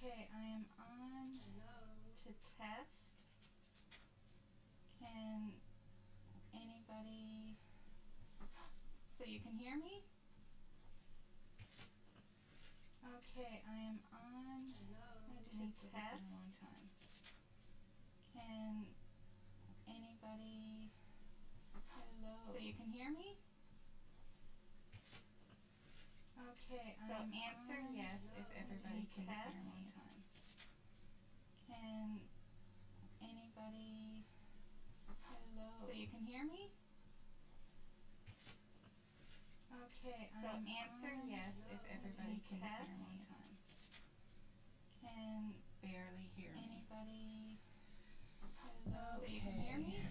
Okay, I am on to test. Can anybody, so you can hear me? Okay, I am on to test. A long time. Can anybody, hello, so you can hear me? Okay, so answer yes if everybody can hear me. Can anybody, hello, so you can hear me? Okay, so answer yes if everybody can hear me. Can barely hear anybody, hello, so you can hear me?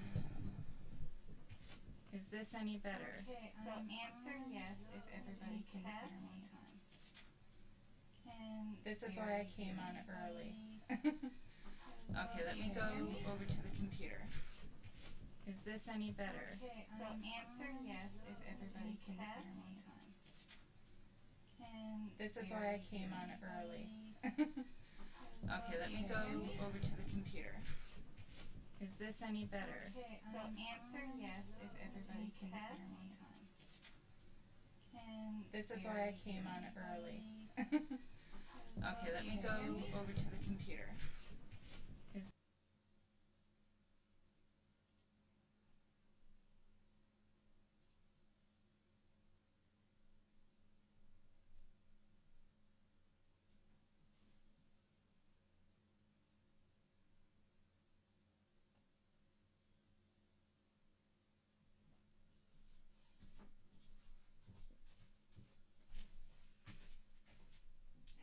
Is this any better? Okay, so answer yes if everybody can hear me. This is why I came on early. Okay, let me go over to the computer. Is this any better? Okay, so answer yes if everybody can hear me. This is why I came on early. Okay, let me go over to the computer. Is this any better? Okay, so answer yes if everybody can hear me. This is why I came on early. Okay, let me go over to the computer. Is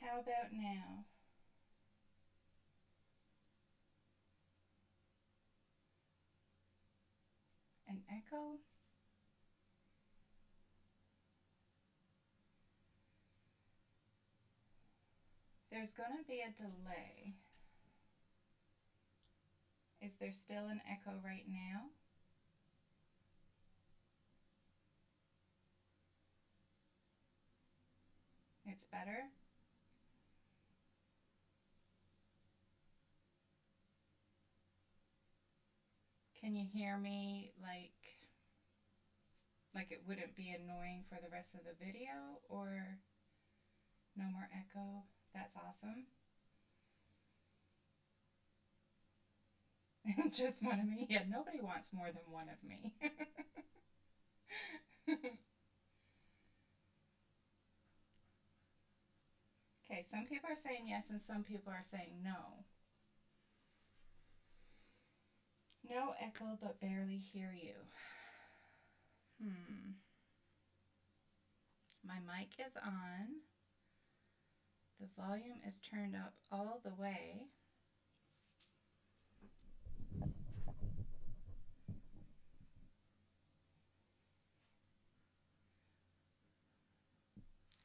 How about now? An echo? There's going to be a delay. Is there still an echo right now? It's better? Can you hear me like it wouldn't be annoying for the rest of the video, or no more echo? That's awesome. Just one of me? Yeah, nobody wants more than one of me. Okay, some people are saying yes and some people are saying no. No echo, but barely hear you. My mic is on. The volume is turned up all the way.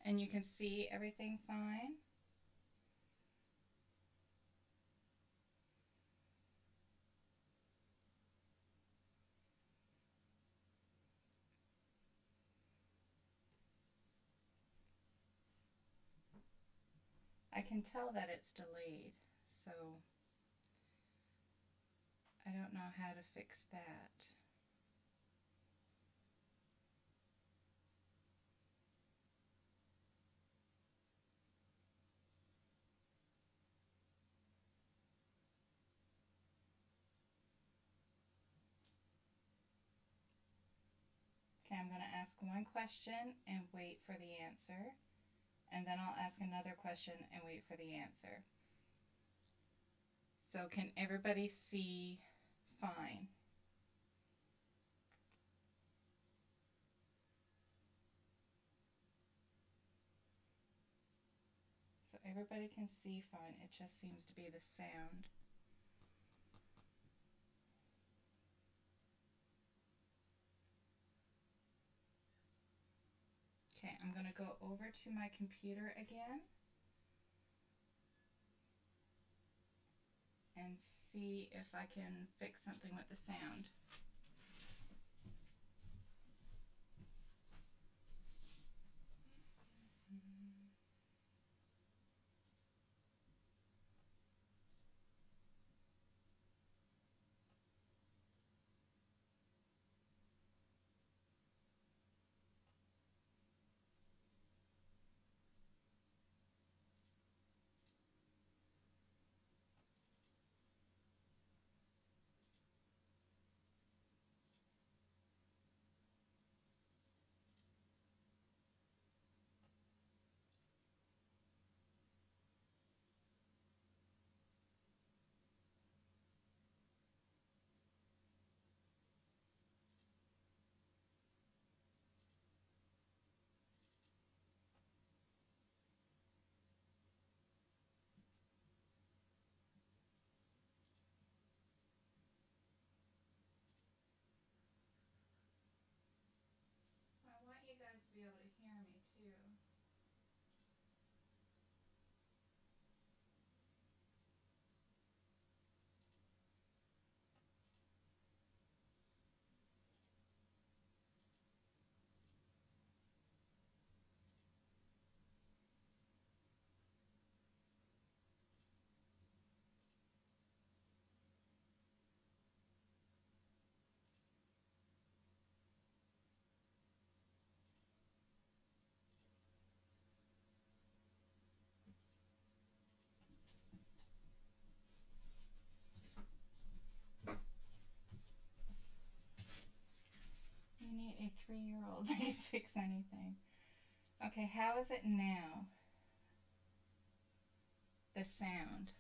And you can see everything fine. I can tell that it's delayed, so I don't know how to fix that. Okay, I'm going to ask one question and wait for the answer. And then I'll ask another question and wait for the answer. So can everybody see fine? So everybody can see fine. It just seems to be the sound. Okay, I'm going to go over to my computer again and see if I can fix something with the sound. 3-year-old that can fix anything. Okay, how is it now? The sound.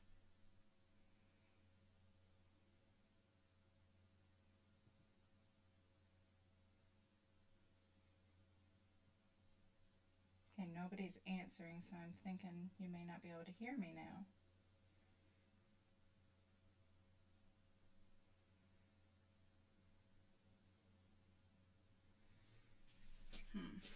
Okay, nobody's answering, so I'm thinking you may not be able to hear me now. Very quiet.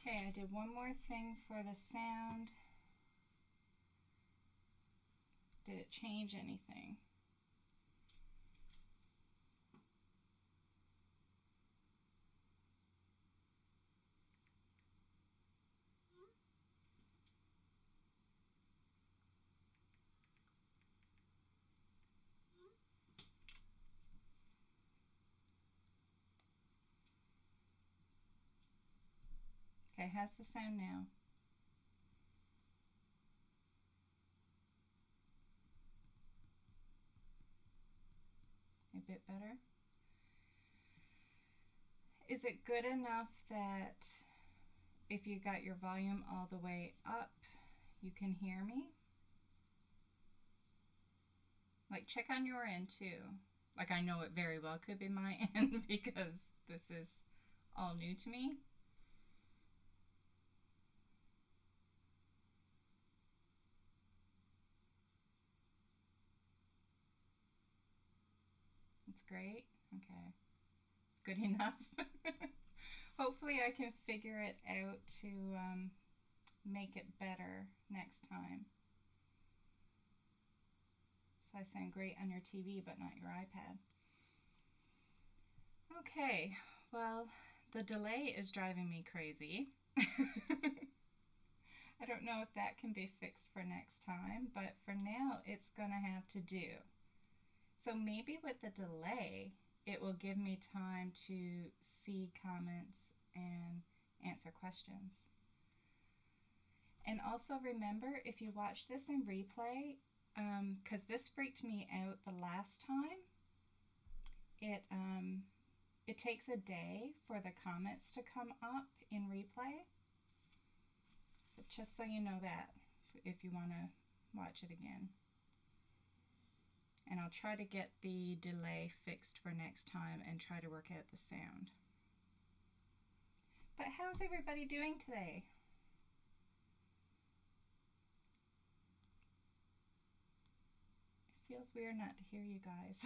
Okay, I did one more thing for the sound. Did it change anything? Okay, how's the sound now? A bit better? Is it good enough that if you got your volume all the way up, you can hear me? Like, check on your end too. Like, I know it very well could be my end because this is all new to me. It's great. Okay. It's good enough. Hopefully I can figure it out to make it better next time. So I sound great on your TV but not your iPad. Okay, well, the delay is driving me crazy. I don't know if that can be fixed for next time, but for now it's gonna have to do. So maybe with the delay, it will give me time to see comments and answer questions. And also remember, if you watch this in replay, because this freaked me out the last time, it takes a day for the comments to come up in replay. So just so you know that, if you want to watch it again. And I'll try to get the delay fixed for next time and try to work out the sound. But how's everybody doing today? It feels weird not to hear you guys.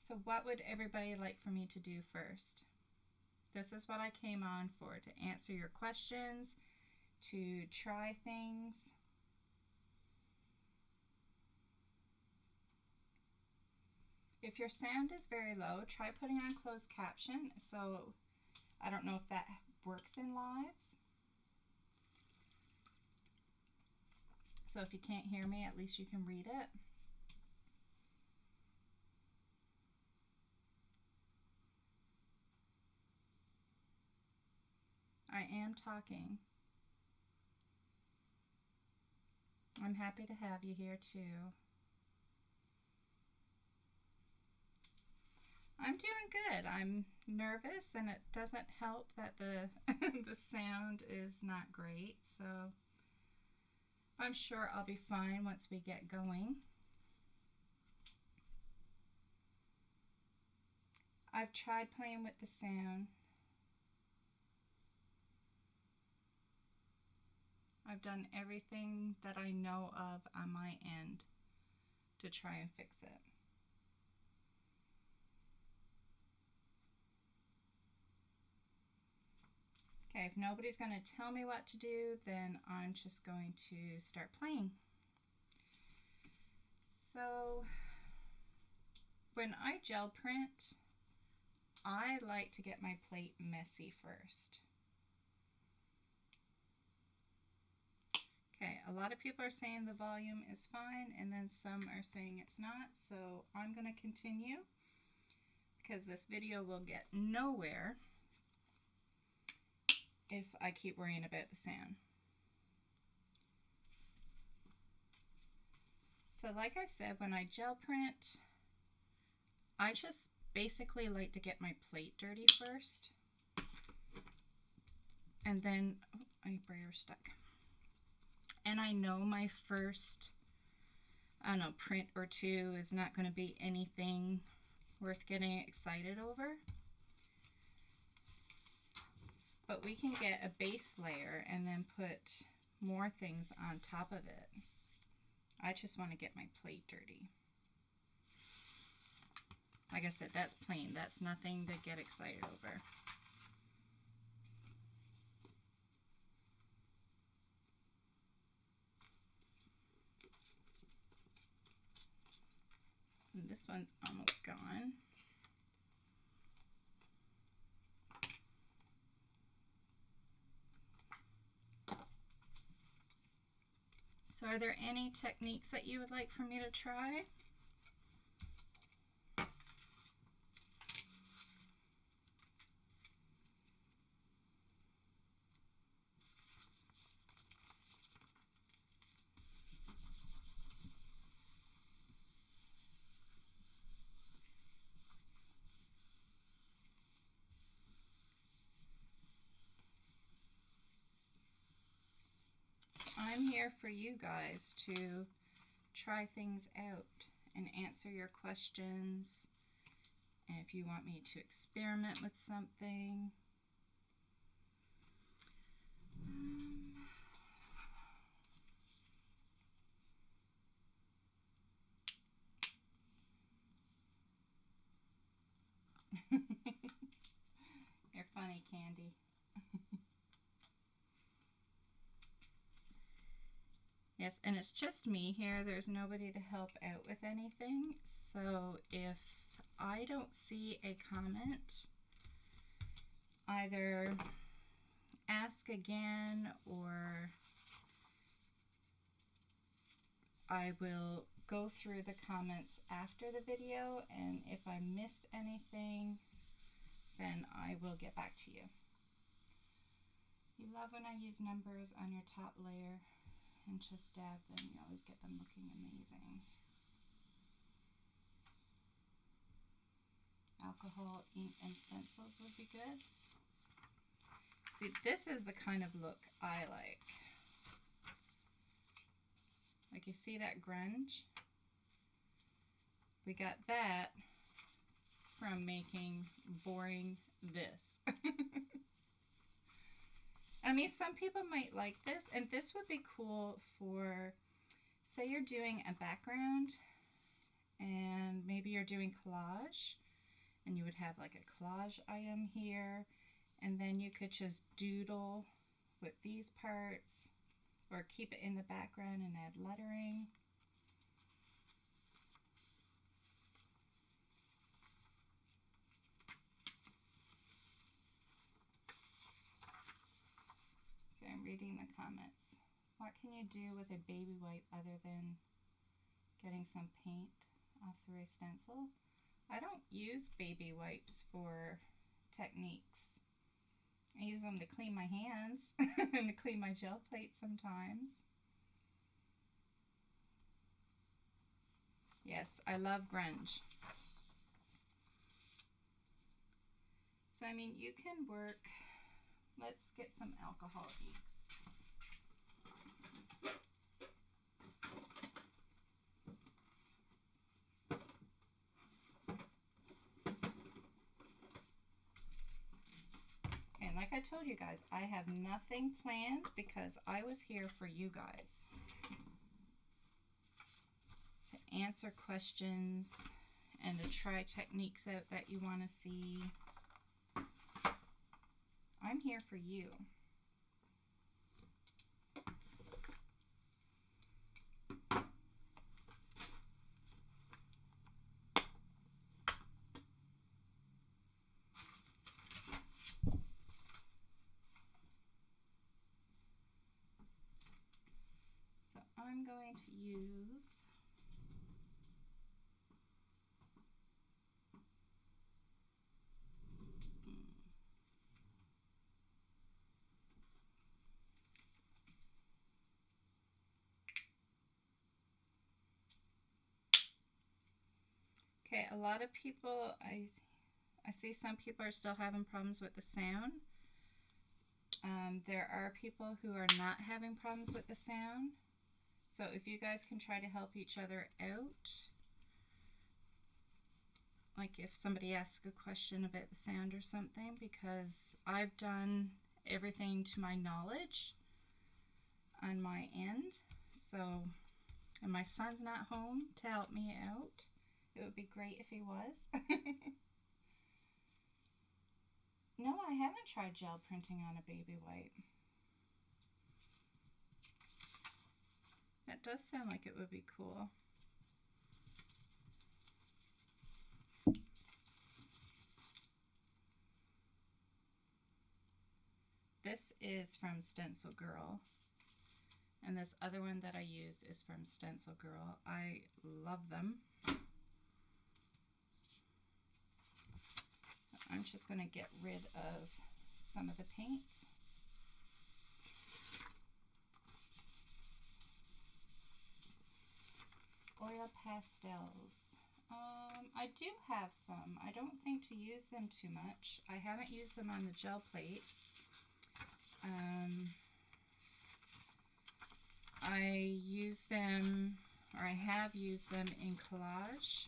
So So what would everybody like for me to do first? This is what I came on for, to answer your questions, to try things. If your sound is very low, try putting on closed caption. So I don't know if that works in lives. So if you can't hear me, at least you can read it. I am talking. I'm happy to have you here too. I'm doing good. I'm nervous, and it doesn't help that the the sound is not great, so I'm sure I'll be fine once we get going. I've tried playing with the sound. I've done everything that I know of on my end to try and fix it. Okay, if nobody's going to tell me what to do, then I'm just going to start playing. So, when I gel print, I like to get my plate messy first. Okay, a lot of people are saying the volume is fine, and then some are saying it's not, so I'm going to continue because this video will get nowhere if I keep worrying about the sound. So like I said, when I gel print, I just basically like to get my plate dirty first. And then, oh, my brayer stuck. And I know my first, I don't know, print or two is not going to be anything worth getting excited over. But we can get a base layer and then put more things on top of it. I just want to get my plate dirty. Like I said, that's plain. That's nothing to get excited over. And this one's almost gone. So are there any techniques that you would like for me to try? I'm here for you guys to try things out and answer your questions. And if you want me to experiment with something. You're funny, Candy. Yes, and it's just me here. There's nobody to help out with anything. So if I don't see a comment, either ask again or I will go through the comments after the video, and if I missed anything, then I will get back to you. You love when I use numbers on your top layer and just dab them. You always get them looking amazing. Alcohol, ink, and stencils would be good. See, this is the kind of look I like. Like, you see that grunge? We got that from making boring this. I mean, some people might like this, and this would be cool for, say you're doing a background, and maybe you're doing collage, and you would have like a collage item here, and then you could just doodle with these parts or keep it in the background and add lettering. So I'm reading the comments. What can you do with a baby wipe other than getting some paint off the stencil? I don't use baby wipes for techniques. I use them to clean my hands and to clean my gel plate sometimes. Yes, I love grunge. So I mean, you can work, let's get some alcohol inks. And like I told you guys, I have nothing planned because I was here for you guys to answer questions and to try techniques out that you want to see. I'm here for you. So I'm going to use okay, a lot of people, I see some people are still having problems with the sound. There are people who are not having problems with the sound. So if you guys can try to help each other out, like if somebody asks a question about the sound or something, because I've done everything to my knowledge on my end. So, and my son's not home to help me out. It would be great if he was. No, I haven't tried gel printing on a baby wipe. That does sound like it would be cool. This is from Stencil Girl. And this other one that I used is from Stencil Girl. I love them. I'm just going to get rid of some of the paint. Oil pastels. I do have some. I don't think to use them too much. I haven't used them on the gel plate. I use them, or I have used them in collage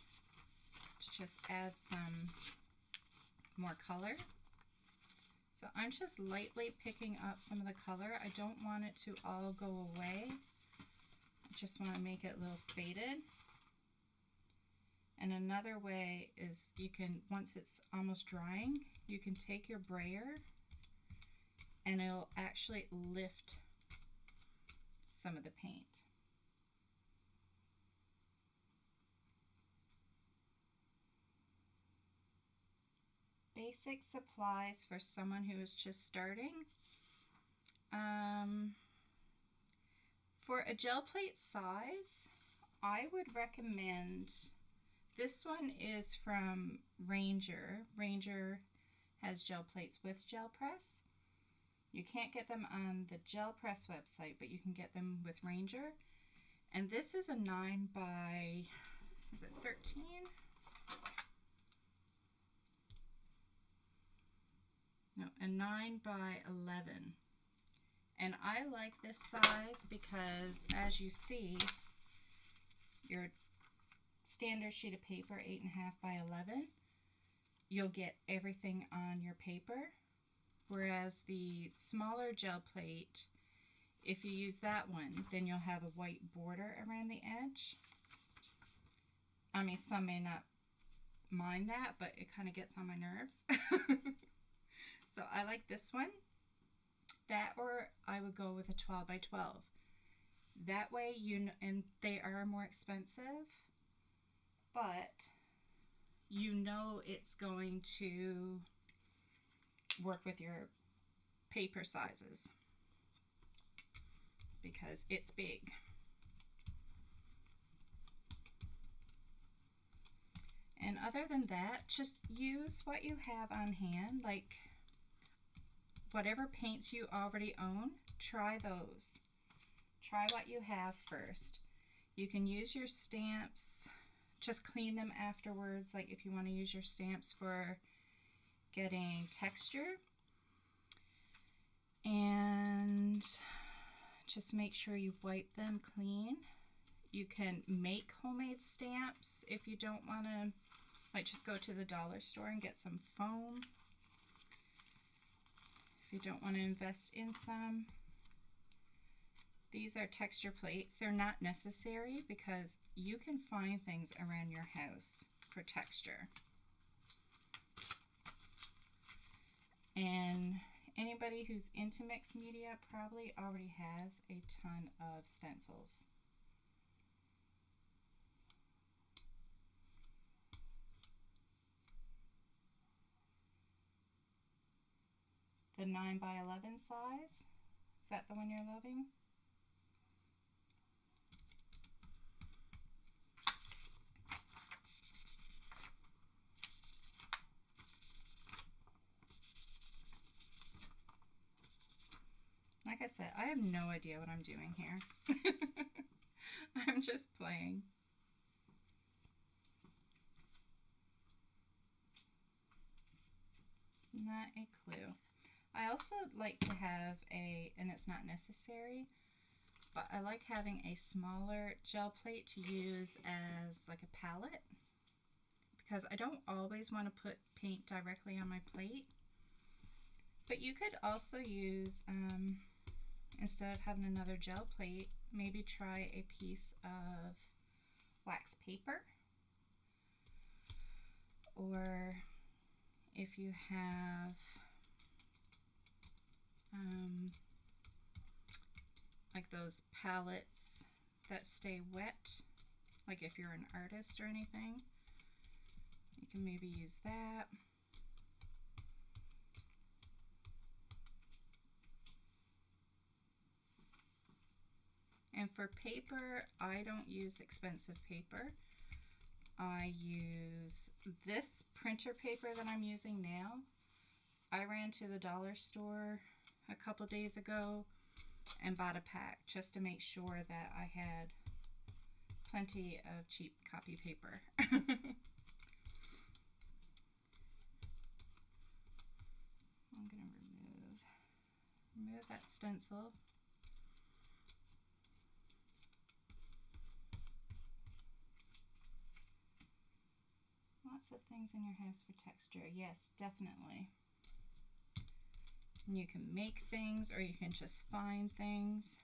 to just add some more color. So I'm just lightly picking up some of the color. I don't want it to all go away. I just want to make it a little faded. And another way is you can, once it's almost drying, you can take your brayer and it'll actually lift some of the paint. Basic supplies for someone who is just starting. For a gel plate size, I would recommend, this one is from Ranger. Ranger has gel plates with gel press. You can't get them on the gel press website, but you can get them with Ranger. And this is a 9 by, is it 13? No, a 9 by 11. And I like this size because, as you see, your standard sheet of paper, 8.5 by 11, you'll get everything on your paper. Whereas the smaller gel plate, if you use that one, then you'll have a white border around the edge. I mean, some may not mind that, but it kind of gets on my nerves. So I like this one. That, or I would go with a 12 by 12. That way, you know, and they are more expensive, but you know it's going to work with your paper sizes because it's big. And other than that, just use what you have on hand, like whatever paints you already own, try those. Try what you have first. You can use your stamps, just clean them afterwards, like if you want to use your stamps for getting texture. And just make sure you wipe them clean. You can make homemade stamps if you don't want to, like, just go to the dollar store and get some foam. If you don't want to invest in some. These are texture plates. They're not necessary because you can find things around your house for texture. And anybody who's into mixed media probably already has a ton of stencils. The 9 by 11 size, is that the one you're loving? Like I said, I have no idea what I'm doing here. I'm just playing. Not a clue. I also like to have a, and it's not necessary, but I like having a smaller gel plate to use as like a palette because I don't always want to put paint directly on my plate. But you could also use, instead of having another gel plate, maybe try a piece of wax paper. Or if you have like those palettes that stay wet, like if you're an artist or anything, you can maybe use that. And for paper, I don't use expensive paper. I use this printer paper that I'm using now. I ran to the dollar store a couple days ago and bought a pack just to make sure that I had plenty of cheap copy paper. I'm going to remove that stencil. Lots of things in your house for texture. Yes, definitely. And you can make things or you can just find things.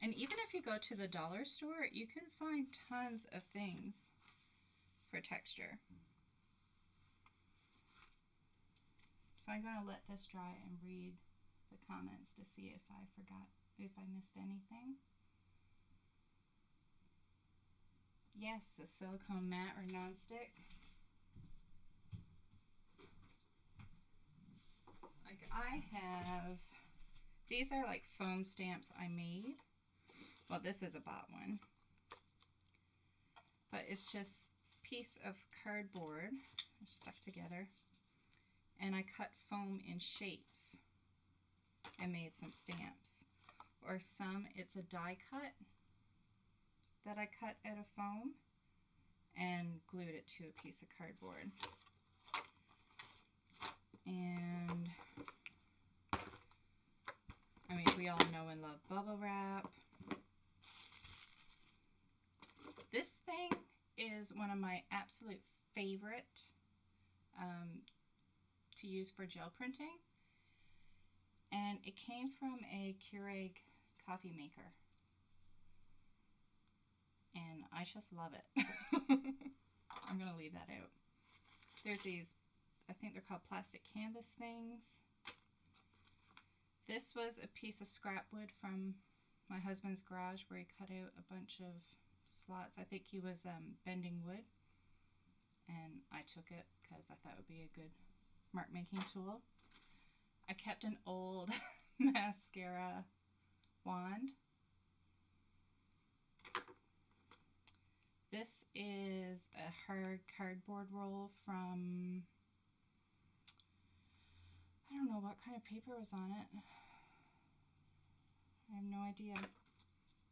And even if you go to the dollar store, you can find tons of things for texture. So I'm going to let this dry and read the comments to see if I forgot, if I missed anything. Yes, a silicone matte or non-stick. Like I have, these are like foam stamps I made. Well, this is a bought one. But it's just a piece of cardboard stuck together. And I cut foam in shapes and made some stamps. Or some, it's a die cut that I cut out of foam and glued it to a piece of cardboard. And I mean, we all know and love bubble wrap. This thing is one of my absolute favorite to use for gel printing. And it came from a Keurig coffee maker. And I just love it. I'm going to leave that out. There's these, I think they're called plastic canvas things. This was a piece of scrap wood from my husband's garage where he cut out a bunch of slots. I think he was bending wood, and I took it because I thought it would be a good mark making tool. I kept an old mascara wand. This is a hard cardboard roll from, I don't know what kind of paper was on it. I have no idea.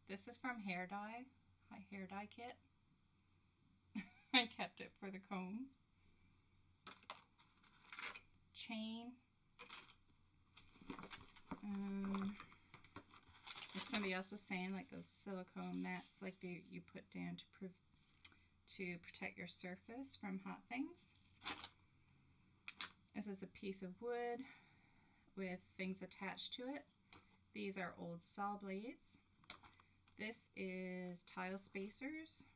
This is from hair dye, my hair dye kit. I kept it for the comb. Chain. As somebody else was saying, like those silicone mats, like you put down to protect your surface from hot things. This is a piece of wood with things attached to it. These are old saw blades. This is tile spacers,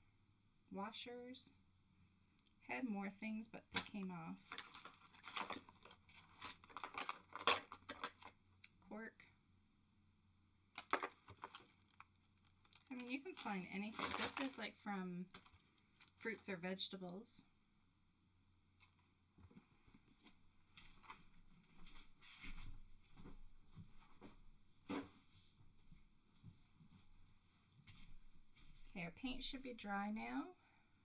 washers. Had more things, but they came off. Cork. I mean, you can find anything. This is like from fruits or vegetables. Okay, our paint should be dry now.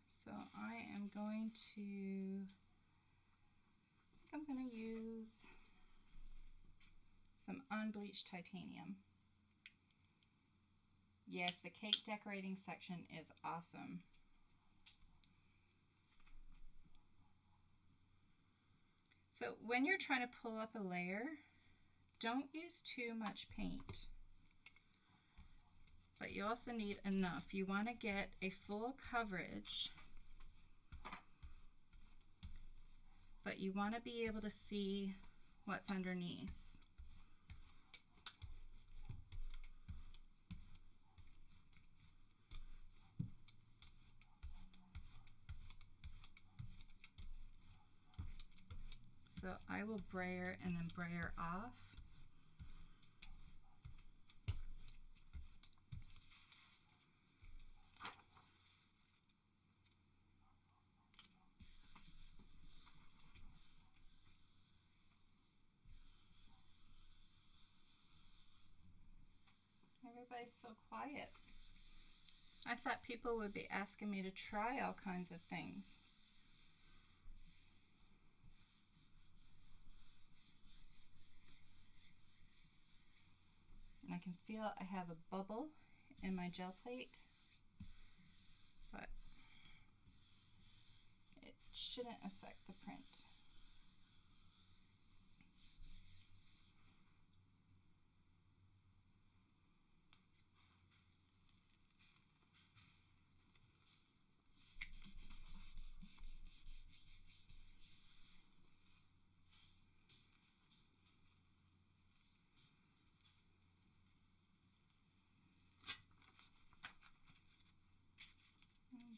So I am going to, I'm going to use some unbleached titanium. Yes, the cake decorating section is awesome. So when you're trying to pull up a layer, don't use too much paint. But you also need enough. You want to get a full coverage, but you want to be able to see what's underneath. So I will brayer and then brayer off. Everybody's so quiet. I thought people would be asking me to try all kinds of things. And I can feel I have a bubble in my gel plate, but it shouldn't affect the print.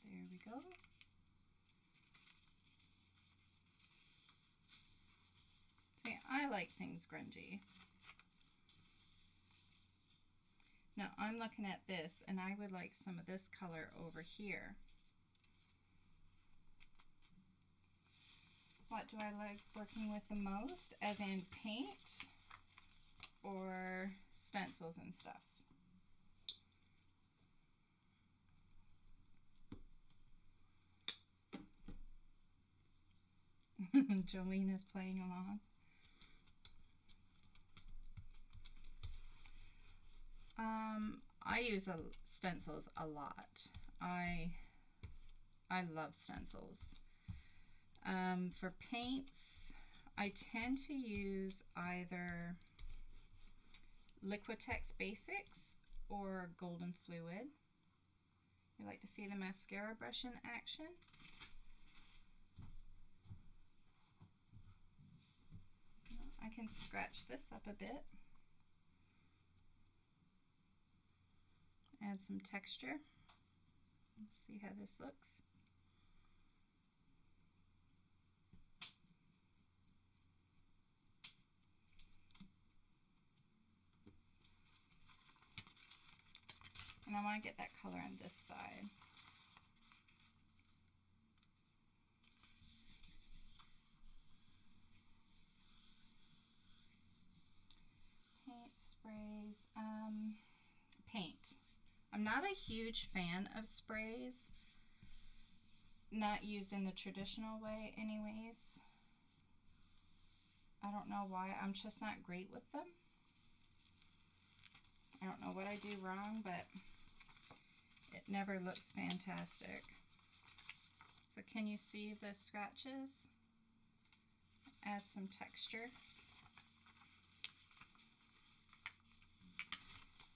There we go. See, I like things grungy. Now I'm looking at this and I would like some of this color over here. What do I like working with the most, as in paint or stencils and stuff? Jolene is playing along. I use stencils a lot. I love stencils. For paints, I tend to use either Liquitex Basics or Golden Fluid. You like to see the mascara brush in action? I can scratch this up a bit. Add some texture. Let's see how this looks. And I want to get that color on this side. Paint sprays. Paint. I'm not a huge fan of sprays. Not used in the traditional way anyways. I don't know why. I'm just not great with them. I don't know what I do wrong, but it never looks fantastic. So can you see the scratches? Add some texture.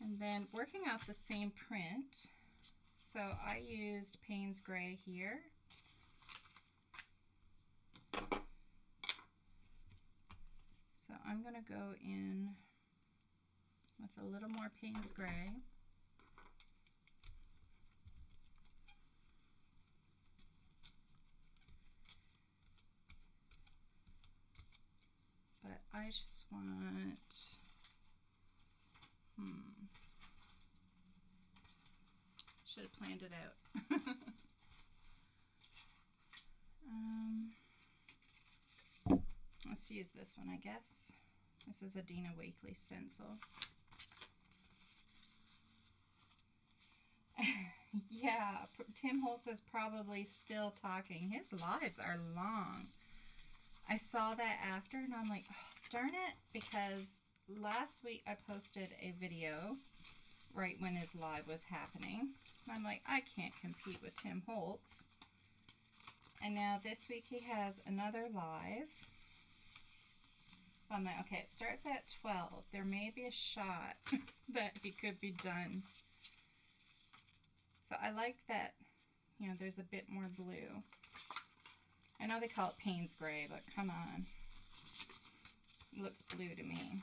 And then working off the same print, so I used Payne's Gray here. So I'm going to go in with a little more Payne's Gray. But I just want, should have planned it out. Let's use this one, I guess. This is a Dina Wakley stencil. Yeah, Tim Holtz is probably still talking. His lives are long. I saw that after and I'm like, oh, darn it, because last week I posted a video right when his live was happening. I'm like, I can't compete with Tim Holtz. And now this week he has another live. I'm like, okay, it starts at 12. There may be a shot that he could be done. So I like that, you know, there's a bit more blue. I know they call it Payne's Gray, but come on. It looks blue to me.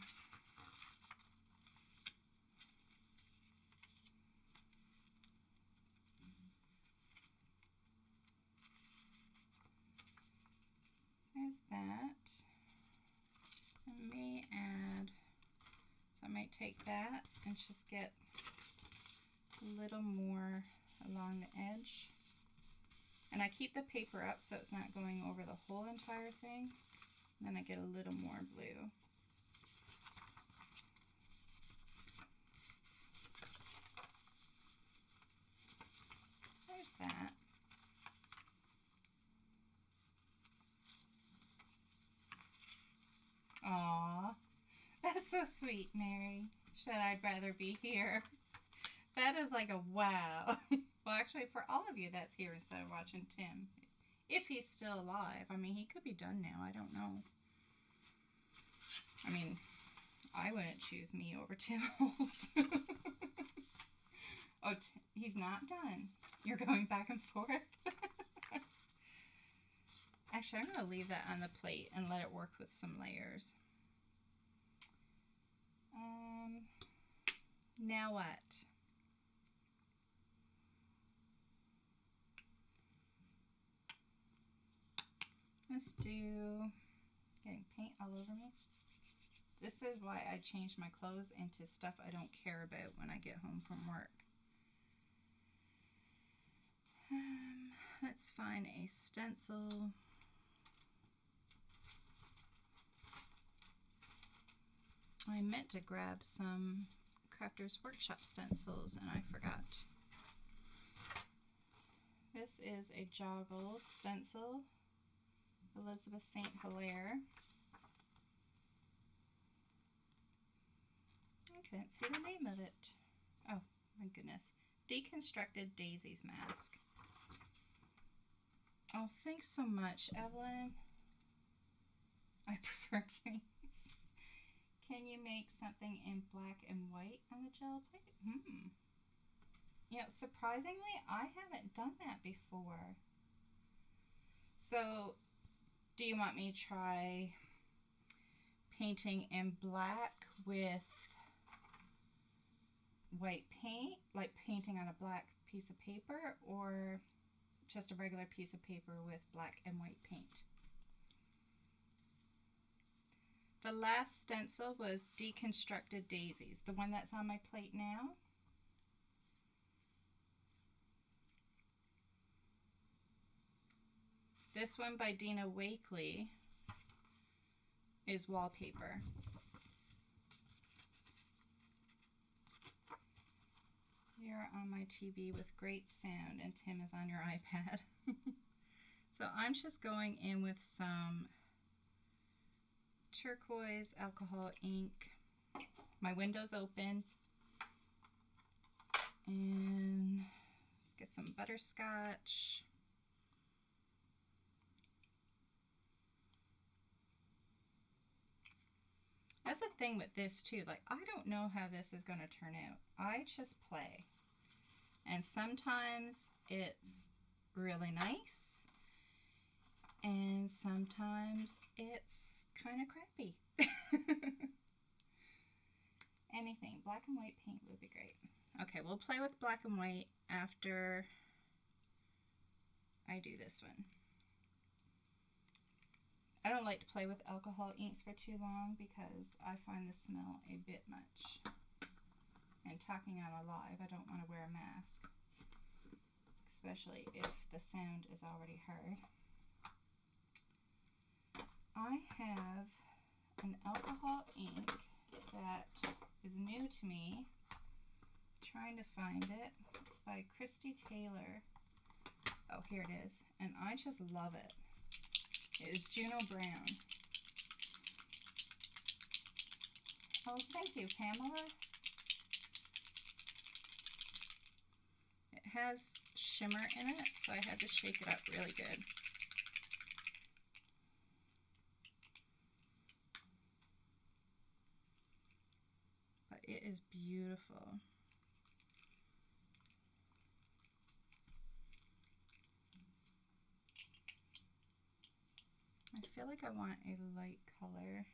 There's that. I may add, so I might take that and just get a little more along the edge. And I keep the paper up so it's not going over the whole entire thing. And then I get a little more blue. There's that. Aw, that's so sweet, Mary. Should I'd rather be here? That is like a wow. Well, actually, for all of you that's here instead of watching Tim, if he's still alive. I mean, he could be done now. I don't know. I mean, I wouldn't choose me over Tim Holtz. Oh, he's not done. You're going back and forth? Actually, I'm going to leave that on the plate and let it work with some layers. Now what? Let's do, getting paint all over me. This is why I changed my clothes into stuff I don't care about when I get home from work. Let's find a stencil. I meant to grab some Crafters Workshop stencils and I forgot. This is a Joggles stencil. Elizabethe St. Hilaire. I couldn't see the name of it. Oh my goodness. Deconstructed Daisies mask. Oh, thanks so much, Evelyn. I prefer Denise. Can you make something in black and white on the gel plate? You know, surprisingly, I haven't done that before. So, do you want me to try painting in black with white paint, like painting on a black piece of paper, or just a regular piece of paper with black and white paint? The last stencil was Deconstructed Daisies, the one that's on my plate now. This one by Dina Wakley is Wallpaper. You're on my TV with great sound and Tim is on your iPad. So I'm just going in with some turquoise alcohol ink. My window's open. And let's get some butterscotch. That's the thing with this too, like I don't know how this is going to turn out. I just play. And sometimes it's really nice and sometimes it's kind of crappy. Anything, black and white paint would be great. Okay, we'll play with black and white after I do this one. I don't like to play with alcohol inks for too long because I find the smell a bit much. And talking on a live, I don't want to wear a mask, especially if the sound is already heard. I have an alcohol ink that is new to me. Trying to find it. It's by Christy Taylor. Oh, here it is. And I just love it. It is Juno Brown. Oh, thank you, Pamela. It has shimmer in it, so I had to shake it up really good. But it is beautiful. I feel like I want a light color.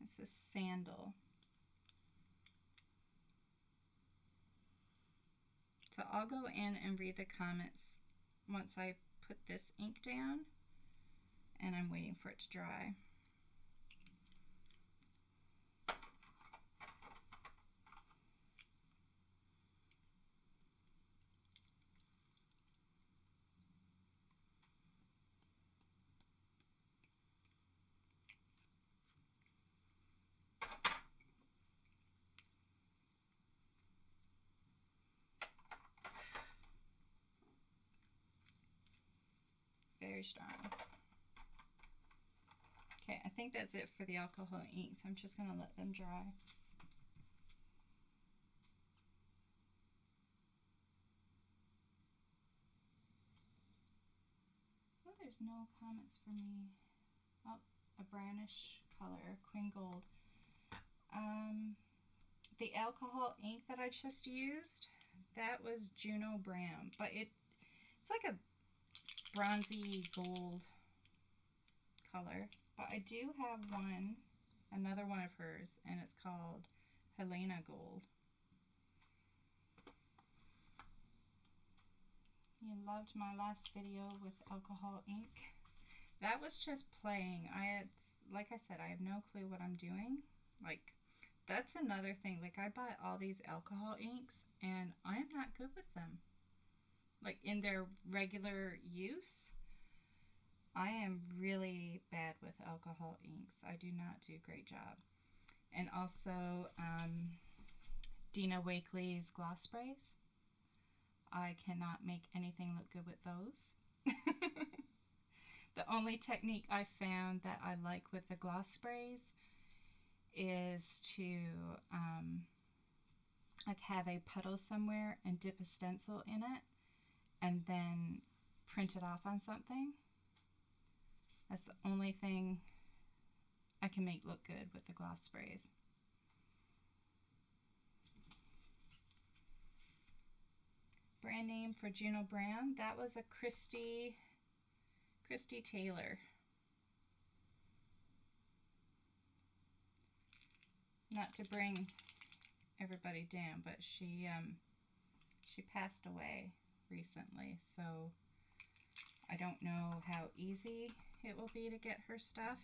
This is Sandal. So I'll go in and read the comments once I put this ink down, and I'm waiting for it to dry. Very strong. Okay, I think that's it for the alcohol inks. I'm just going to let them dry. Oh, there's no comments for me. Oh, a brownish color, Queen Gold. The alcohol ink that I just used, that was Juno Brown, but it's like a bronzy gold color. But I do have another one of hers, and it's called Helena Gold. You loved my last video with alcohol ink. That was just playing. Like I said, I have no clue what I'm doing. Like, that's another thing. Like, I buy all these alcohol inks, and I'm not good with them. Like, in their regular use, I am really bad with alcohol inks. I do not do a great job. And also, Dina Wakley's gloss sprays. I cannot make anything look good with those. The only technique I found that I like with the gloss sprays is to like have a puddle somewhere and dip a stencil in it and then print it off on something. That's the only thing I can make look good with the gloss sprays. Brand name for Juno Brown, that was a Christy Taylor. Not to bring everybody down, but she passed away recently, so I don't know how easy it will be to get her stuff.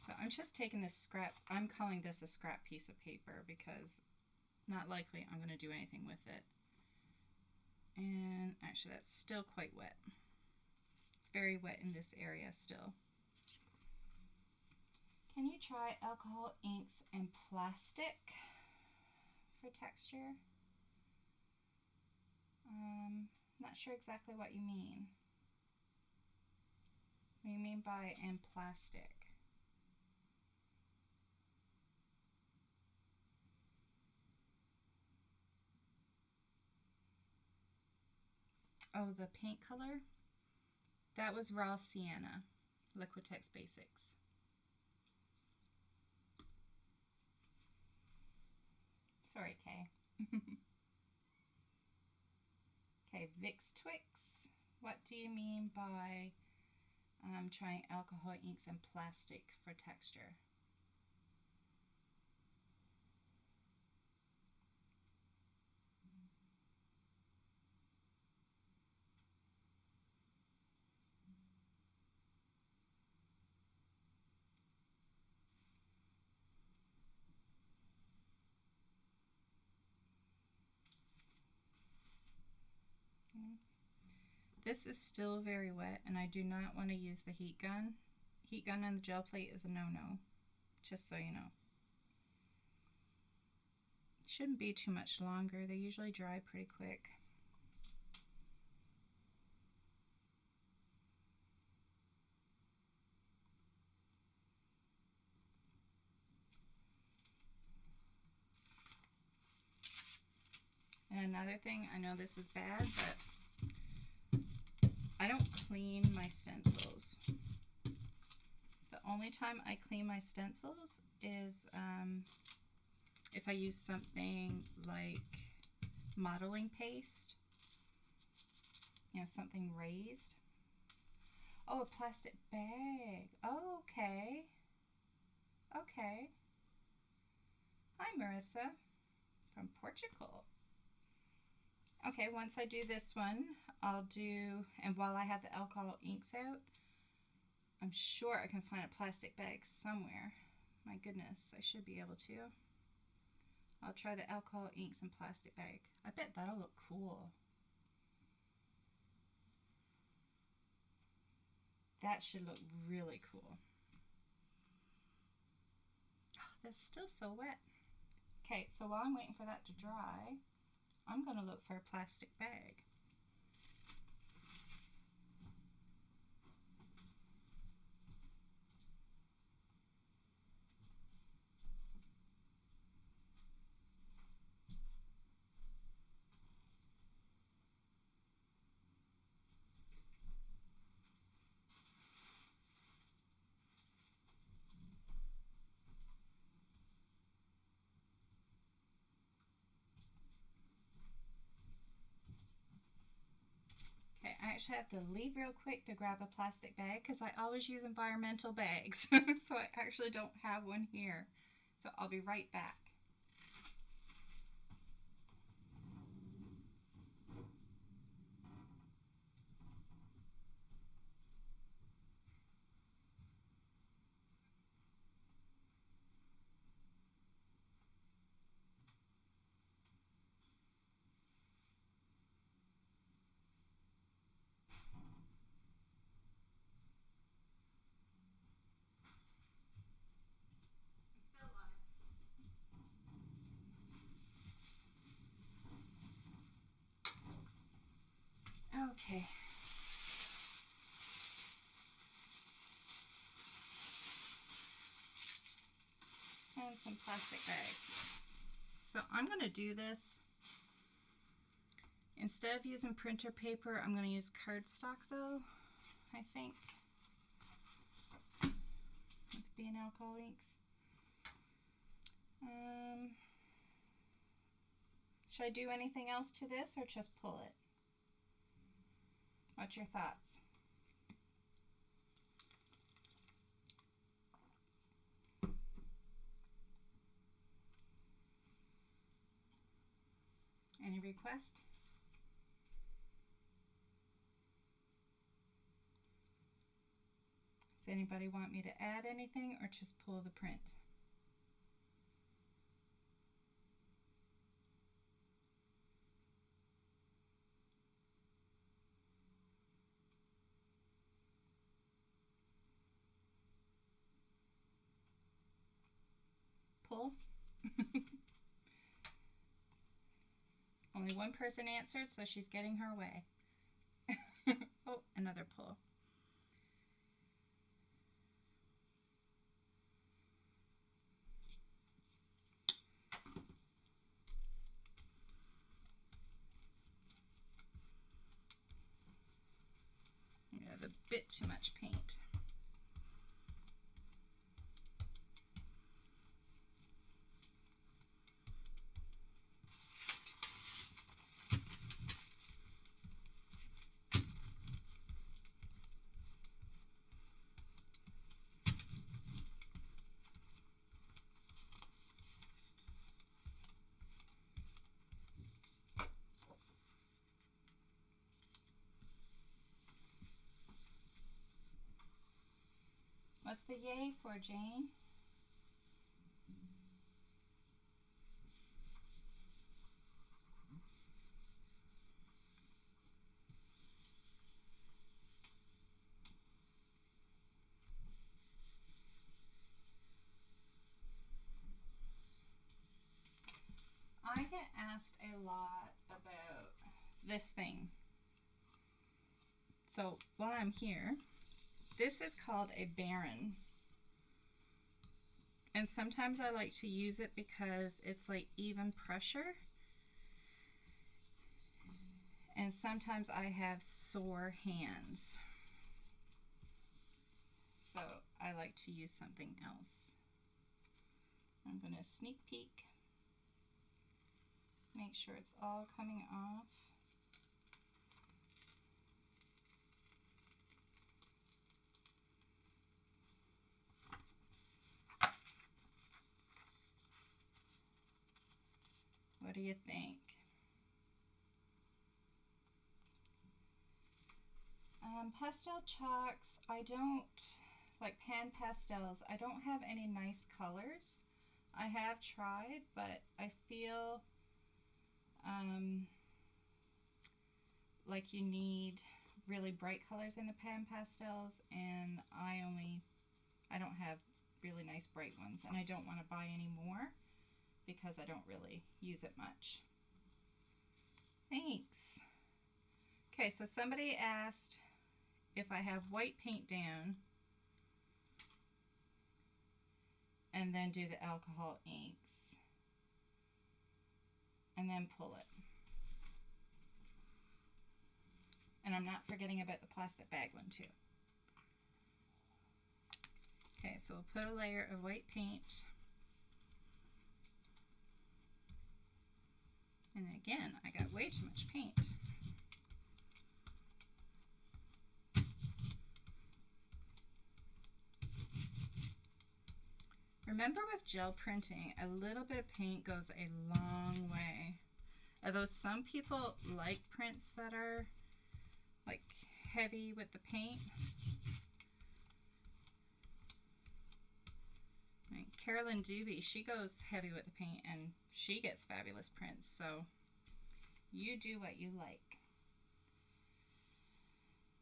So I'm just taking this scrap, I'm calling this a scrap piece of paper because not likely I'm going to do anything with it. And actually that's still quite wet. It's very wet in this area still. Can you try alcohol inks and plastic for texture? Not sure exactly what you mean. What do you mean by and plastic? Oh, the paint color? That was Raw Sienna, Liquitex Basics. Sorry, Kay. Okay, Vicks Twix. What do you mean by trying alcohol inks and plastic for texture? This is still very wet and I do not want to use the heat gun. Heat gun on the gel plate is a no-no, just so you know. Shouldn't be too much longer. They usually dry pretty quick. And another thing, I know this is bad, but I don't clean my stencils. The only time I clean my stencils is if I use something like modeling paste, you know, something raised. Oh, a plastic bag. Oh, okay. Okay. Hi, Marissa from Portugal. Okay, once I do this one, I'll do, and while I have the alcohol inks out, I'm sure I can find a plastic bag somewhere. My goodness, I should be able to. I'll try the alcohol inks and plastic bag. I bet that'll look cool. That should look really cool. Oh, that's still so wet. Okay, so while I'm waiting for that to dry, I'm going to look for a plastic bag. Okay, I actually have to leave real quick to grab a plastic bag because I always use environmental bags. So I actually don't have one here. So I'll be right back. Okay. And some plastic bags. So I'm going to do this. Instead of using printer paper, I'm going to use cardstock though, I think. With being alcohol inks. Should I do anything else to this or just pull it? What's your thoughts? Any request? Does anybody want me to add anything or just pull the print? Pull. Only one person answered, so she's getting her way. Oh, another pull. You have a bit too much paint. What's the yay for, Jane? I get asked a lot about this thing. So while I'm here, this is called a Baron. And sometimes I like to use it because it's like even pressure. And sometimes I have sore hands. So I like to use something else. I'm going to sneak peek. Make sure it's all coming off. What do you think? Pastel chalks, I don't, like pan pastels, I don't have any nice colors. I have tried, but I feel like you need really bright colors in the pan pastels, and I don't have really nice bright ones, and I don't want to buy any more because I don't really use it much. Thanks. Okay, so somebody asked if I have white paint down and then do the alcohol inks and then pull it. And I'm not forgetting about the plastic bag one too. Okay, so we'll put a layer of white paint. And again, I got way too much paint. Remember with gel printing, a little bit of paint goes a long way. Although some people like prints that are like heavy with the paint. Like Carolyn Doobie, she goes heavy with the paint and she gets fabulous prints. So you do what you like.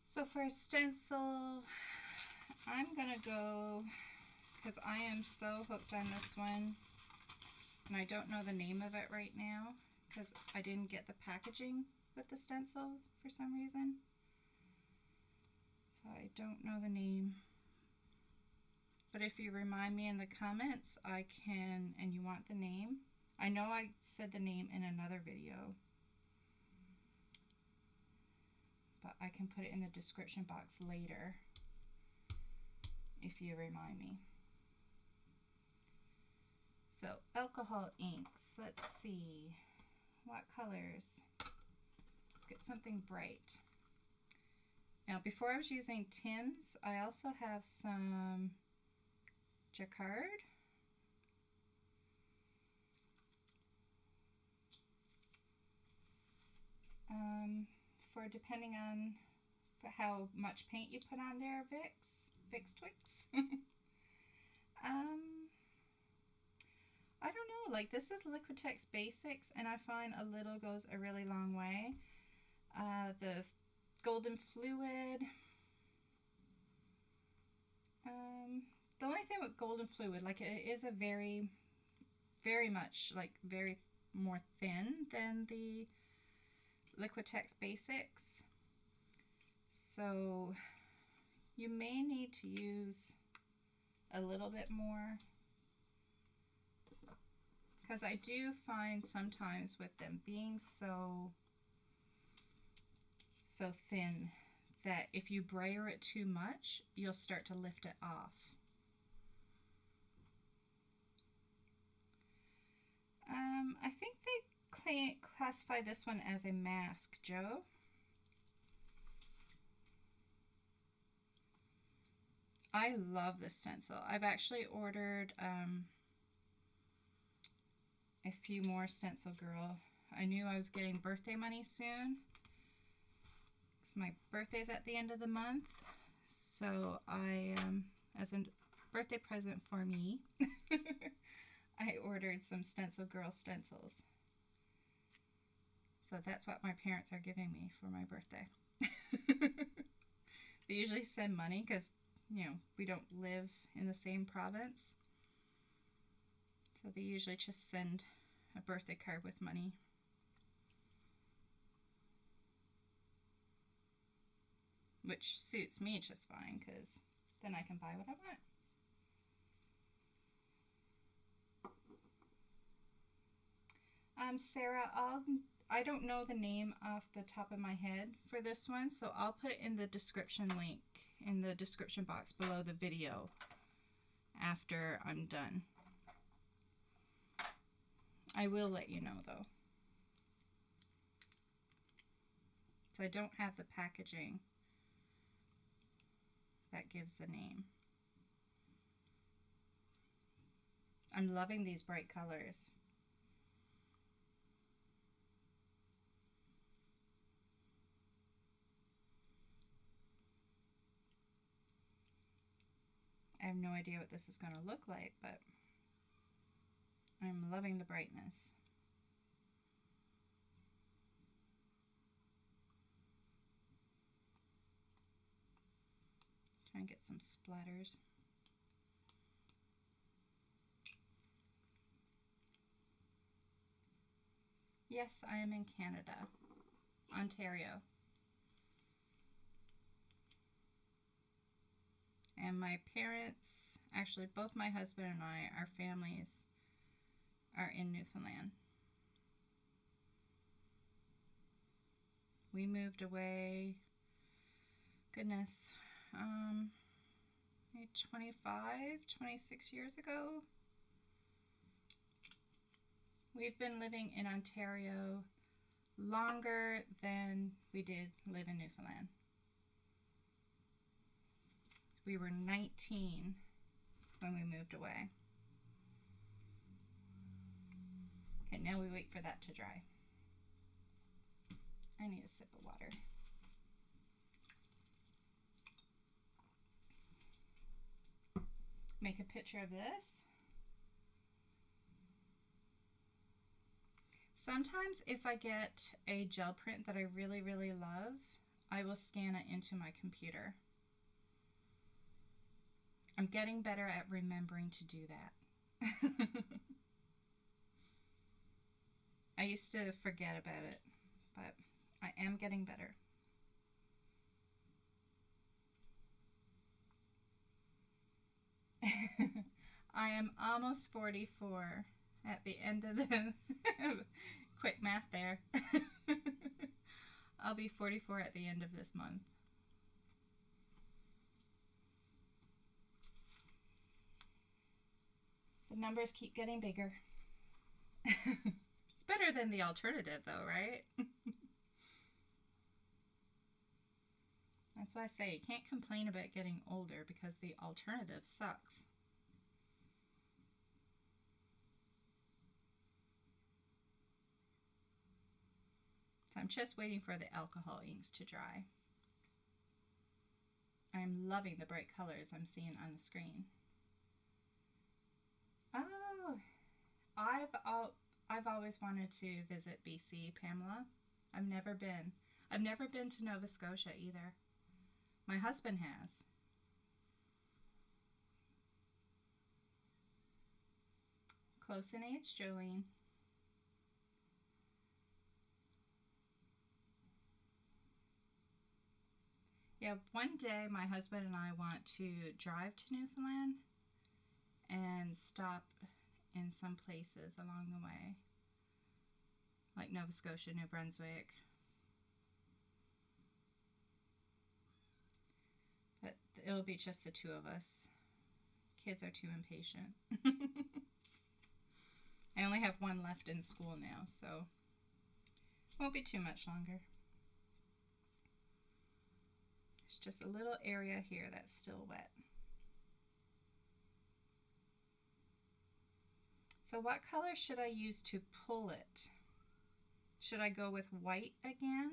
So for a stencil, I'm gonna go, because I am so hooked on this one, and I don't know the name of it right now because I didn't get the packaging with the stencil for some reason. So I don't know the name. But if you remind me in the comments, I can, and you want the name. I know I said the name in another video, but I can put it in the description box later if you remind me. So alcohol inks, let's see, what colors? Let's get something bright. Now before I was using Tim's, I also have some Jacquard. For depending on how much paint you put on there, Vicks. Fix Twix. I don't know, like this is Liquitex Basics, and I find a little goes a really long way. The Golden Fluid. The only thing with Golden Fluid, like it is a very much like very more thin than the Liquitex Basics. So you may need to use a little bit more, because I do find sometimes with them being so thin that if you brayer it too much, you'll start to lift it off. I think they classify this one as a mask, Joe. I love this stencil. I've actually ordered a few more Stencil Girl. I knew I was getting birthday money soon. It's my birthday's at the end of the month, so I, as a birthday present for me, I ordered some Stencil Girl stencils. So that's what my parents are giving me for my birthday. They usually send money because, you know, we don't live in the same province. So they usually just send a birthday card with money. Which suits me just fine, because then I can buy what I want. Sarah, I don't know the name off the top of my head for this one, so I'll put it in the description link, in the description box below the video after I'm done. I will let you know though. So I don't have the packaging that gives the name. I'm loving these bright colors. I have no idea what this is going to look like, but I'm loving the brightness. Try and get some splatters. Yes, I am in Canada, Ontario. And my parents, actually both my husband and I, our families are in Newfoundland. We moved away, goodness, maybe 26 years ago. We've been living in Ontario longer than we did live in Newfoundland. We were 19 when we moved away. Okay, now we wait for that to dry. I need a sip of water. Make a picture of this. Sometimes if I get a gel print that I really, really love, I will scan it into my computer. I'm getting better at remembering to do that. I used to forget about it, but I am getting better. I am almost 44 at the end of the quick math there. I'll be 44 at the end of this month. The numbers keep getting bigger. It's better than the alternative though, right? That's why I say you can't complain about getting older, because the alternative sucks. So I'm just waiting for the alcohol inks to dry. I'm loving the bright colors I'm seeing on the screen. Oh, I've always wanted to visit BC, Pamela. I've never been. I've never been to Nova Scotia either. My husband has. Close in age, Jolene. Yeah, one day my husband and I want to drive to Newfoundland and stop in some places along the way, like Nova Scotia, New Brunswick. But it'll be just the two of us. Kids are too impatient. I only have one left in school now, so won't be too much longer. It's just a little area here that's still wet. So what color should I use to pull it? Should I go with white again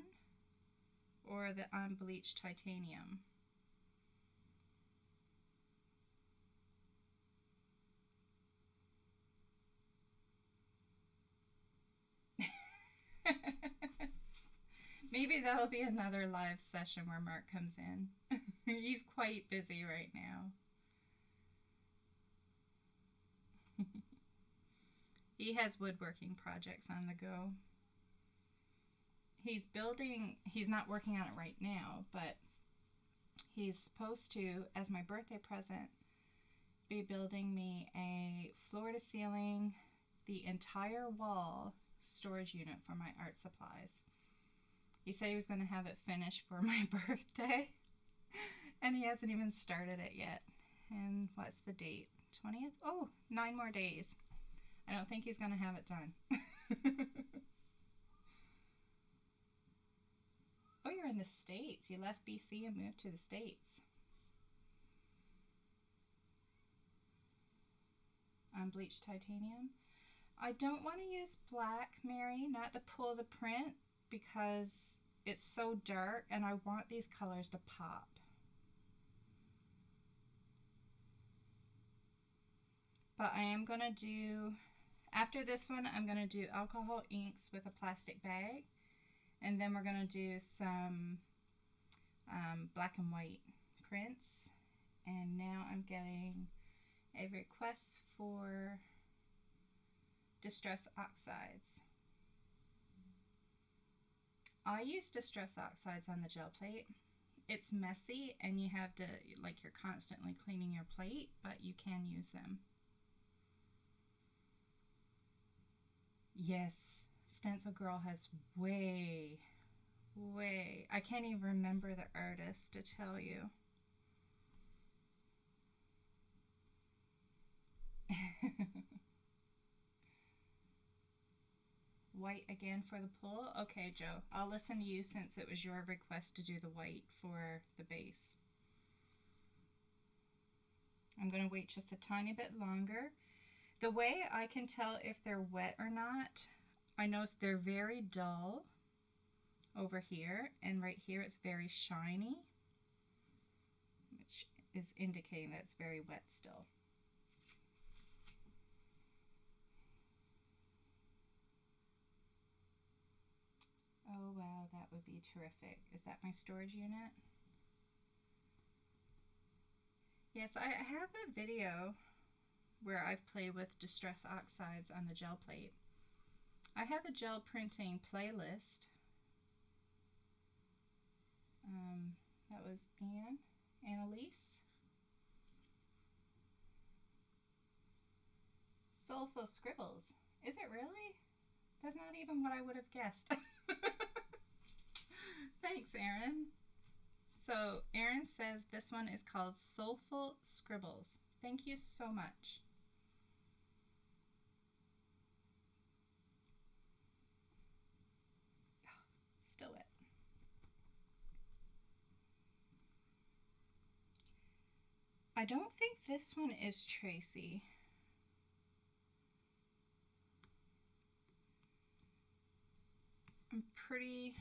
or the unbleached titanium? Maybe that'll be another live session where Mark comes in. He's quite busy right now. He has woodworking projects on the go. He's building, he's not working on it right now, but he's supposed to, as my birthday present, be building me a floor-to-ceiling, the entire wall storage unit for my art supplies. He said he was going to have it finished for my birthday, and he hasn't even started it yet. And what's the date? 20th? Oh, 9 more days. I don't think he's going to have it done. Oh, you're in the States. You left BC and moved to the States. Unbleached titanium. I don't want to use black, Mary, not to pull the print, because it's so dark and I want these colors to pop. But I am going to do, after this one, I'm going to do alcohol inks with a plastic bag. And then we're going to do some black and white prints. And now I'm getting a request for Distress Oxides. I use Distress Oxides on the gel plate. It's messy and you have to, like, you're constantly cleaning your plate, but you can use them. Yes, Stencil Girl has way, I can't even remember the artist to tell you. White again for the pull? Okay, Joe, I'll listen to you since it was your request to do the white for the base. I'm going to wait just a tiny bit longer. The way I can tell if they're wet or not, I notice they're very dull over here, and right here it's very shiny, which is indicating that it's very wet still. Oh wow, that would be terrific. Is that my storage unit? Yes, I have a video where I've played with Distress Oxides on the gel plate. I have a gel printing playlist. That was Annalise. Soulful Scribbles. Is it really? That's not even what I would have guessed. Thanks, Erin. So Erin says this one is called Soulful Scribbles. Thank you so much. Still wet. I don't think this one is Traci. I'm pretty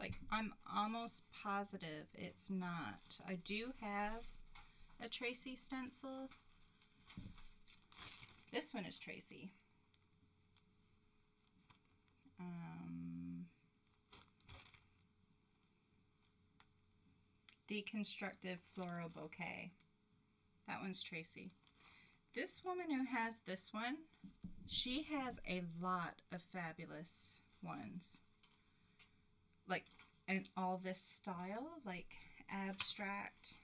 Like, I'm almost positive it's not. I do have a Traci stencil. This one is Traci. Deconstructed Floral Bouquet. That one's Traci. This woman who has this one, she has a lot of fabulous ones. Like, in all this style, like abstract.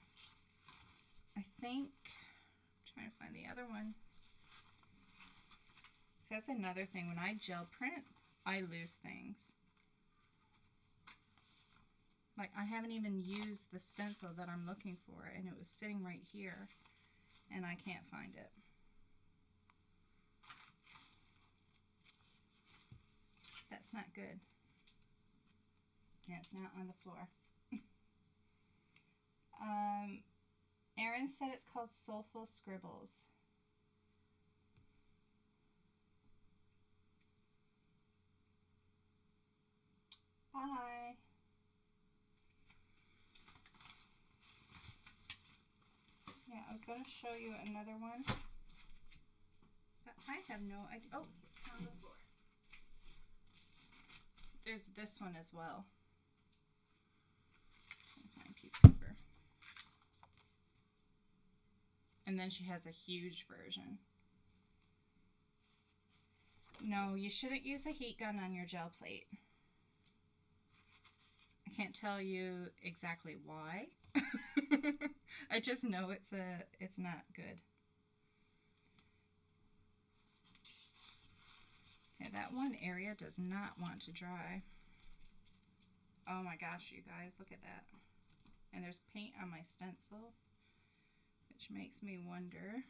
I think, I'm trying to find the other one. So that's another thing. When I gel print, I lose things. Like, I haven't even used the stencil that I'm looking for, and it was sitting right here, and I can't find it. That's not good. Yeah, it's not on the floor. Erin said it's called Soulful Scribbles. Bye. Yeah, I was going to show you another one, but I have no idea. Oh, it's on the floor. There's this one as well. Find a piece of paper. And then she has a huge version. No, you shouldn't use a heat gun on your gel plate. I can't tell you exactly why. I just know it's not good. Okay, that one area does not want to dry. Oh my gosh, you guys, look at that. And there's paint on my stencil, which makes me wonder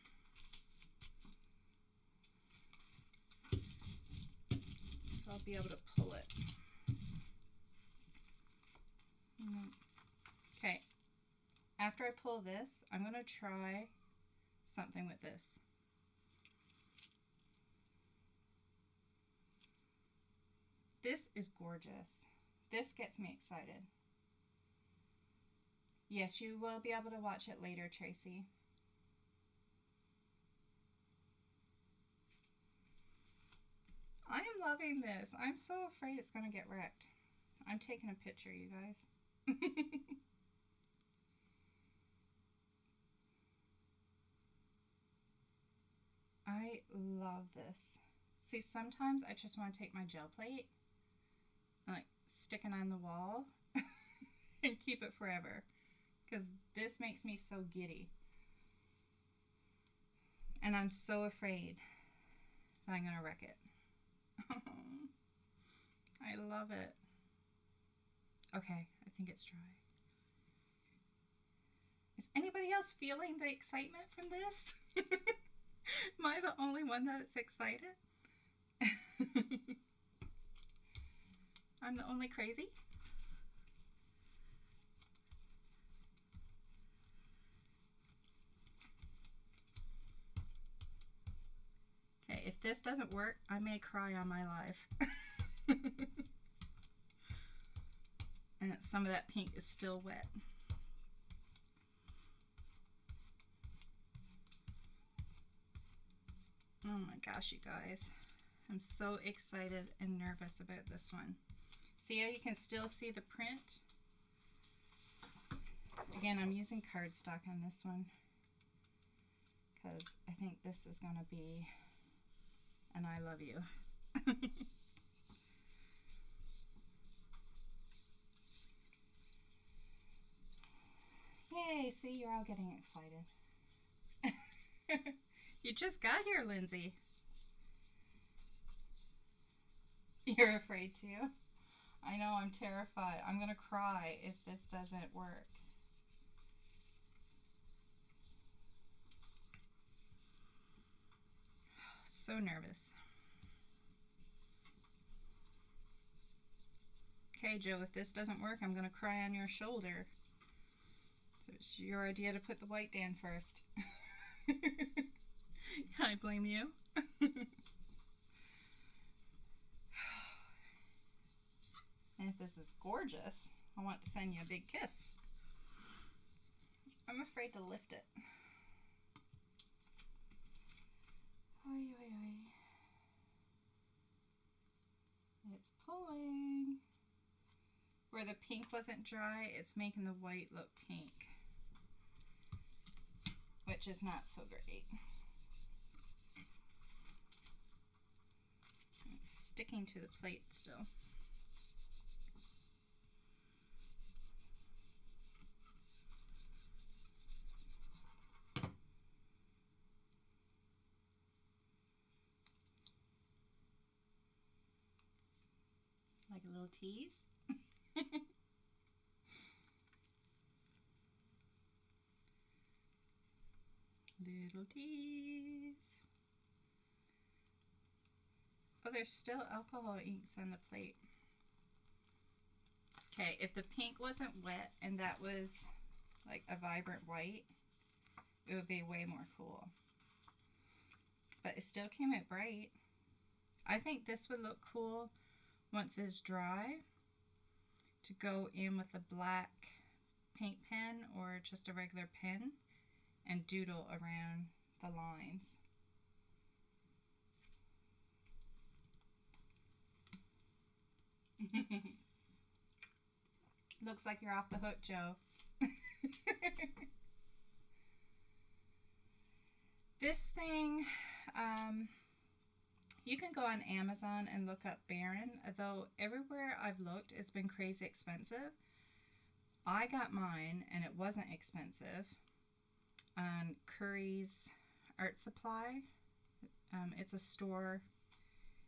if I'll be able to pull it. Okay, after I pull this, I'm going to try something with this. This is gorgeous. This gets me excited. Yes, you will be able to watch it later, Traci. I am loving this. I'm so afraid it's going to get wrecked. I'm taking a picture, you guys. I love this. See, sometimes I just want to take my gel plate and like stick it on the wall and keep it forever, because this makes me so giddy. And I'm so afraid that I'm going to wreck it. I love it. Okay, I think it's dry. Is anybody else feeling the excitement from this? Am I the only one that is excited? I'm the only crazy? Okay, if this doesn't work, I may cry on my life. And some of that pink is still wet. Oh my gosh, you guys. I'm so excited and nervous about this one. See how you can still see the print? Again, I'm using cardstock on this one because I think this is going to be an I love you. Yay, see, you're all getting excited. You just got here, Lindsay. You're afraid too? I know, I'm terrified. I'm gonna cry if this doesn't work. So nervous. Okay, Joe, if this doesn't work, I'm gonna cry on your shoulder. It's your idea to put the white down first. Can I blame you? And if this is gorgeous, I want to send you a big kiss. I'm afraid to lift it. Oy, oy, oy. It's pulling. Where the pink wasn't dry, it's making the white look pink, which is not so great. It's sticking to the plate still. Like a little tease. Little tease. Oh, there's still alcohol inks on the plate. Okay, if the pink wasn't wet and that was like a vibrant white, it would be way more cool. But it still came out bright. I think this would look cool once it's dry to go in with a black paint pen or just a regular pen and doodle around the lines. Looks like you're off the hook, Joe. This thing, you can go on Amazon and look up Baron, though everywhere I've looked it's been crazy expensive. I got mine and it wasn't expensive on Curry's Art Supply. It's a store,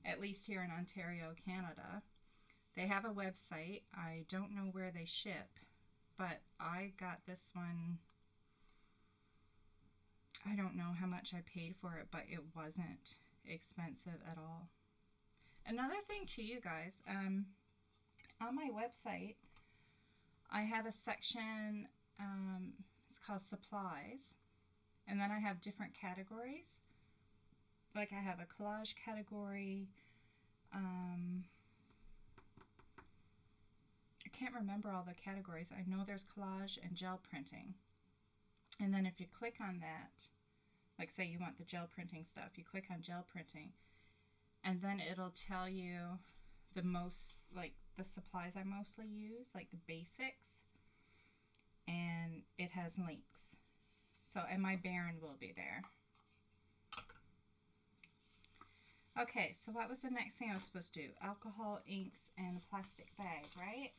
at least here in Ontario, Canada. They have a website. I don't know where they ship, but I got this one. I don't know how much I paid for it, but it wasn't expensive at all. Another thing too, you guys, on my website I have a section, it's called supplies, and then I have different categories. Like I have a collage category, I can't remember all the categories. I know there's collage and gel printing. And then if you click on that, like say you want the gel printing stuff, you click on gel printing, and then it'll tell you the most, like the supplies I mostly use, like the basics, and it has links. So, and my Baron will be there. Okay, so what was the next thing I was supposed to do? Alcohol, inks, and a plastic bag, right?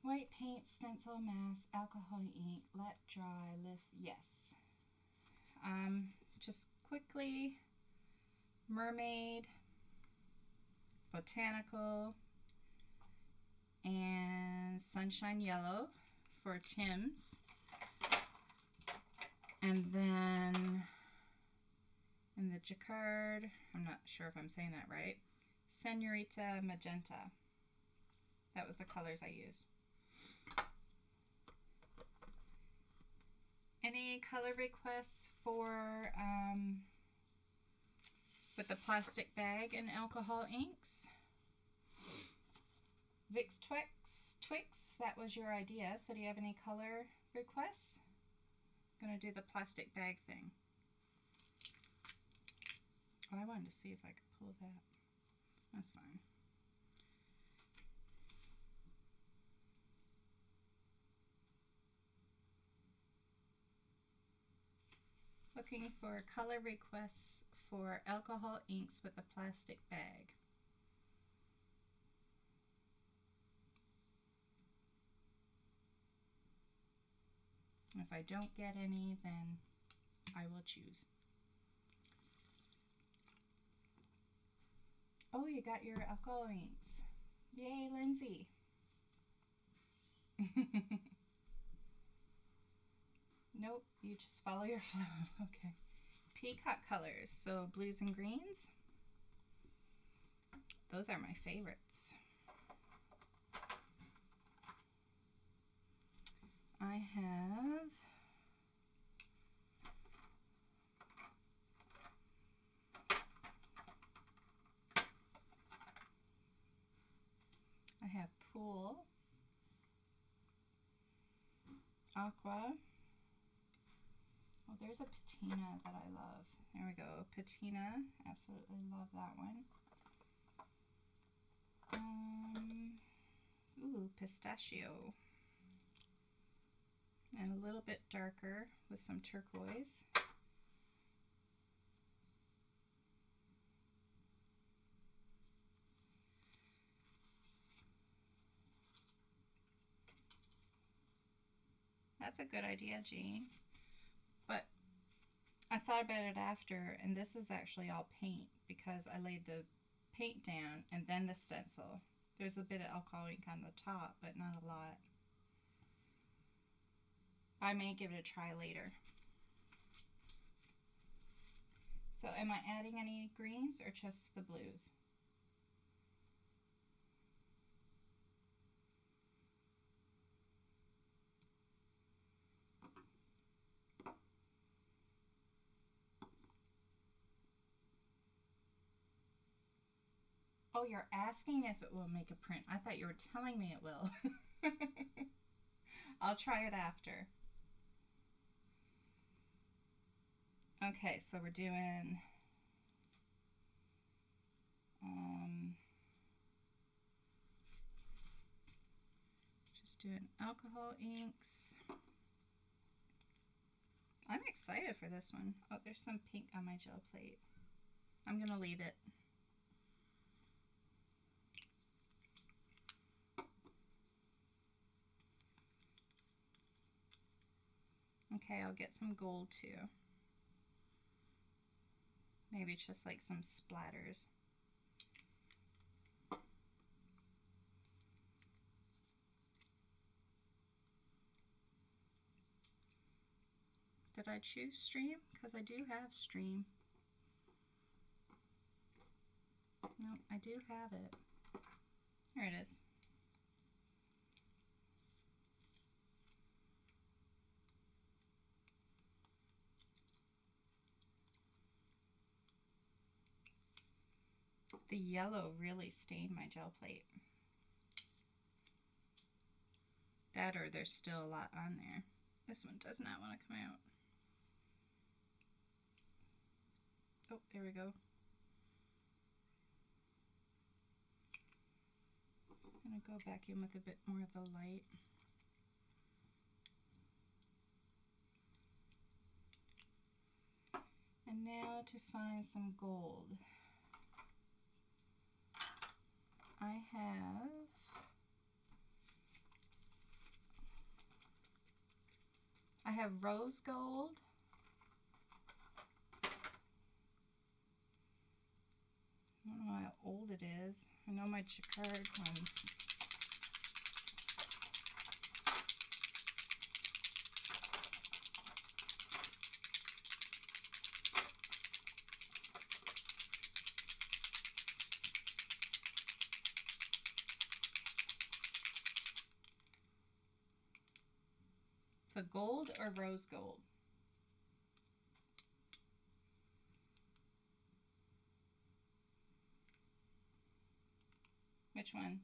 White paint, stencil, mask, alcohol, ink, let dry, lift, yes. Just quickly, mermaid, botanical, and sunshine yellow for Tim's. And then in the jacquard, I'm not sure if I'm saying that right, Senorita magenta. That was the colors I used. Any color requests for with the plastic bag and alcohol inks? Vic's Twix, that was your idea. So do you have any color requests? I'm gonna do the plastic bag thing. Oh, I wanted to see if I could pull that. That's fine. Looking for color requests for alcohol inks with a plastic bag. If I don't get any, then I will choose. Oh, you got your alcohol inks. Yay, Lindsay. Nope, you just follow your flow. Okay. Peacock colors, so blues and greens. Those are my favorites. I have have Pool, Aqua. Oh, there's a Patina that I love. There we go, Patina. Absolutely love that one. Ooh, Pistachio. And a little bit darker with some turquoise. That's a good idea, Jean. But I thought about it after, and this is actually all paint because I laid the paint down and then the stencil. There's a bit of alcohol ink on the top, but not a lot. I may give it a try later. So am I adding any greens or just the blues? Oh, you're asking if it will make a print. I thought you were telling me it will. I'll try it after. Okay, so we're doing just doing alcohol inks. I'm excited for this one. Oh, there's some pink on my gel plate. I'm gonna leave it. Okay, I'll get some gold too. Maybe just like some splatters. Did I choose stream? Because I do have stream. No, I do have it. Here it is. The yellow really stained my gel plate. That or there's still a lot on there. This one does not want to come out. Oh, there we go. I'm going to go back in with a bit more of the light. And now to find some gold. I have rose gold. I don't know how old it is. I know my Jacquard ones. So gold or rose gold? Which one?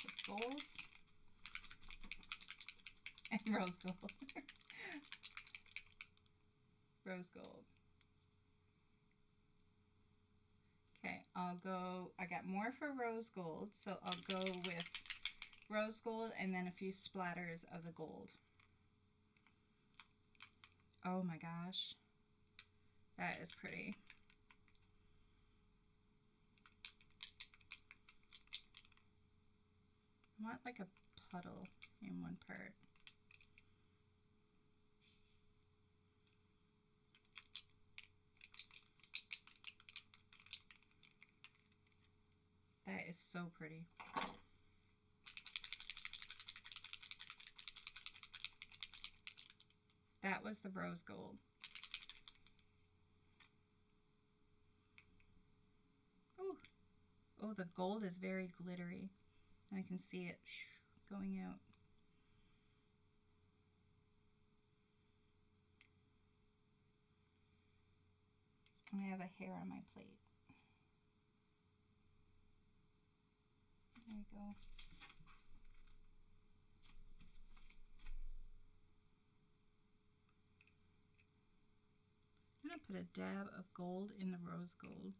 Just gold and rose gold. Rose gold. Okay, I'll go, I got more for rose gold, so I'll go with rose gold and then a few splatters of the gold. Oh my gosh, that is pretty. I want like a puddle in one part. That is so pretty. That was the rose gold. oh, the gold is very glittery. I can see it going out. I have a hair on my plate. There you go. I'm going to put a dab of gold in the rose gold.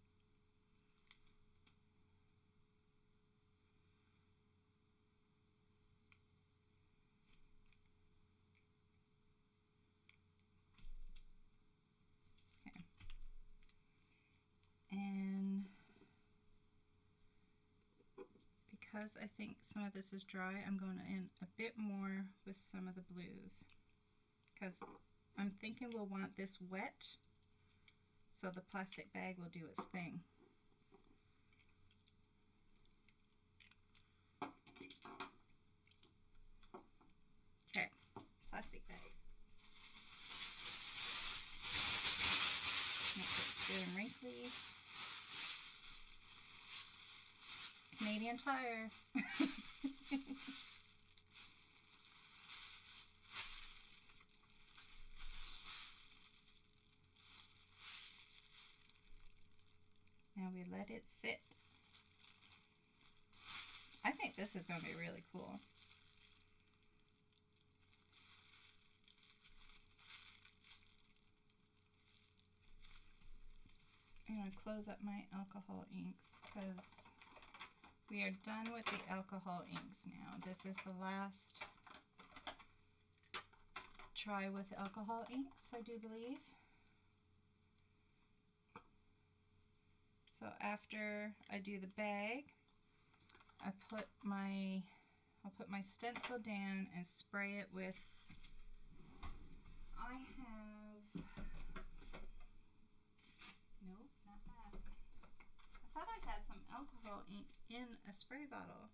Okay. And because I think some of this is dry, I'm going in a bit more with some of the blues, because I'm thinking we'll want this wet so the plastic bag will do its thing. Okay, plastic bag. Make it good and wrinkly. Canadian Tire. Now we let it sit. I think this is going to be really cool. I'm going to close up my alcohol inks because we are done with the alcohol inks now. This is the last try with alcohol inks, I do believe. So after I do the bag, I'll put my stencil down and spray it with, I have, nope, not that. I thought I had some alcohol ink in a spray bottle.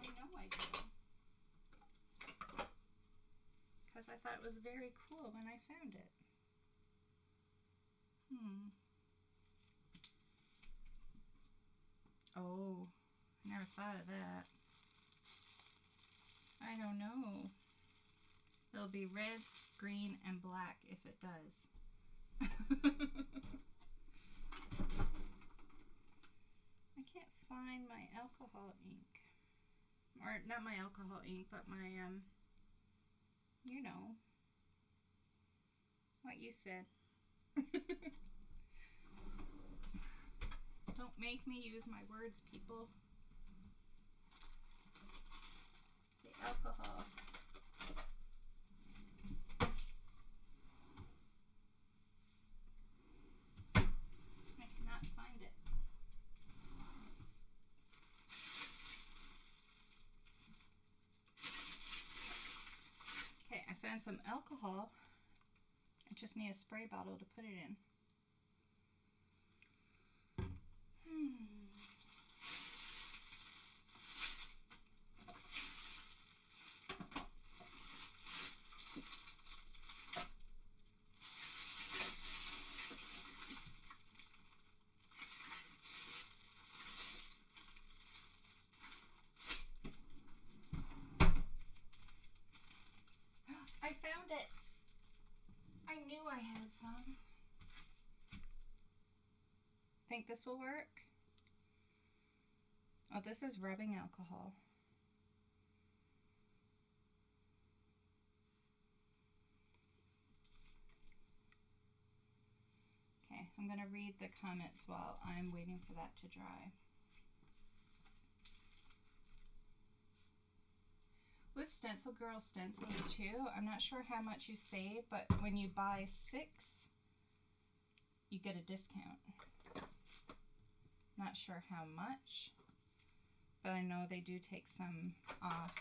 I know I do. Because I thought it was very cool when I found it. Oh, I never thought of that. I don't know. It'll be red, green, and black if it does. I can't find my alcohol ink. Or not my alcohol ink, but my, you know, what you said. Don't make me use my words, people. The alcohol. I cannot find it. Okay, I found some alcohol. I just need a spray bottle to put it in. I found it. I knew I had some. Think this will work? Oh, this is rubbing alcohol. Okay, I'm going to read the comments while I'm waiting for that to dry. With Stencil Girl stencils too, I'm not sure how much you save, but when you buy 6, you get a discount. Not sure how much, but I know they do take some off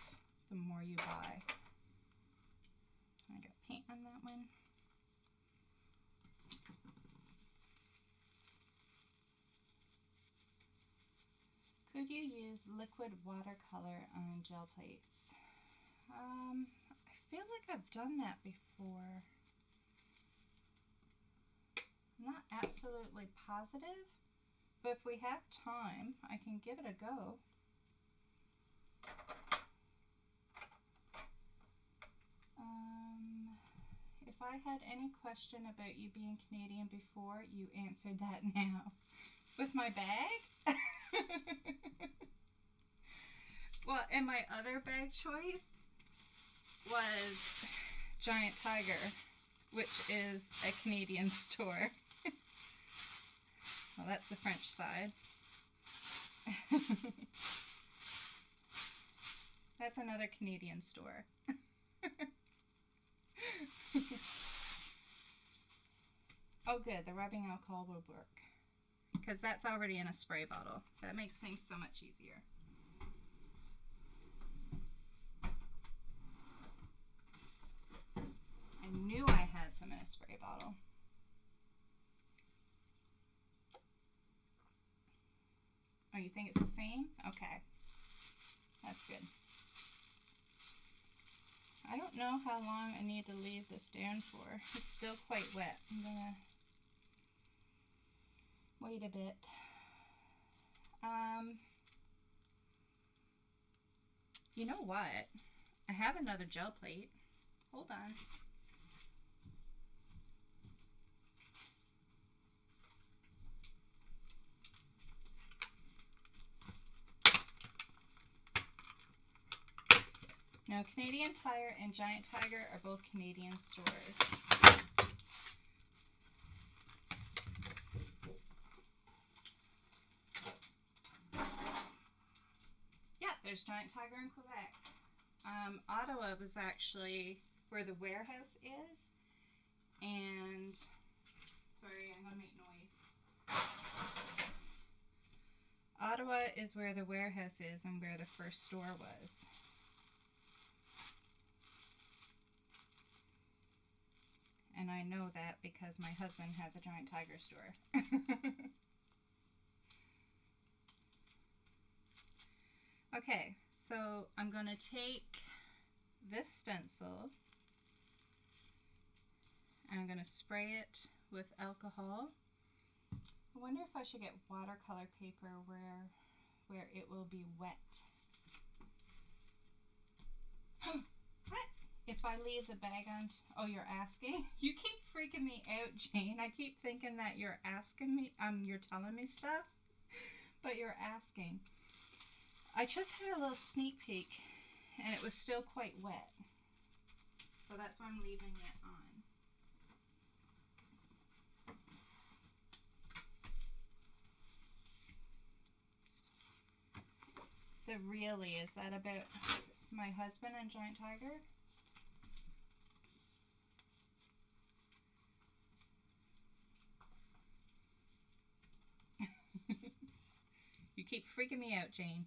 the more you buy. I got paint on that one. Could you use liquid watercolor on gel plates? I feel like I've done that before. I'm not absolutely positive, but if we have time, I can give it a go. If I had any question about you being Canadian before, you answered that now. With my bag? Well, and my other bag choice was Giant Tiger, which is a Canadian store. Well, that's the French side. That's another Canadian store. Oh good, the rubbing alcohol will work. Because that's already in a spray bottle. That makes things so much easier. I knew I had some in a spray bottle. Oh, you think it's the same? Okay. That's good. I don't know how long I need to leave this down for. It's still quite wet. I'm gonna wait a bit. You know what? I have another gel plate. Hold on. Now, Canadian Tire and Giant Tiger are both Canadian stores. Yeah, there's Giant Tiger in Quebec. Ottawa was actually where the warehouse is, and sorry, I'm gonna make noise. Ottawa is where the warehouse is and where the first store was. And I know that because my husband has a Giant Tiger store. Okay, so I'm going to take this stencil and I'm going to spray it with alcohol. I wonder if I should get watercolor paper where it will be wet. What? If I leave the bag on, oh, you're asking? You keep freaking me out, Jane. I keep thinking that you're asking me, you're telling me stuff, but you're asking. I just had a little sneak peek, and it was still quite wet. So that's why I'm leaving it on. The really, is that about my husband and Giant Tiger? You keep freaking me out, Jane.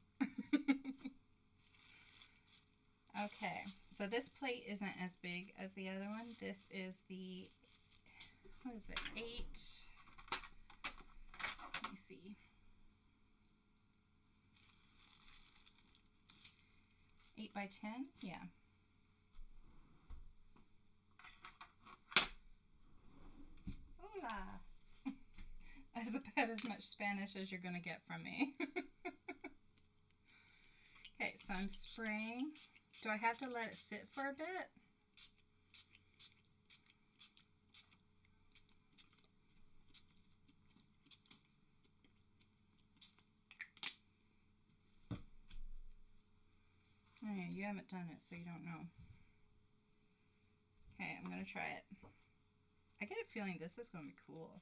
Okay, so this plate isn't as big as the other one. This is the, what is it, 8, let me see. 8 by 10, yeah. Hola! That's about as much Spanish as you're going to get from me. Okay, so I'm spraying. Do I have to let it sit for a bit? Oh yeah, you haven't done it, so you don't know. Okay, I'm going to try it. I get a feeling this is going to be cool.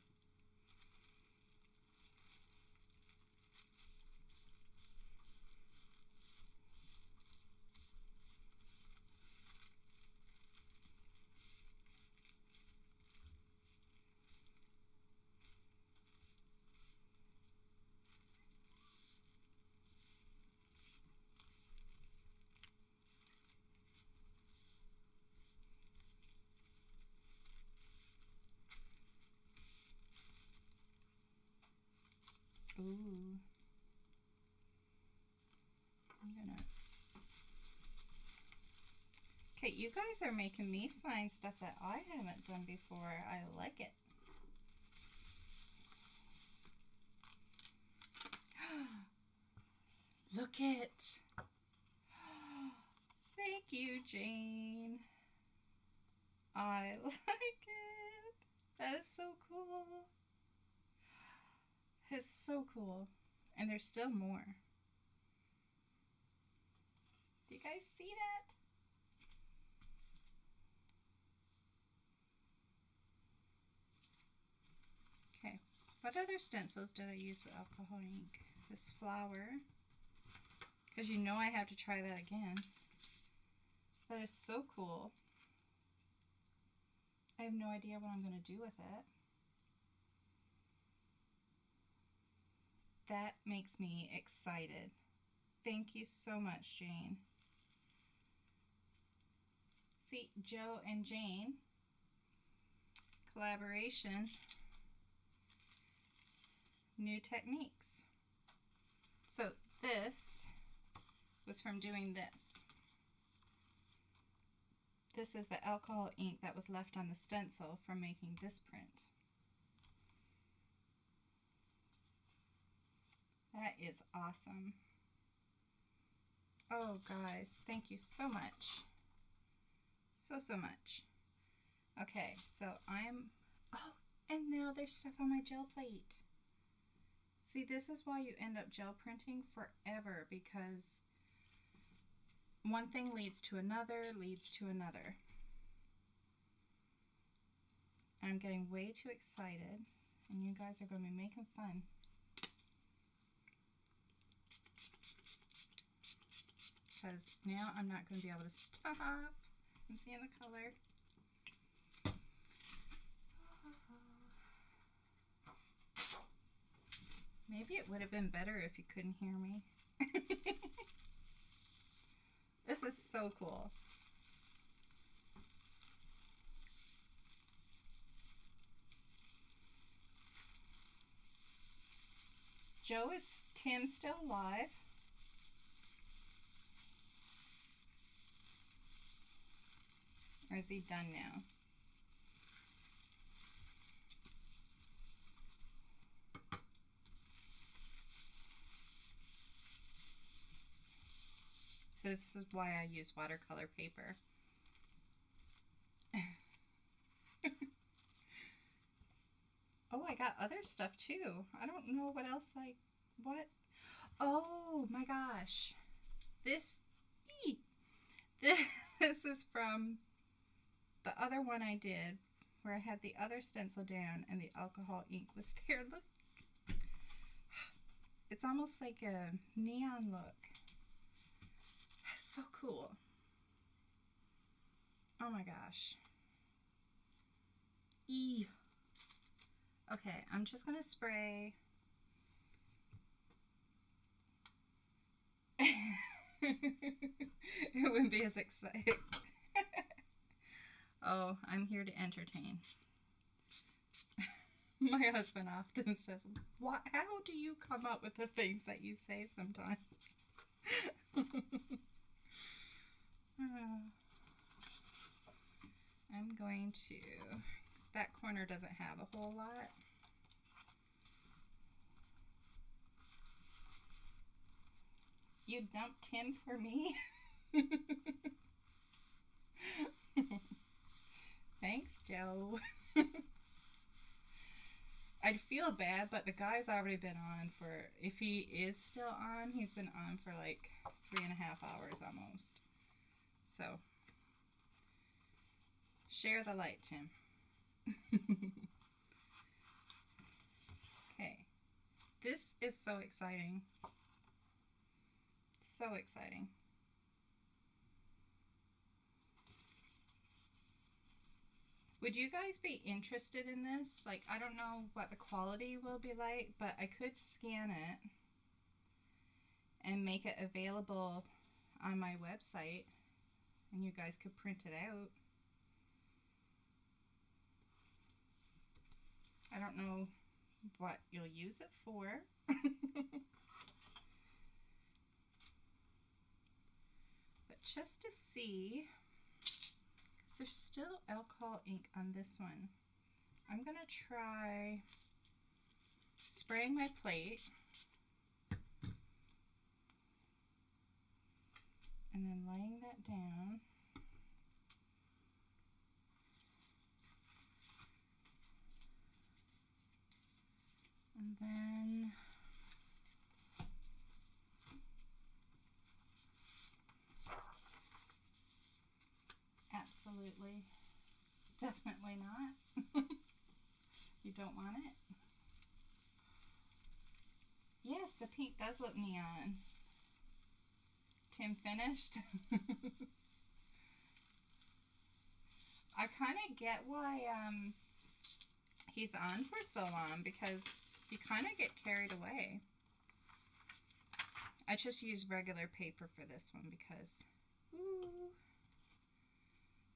Ooh. Okay, you guys are making me find stuff that I haven't done before. I like it. Look it. Thank you, Jane. I like it. That is so cool. It's so cool. And there's still more. Do you guys see that? Okay. What other stencils did I use with alcohol ink? This flower. Because you know I have to try that again. That is so cool. I have no idea what I'm going to do with it. That makes me excited. Thank you so much, Jane. See, Joe and Jane, collaboration, new techniques. So this was from doing this. This is the alcohol ink that was left on the stencil from making this print. That is awesome. Oh, guys, thank you so much. So much. Okay, so oh, and now there's stuff on my gel plate. See, this is why you end up gel printing forever, because one thing leads to another, I'm getting way too excited, and you guys are going to be making fun. Because now I'm not going to be able to stop. I'm seeing the color. Maybe it would have been better if you couldn't hear me. This is so cool. Joe, is Tim still alive? Or is he done now? So this is why I use watercolor paper. Oh, I got other stuff too. I don't know what else what? Oh my gosh. This is from the other one I did where I had the other stencil down and the alcohol ink was there. Look. It's almost like a neon look. So cool. Oh my gosh. Okay, I'm just gonna spray. It wouldn't be as exciting. Oh, I'm here to entertain. My husband often says, "What? How do you come up with the things that you say sometimes?" I'm going to, because that corner doesn't have a whole lot. You dumped him for me? Thanks, Joe. I'd feel bad, but the guy's already been on for, if he is still on, he's been on for like 3.5 hours almost. So, share the light, Tim. Okay, this is so exciting. So exciting. Would you guys be interested in this? Like, I don't know what the quality will be like, but I could scan it and make it available on my website, and you guys could print it out. I don't know what you'll use it for. But just to see, because there's still alcohol ink on this one, I'm going to try spraying my plate And then laying that down. And then absolutely, definitely not. You don't want it. Yes, the pink does look neon. Tim finished. I kind of get why he's on for so long, because you kind of get carried away. I just use regular paper for this one because ooh,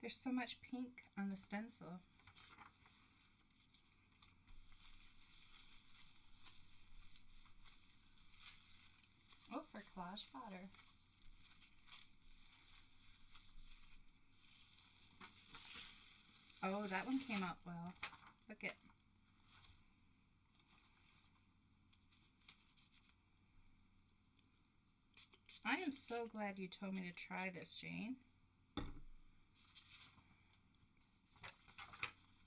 there's so much pink on the stencil. Oh, for collage fodder. Oh, that one came out well. Look at. I am so glad you told me to try this, Jane.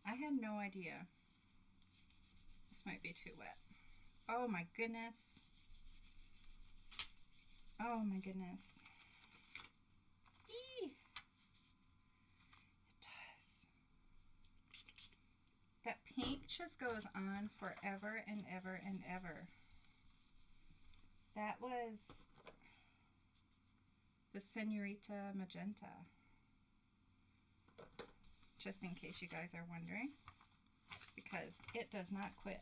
I had no idea. This might be too wet. Oh my goodness. Oh my goodness. Eee. It does. That pink just goes on forever and ever and ever. That was the Senorita Magenta. Just in case you guys are wondering. Because it does not quit.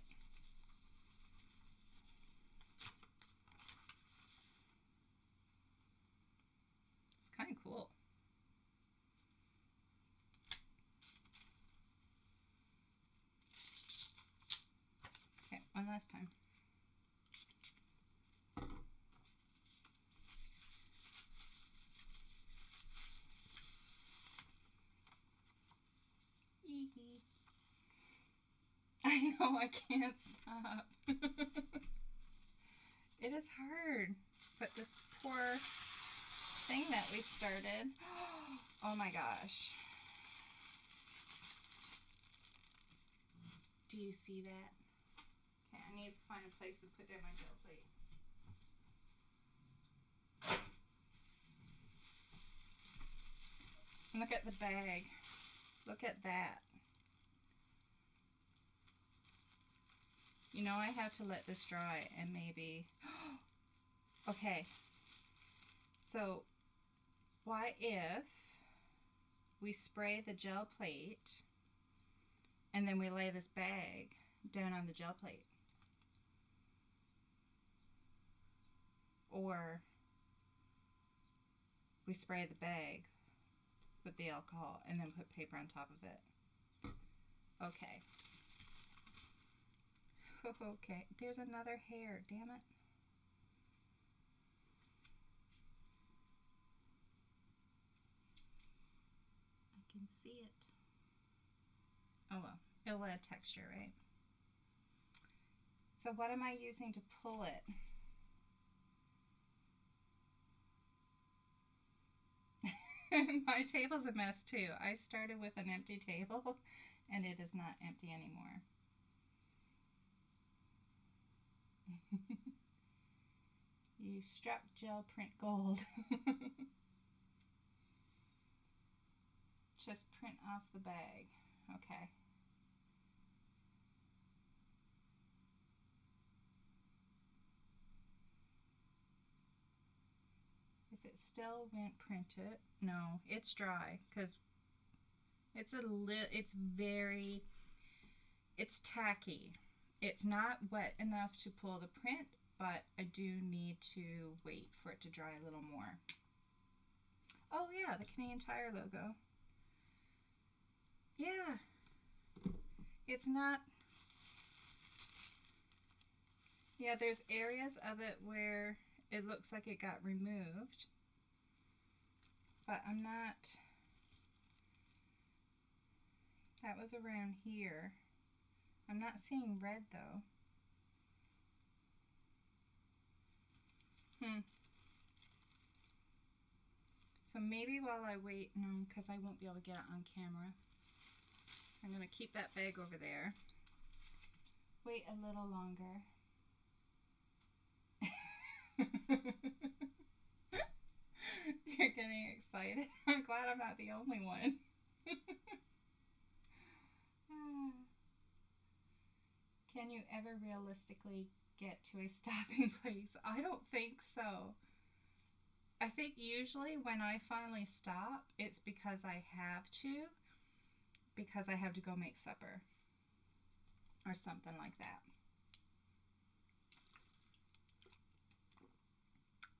It's kind of cool. Okay, one last time. I know, I can't stop. It is hard, but this poor thing that we started, oh my gosh. Do you see that? Okay, I need to find a place to put down my gel plate. And look at the bag. Look at that. You know, I have to let this dry and maybe, okay, so what if we spray the gel plate and then we lay this bag down on the gel plate? Or we spray the bag with the alcohol and then put paper on top of it. Okay. Okay, there's another hair, damn it. I can see it. Oh well, it'll add texture, right? So what am I using to pull it? My table's a mess too. I started with an empty table and it is not empty anymore. You struck gel print gold. Just print off the bag. Okay. If it still won't print it, no, it's dry because it's it's tacky. It's not wet enough to pull the print, but I do need to wait for it to dry a little more. Oh yeah, the Canadian Tire logo. Yeah. It's not... Yeah, there's areas of it where it looks like it got removed, but I'm not... That was around here. I'm not seeing red though. So maybe while I wait, no, because I won't be able to get it on camera. I'm going to keep that bag over there. Wait a little longer. You're getting excited. I'm glad I'm not the only one. Can you ever realistically get to a stopping place? I don't think so. I think usually when I finally stop, it's because I have to. Because I have to go make supper. Or something like that.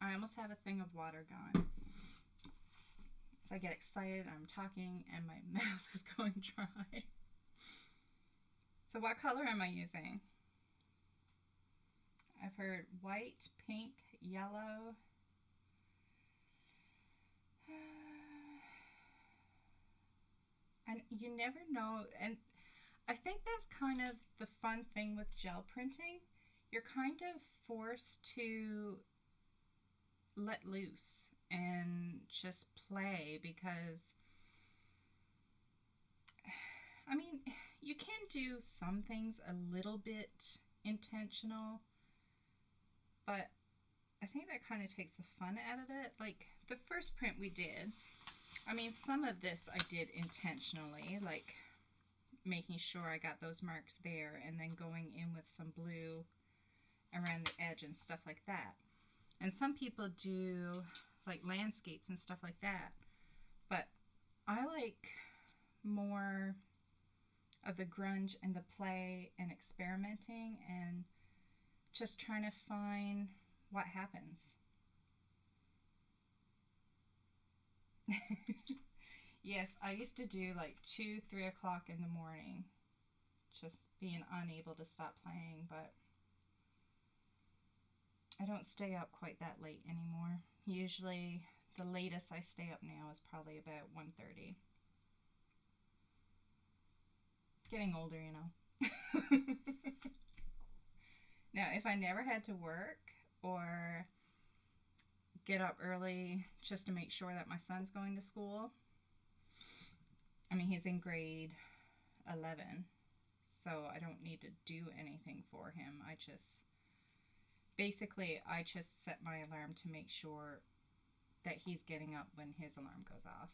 I almost have a thing of water gone. So I get excited, I'm talking, and my mouth is going dry. So what color am I using? I've heard white, pink, yellow. And you never know. And I think that's kind of the fun thing with gel printing. You're kind of forced to let loose and just play, because I mean, you can do some things a little bit intentional, but I think that kind of takes the fun out of it. Like the first print we did, I mean, some of this I did intentionally, like making sure I got those marks there and then going in with some blue around the edge and stuff like that. And some people do like landscapes and stuff like that, but I like more of the grunge and the play and experimenting and just trying to find what happens. Yes, I used to do like 2, 3 o'clock in the morning, just being unable to stop playing, but I don't stay up quite that late anymore. Usually the latest I stay up now is probably about 1:30. Getting older, you know. Now, if I never had to work or get up early just to make sure that my son's going to school, I mean, he's in grade 11, so I don't need to do anything for him. I just set my alarm to make sure that he's getting up when his alarm goes off.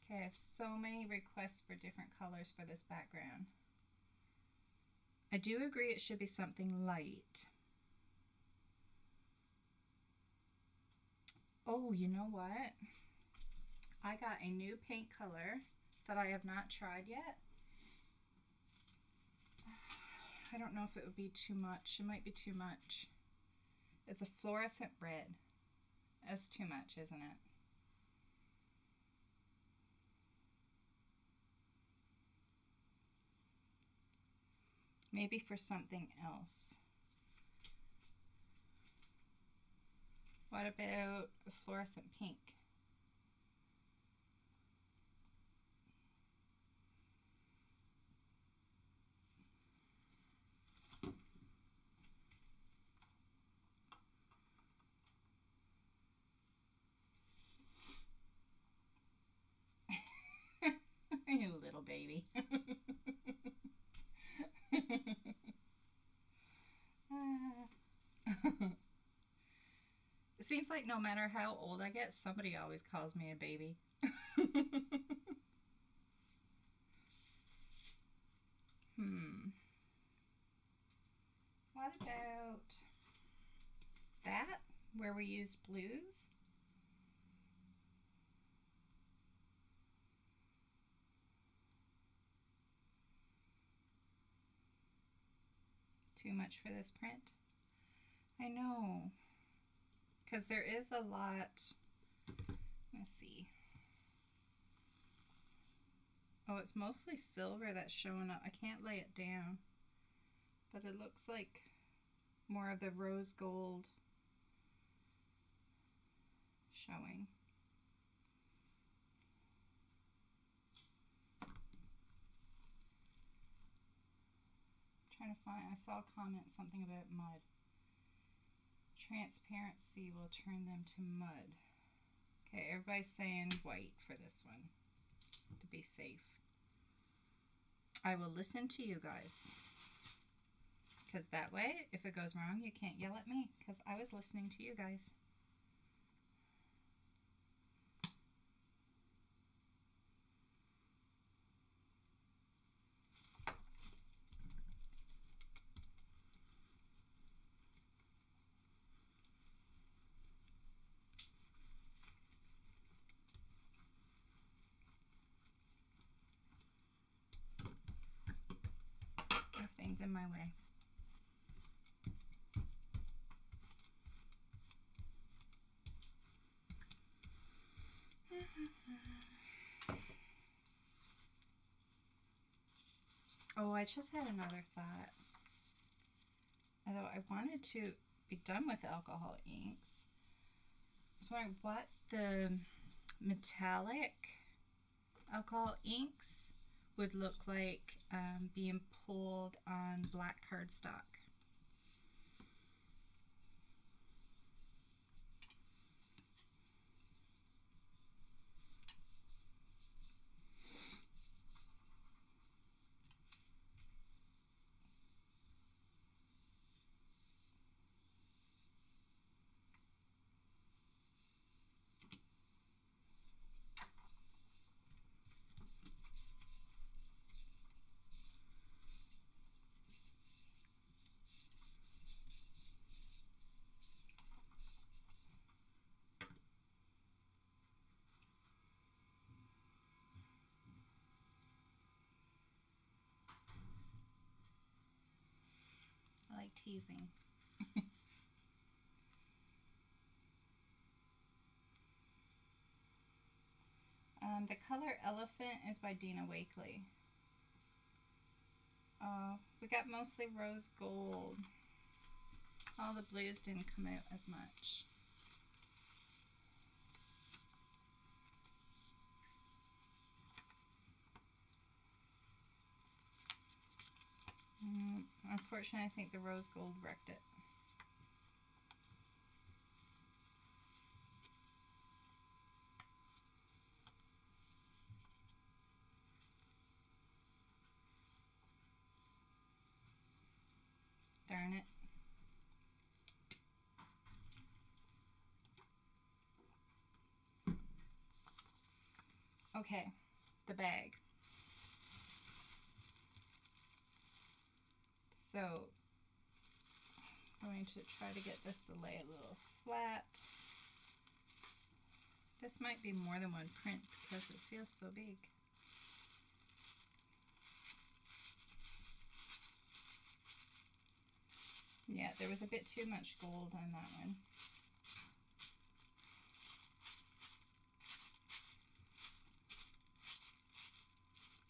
Okay, I have so many requests for different colors for this background. I do agree it should be something light. Oh, you know what? I got a new paint color that I have not tried yet. I don't know if it would be too much. It might be too much. It's a fluorescent red. That's too much, isn't it? Maybe for something else. What about a fluorescent pink? You little baby. It seems like no matter how old I get, somebody always calls me a baby. What about that, where we use blues? Too much for this print? I know, because there is a lot. Let's see. Oh, it's mostly silver that's showing up. I can't lay it down, but it looks like more of the rose gold showing. Trying to find, I saw a comment, something about mud. Transparency will turn them to mud. Okay, everybody's saying white for this one to be safe. I will listen to you guys, because that way, if it goes wrong, you can't yell at me, because I was listening to you guys. Everything's in my way. Oh, I just had another thought. Although I wanted to be done with alcohol inks. I was wondering what the metallic alcohol inks would look like being pulled on black cardstock. I like teasing. The color Elephant is by Dina Wakley. We got mostly rose gold. All the blues didn't come out as much. Unfortunately, I think the rose gold wrecked it. Darn it. Okay, the bag. So, I'm going to try to get this to lay a little flat. This might be more than one print because it feels so big. Yeah, there was a bit too much gold on that one.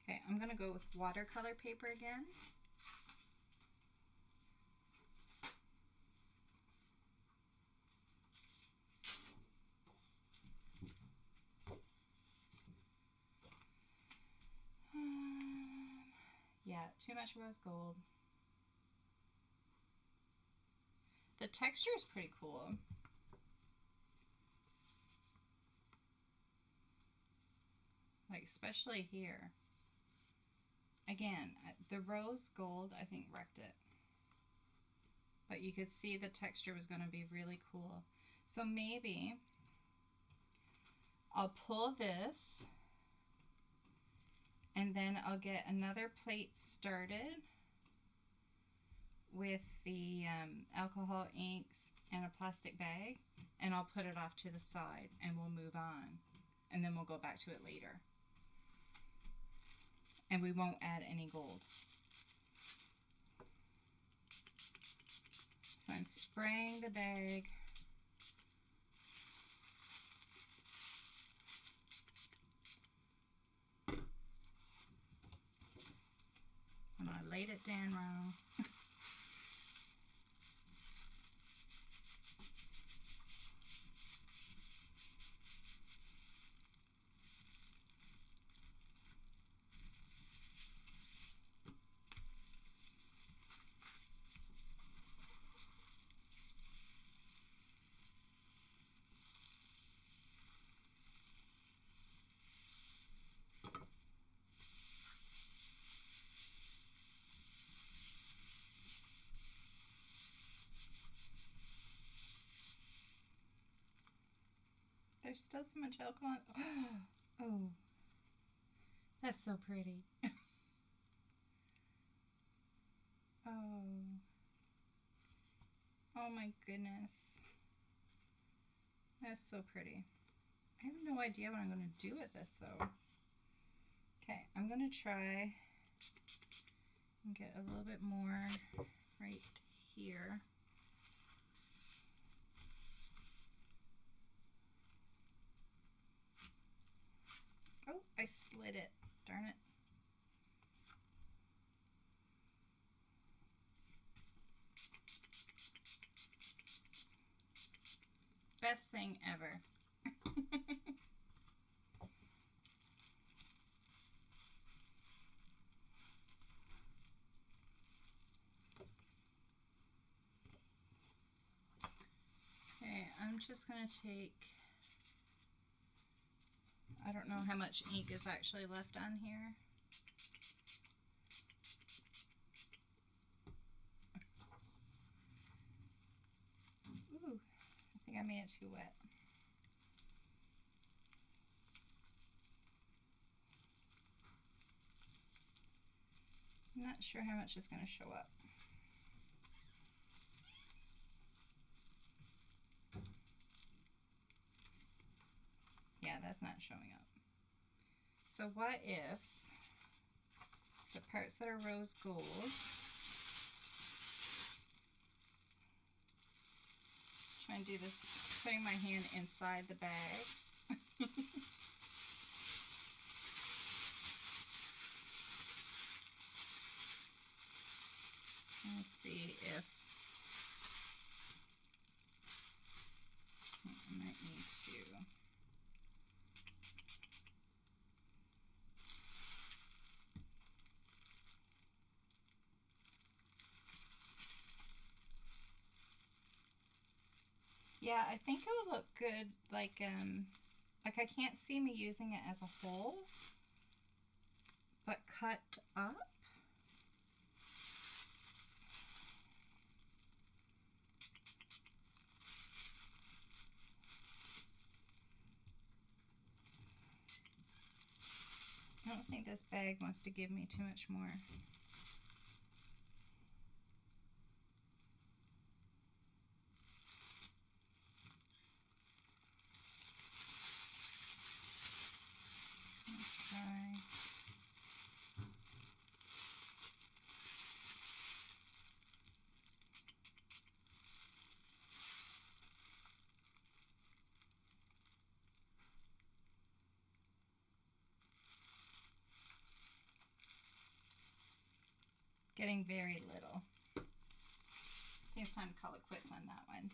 Okay, I'm going to go with watercolor paper again. Yeah, too much rose gold. The texture is pretty cool. Like, especially here. Again, the rose gold, I think, wrecked it. But you could see the texture was going to be really cool. So maybe I'll pull this and then I'll get another plate started with the alcohol inks and a plastic bag, and I'll put it off to the side and we'll move on, and then we'll go back to it later, and we won't add any gold. So I'm spraying the bag. And I laid it down wrong. there's still so much alcohol. Oh, that's so pretty. Oh. Oh my goodness. That's so pretty. I have no idea what I'm going to do with this though. Okay, I'm going to try and get a little bit more right here. Oh, I slid it. Darn it. Best thing ever. Okay, I'm just going to take, I don't know how much ink is actually left on here. Ooh, I think I made it too wet. I'm not sure how much is going to show up. Yeah, that's not showing up. So what if the parts that are rose gold, try and do this, putting my hand inside the bag. Let's see if I might need to. Yeah, I think it would look good, like I can't see me using it as a whole, but cut up. I don't think this bag wants to give me too much more. Let's try. Getting very little. I think it's time to call it quits on that one.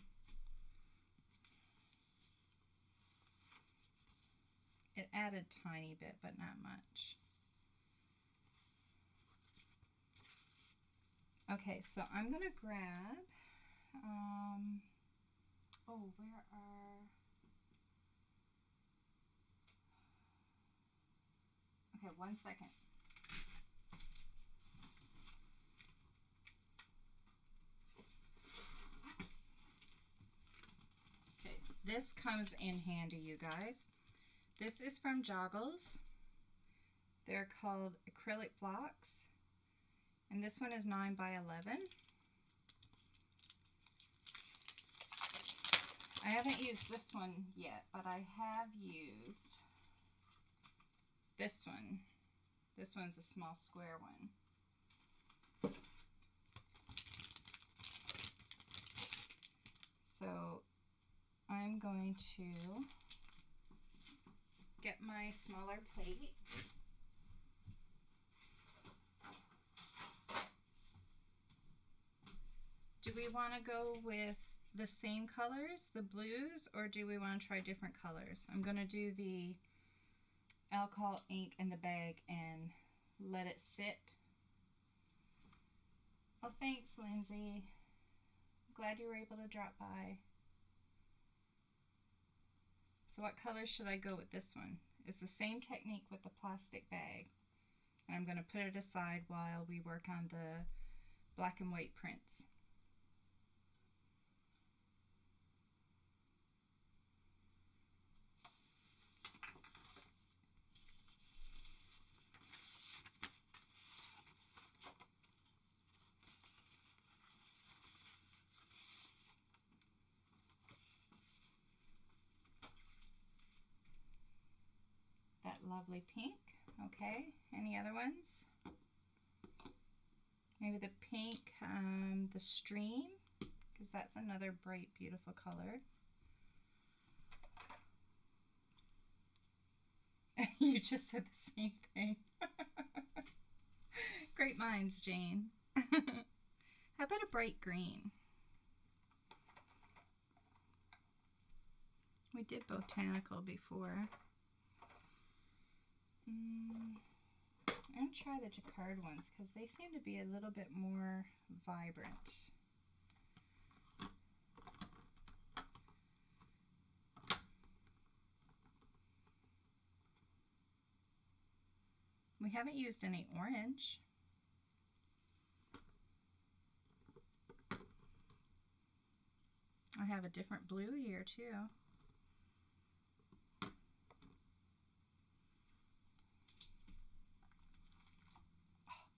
It added a tiny bit, but not much. Okay, so I'm gonna grab, oh, where are, okay, 1 second. Okay, this comes in handy, you guys. This is from Joggles. They're called acrylic blocks. And this one is 9 by 11. I haven't used this one yet, but I have used this one. This one's a small square one. So I'm going to get my smaller plate. Do we want to go with the same colors, the blues, or do we want to try different colors? I'm going to do the alcohol ink in the bag and let it sit. Oh, thanks, Lindsay. Glad you were able to drop by. So what color should I go with this one? It's the same technique with the plastic bag. And I'm going to put it aside while we work on the black and white prints. lovely pink. Okay, any other ones? Maybe the pink, the stream, because that's another bright, beautiful color. You just said the same thing. Great minds, Jane. How about a bright green? We did botanical before. I'm going to try the jacquard ones because they seem to be a little bit more vibrant. We haven't used any orange. I have a different blue here too.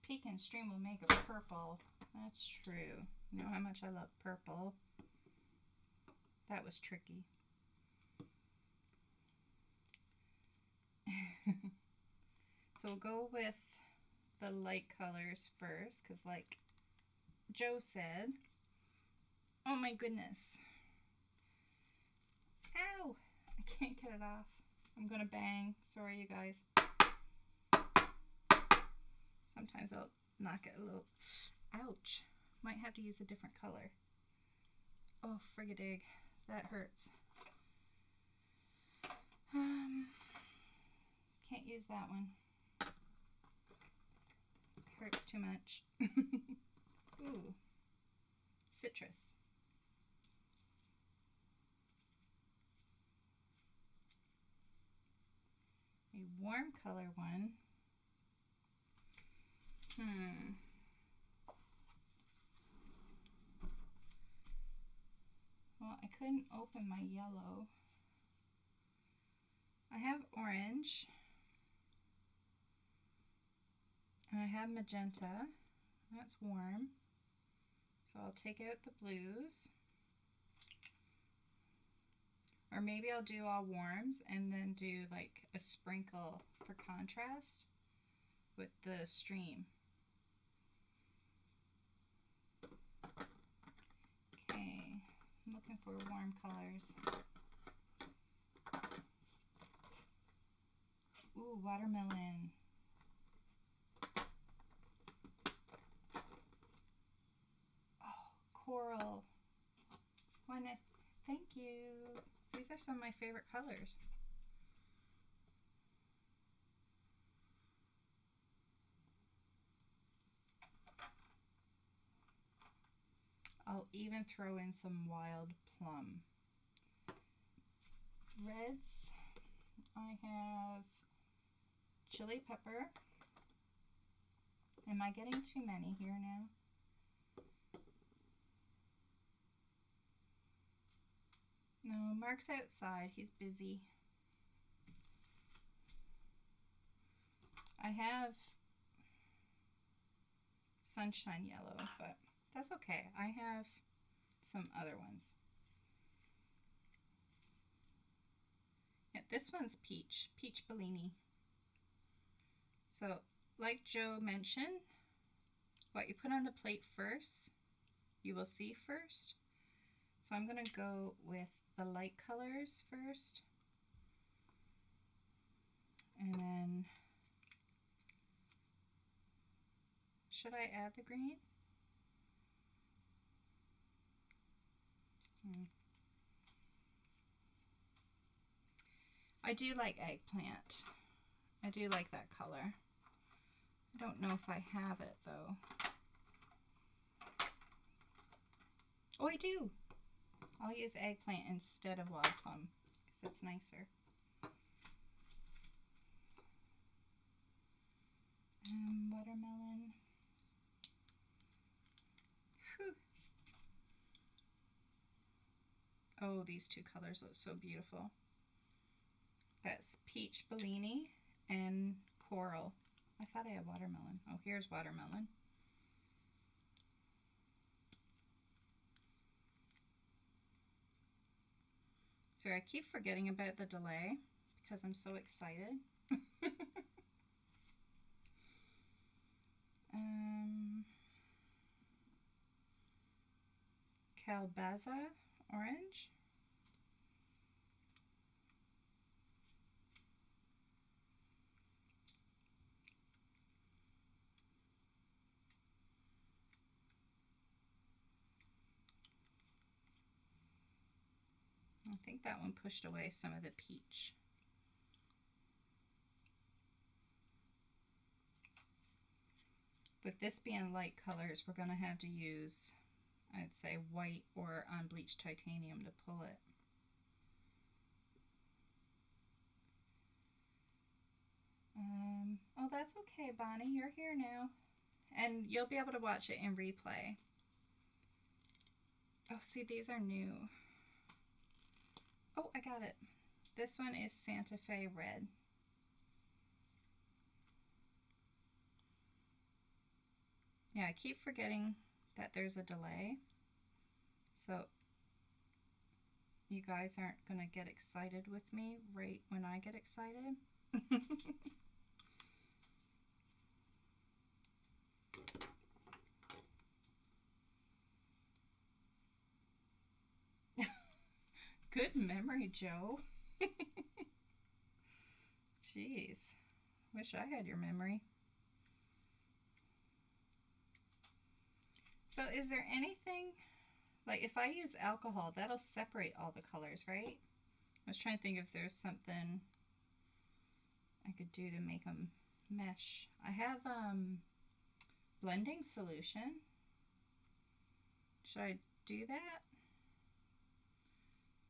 Pink and stream will make a purple. That's true. You know how much I love purple. That was tricky. So we'll go with the light colors first, because like Joe said, oh my goodness. Ow! I can't get it off. I'm gonna bang. Sorry, you guys. Sometimes I'll knock it a little. Ouch. Might have to use a different color. Oh, frigadig. That hurts. Can't use that one. Hurts too much. Ooh. Citrus. A warm color one. Well, I couldn't open my yellow. I have orange. And I have magenta. That's warm. So I'll take out the blues. Or maybe I'll do all warms and then do like a sprinkle for contrast with the stream. Okay, I'm looking for warm colors. Ooh, watermelon. Oh, coral. Thank you. These are some of my favorite colors. I'll even throw in some wild plum. Reds, I have chili pepper. Am I getting too many here now? No, Mark's outside. He's busy. I have sunshine yellow, but that's okay. I have some other ones. Yeah, this one's peach Bellini. So, like Joe mentioned, what you put on the plate first, you will see first. So I'm going to go with the light colors first. And then, should I add the green? I do like eggplant. I do like that color. I don't know if I have it though. Oh, I do. I'll use eggplant instead of wild plum because it's nicer. Watermelon. Whew. Oh, these two colors look so beautiful. That's peach Bellini and coral. I thought I had watermelon. Oh, here's watermelon. So I keep forgetting about the delay because I'm so excited. Calabaza orange. I think that one pushed away some of the peach. With this being light colors, we're going to have to use, I'd say, white or unbleached titanium to pull it. Oh, that's okay, Bonnie. You're here now. And you'll be able to watch it in replay. Oh, see, these are new. Oh, I got it. This one is Santa Fe Red. Yeah, I keep forgetting that there's a delay. So you guys aren't going to get excited with me right when I get excited. Good memory, Joe. Jeez. Wish I had your memory. So is there anything, like if I use alcohol, that'll separate all the colors, right? I was trying to think if there's something I could do to make them mesh. I have blending solution. Should I do that?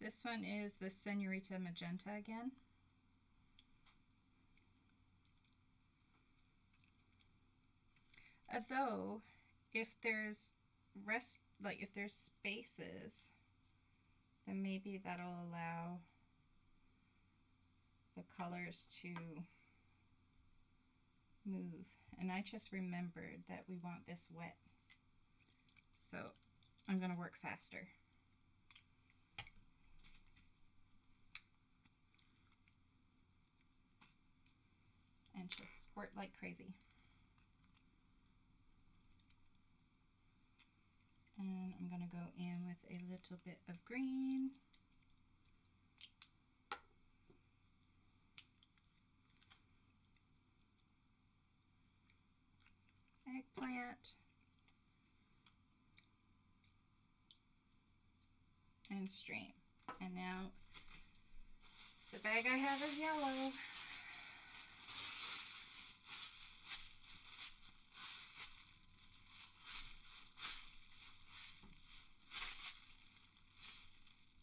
This one is the Senorita Magenta again. Although, if there's if there's spaces, then maybe that'll allow the colors to move. And I just remembered that we want this wet. So I'm going to work faster. And just squirt like crazy. And I'm going to go in with a little bit of green. Eggplant. And stream. And now the bag I have is yellow.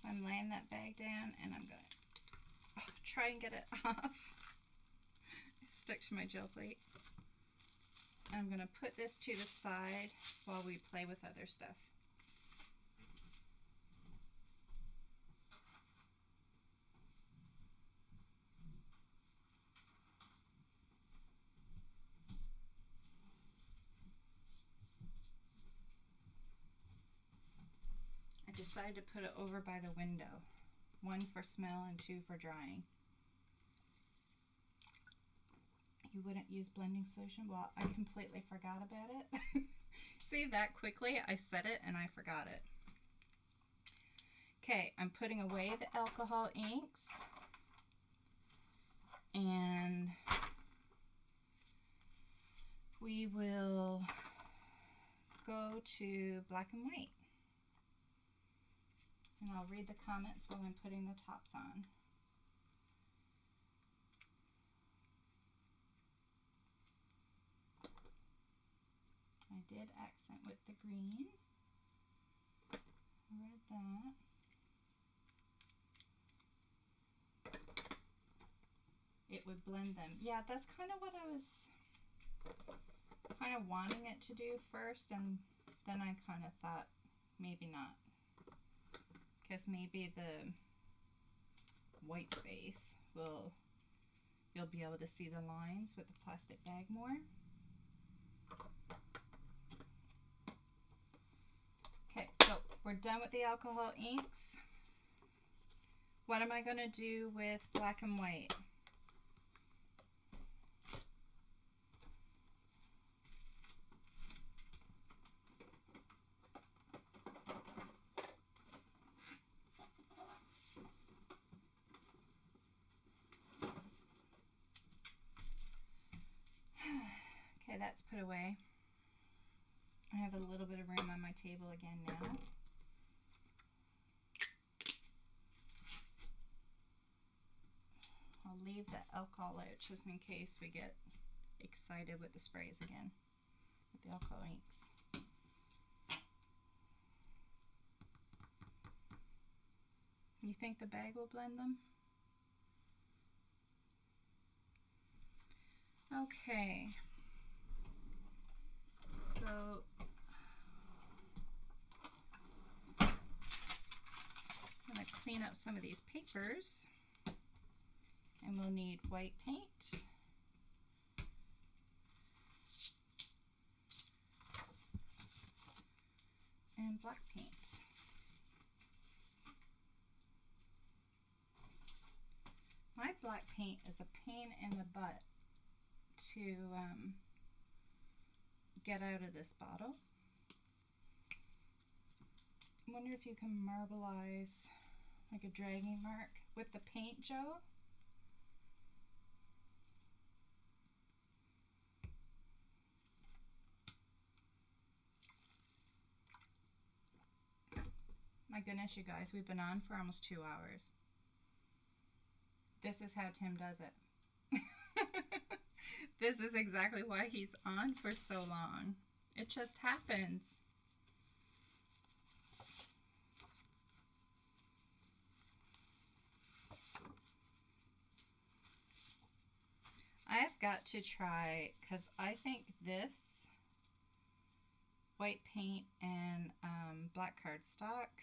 I'm laying that bag down and I'm going to try and get it off. It's stuck to my gel plate. I'm going to put this to the side while we play with other stuff. I decided to put it over by the window. 1 for smell and 2 for drying. You wouldn't use blending solution? Well, I completely forgot about it. See, that quickly I said it and I forgot it. Okay, I'm putting away the alcohol inks. And we will go to black and white. And I'll read the comments while I'm putting the tops on. I did accent with the green. I read that. It would blend them. Yeah, that's kind of what I was kind of wanting it to do first, and then I kind of thought maybe not. Because maybe the white space you'll be able to see the lines with the plastic bag more. Okay, so we're done with the alcohol inks. What am I going to do with black and white? Okay, that's put away. I have a little bit of room on my table again now. I'll leave the alcohol out just in case we get excited with the sprays again, with the alcohol inks. You think the bag will blend them? Okay. So I'm going to clean up some of these papers, and we'll need white paint, and black paint. My black paint is a pain in the butt to get out of this bottle. I wonder if you can marbleize like a dragging mark with the paint, Joe? My goodness, you guys, we've been on for almost 2 hours. This is how Tim does it. This is exactly why he's on for so long. It just happens. I've got to try, because I think this white paint and black cardstock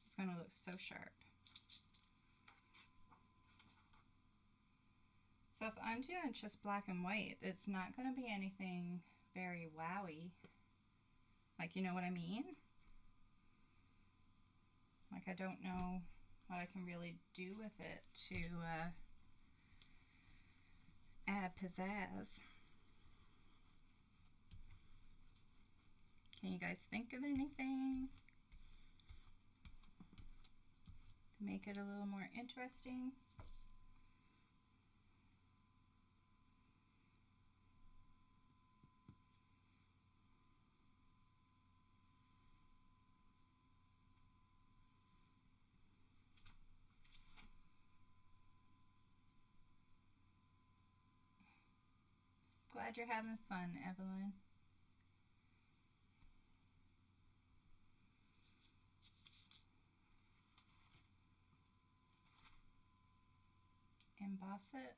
is going to look so sharp. So if I'm doing just black and white, it's not going to be anything very wowy. Like, you know what I mean? Like, I don't know what I can really do with it to add pizzazz. Can you guys think of anything to make it a little more interesting? Glad you're having fun, Evelyn. Emboss it.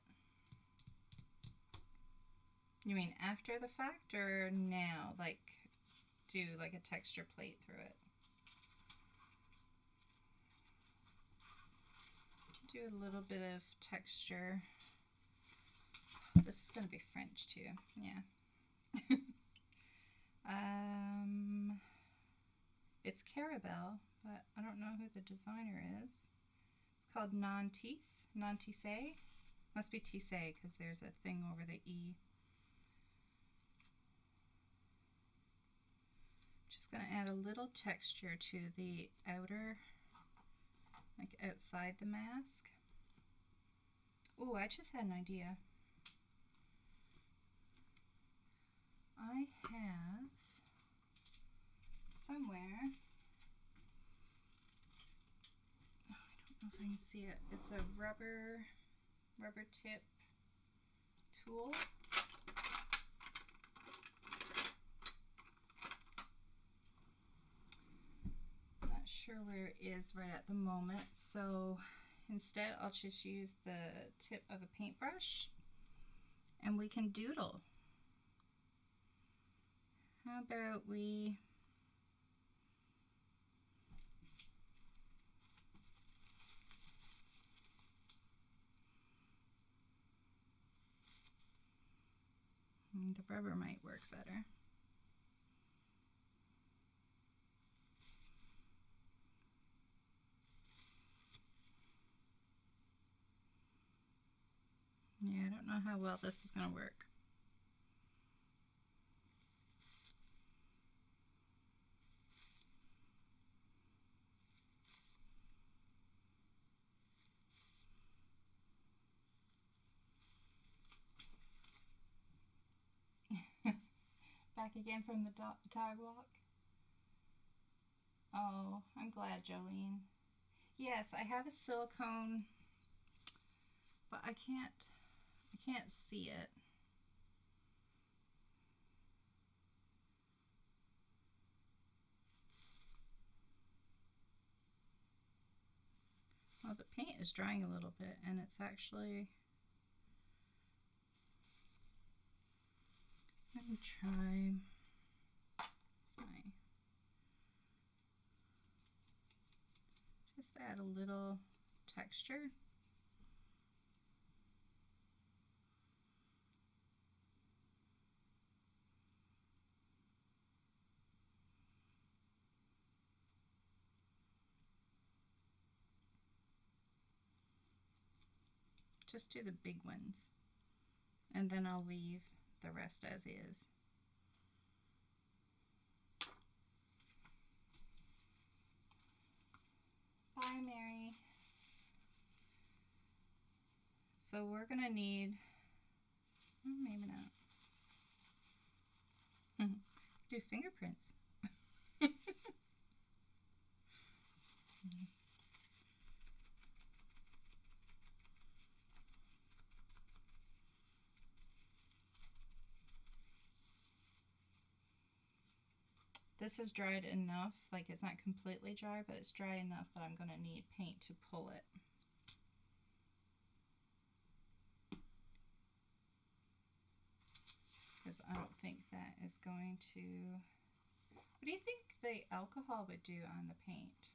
You mean after the fact or now? Like do like a texture plate through it? Do a little bit of texture. This is going to be French too, yeah. It's Carabelle, but I don't know who the designer is. It's called Non-Tisse, Non-Tisse. Must be Tisse because there's a thing over the E. Just going to add a little texture to the outer, like outside the mask. Oh, I just had an idea. I have somewhere, oh, I don't know if I can see it, it's a rubber tip tool. Not sure where it is right at the moment, so instead I'll just use the tip of a paintbrush and we can doodle. How about we the rubber might work better. Yeah, I don't know how well this is going to work. back again from the dog walk? Oh, I'm glad, Jolene. Yes, I have a silicone, but I can't see it. Well, the paint is drying a little bit, and it's actually... Let me try... Sorry. Just add a little texture. Just do the big ones, and then I'll leave the rest as is. Bye, Mary. So we're gonna need, maybe not. Do fingerprints. This is dried enough, like it's not completely dry, but it's dry enough that I'm going to need paint to pull it. Because I don't think that is going to... What do you think the alcohol would do on the paint?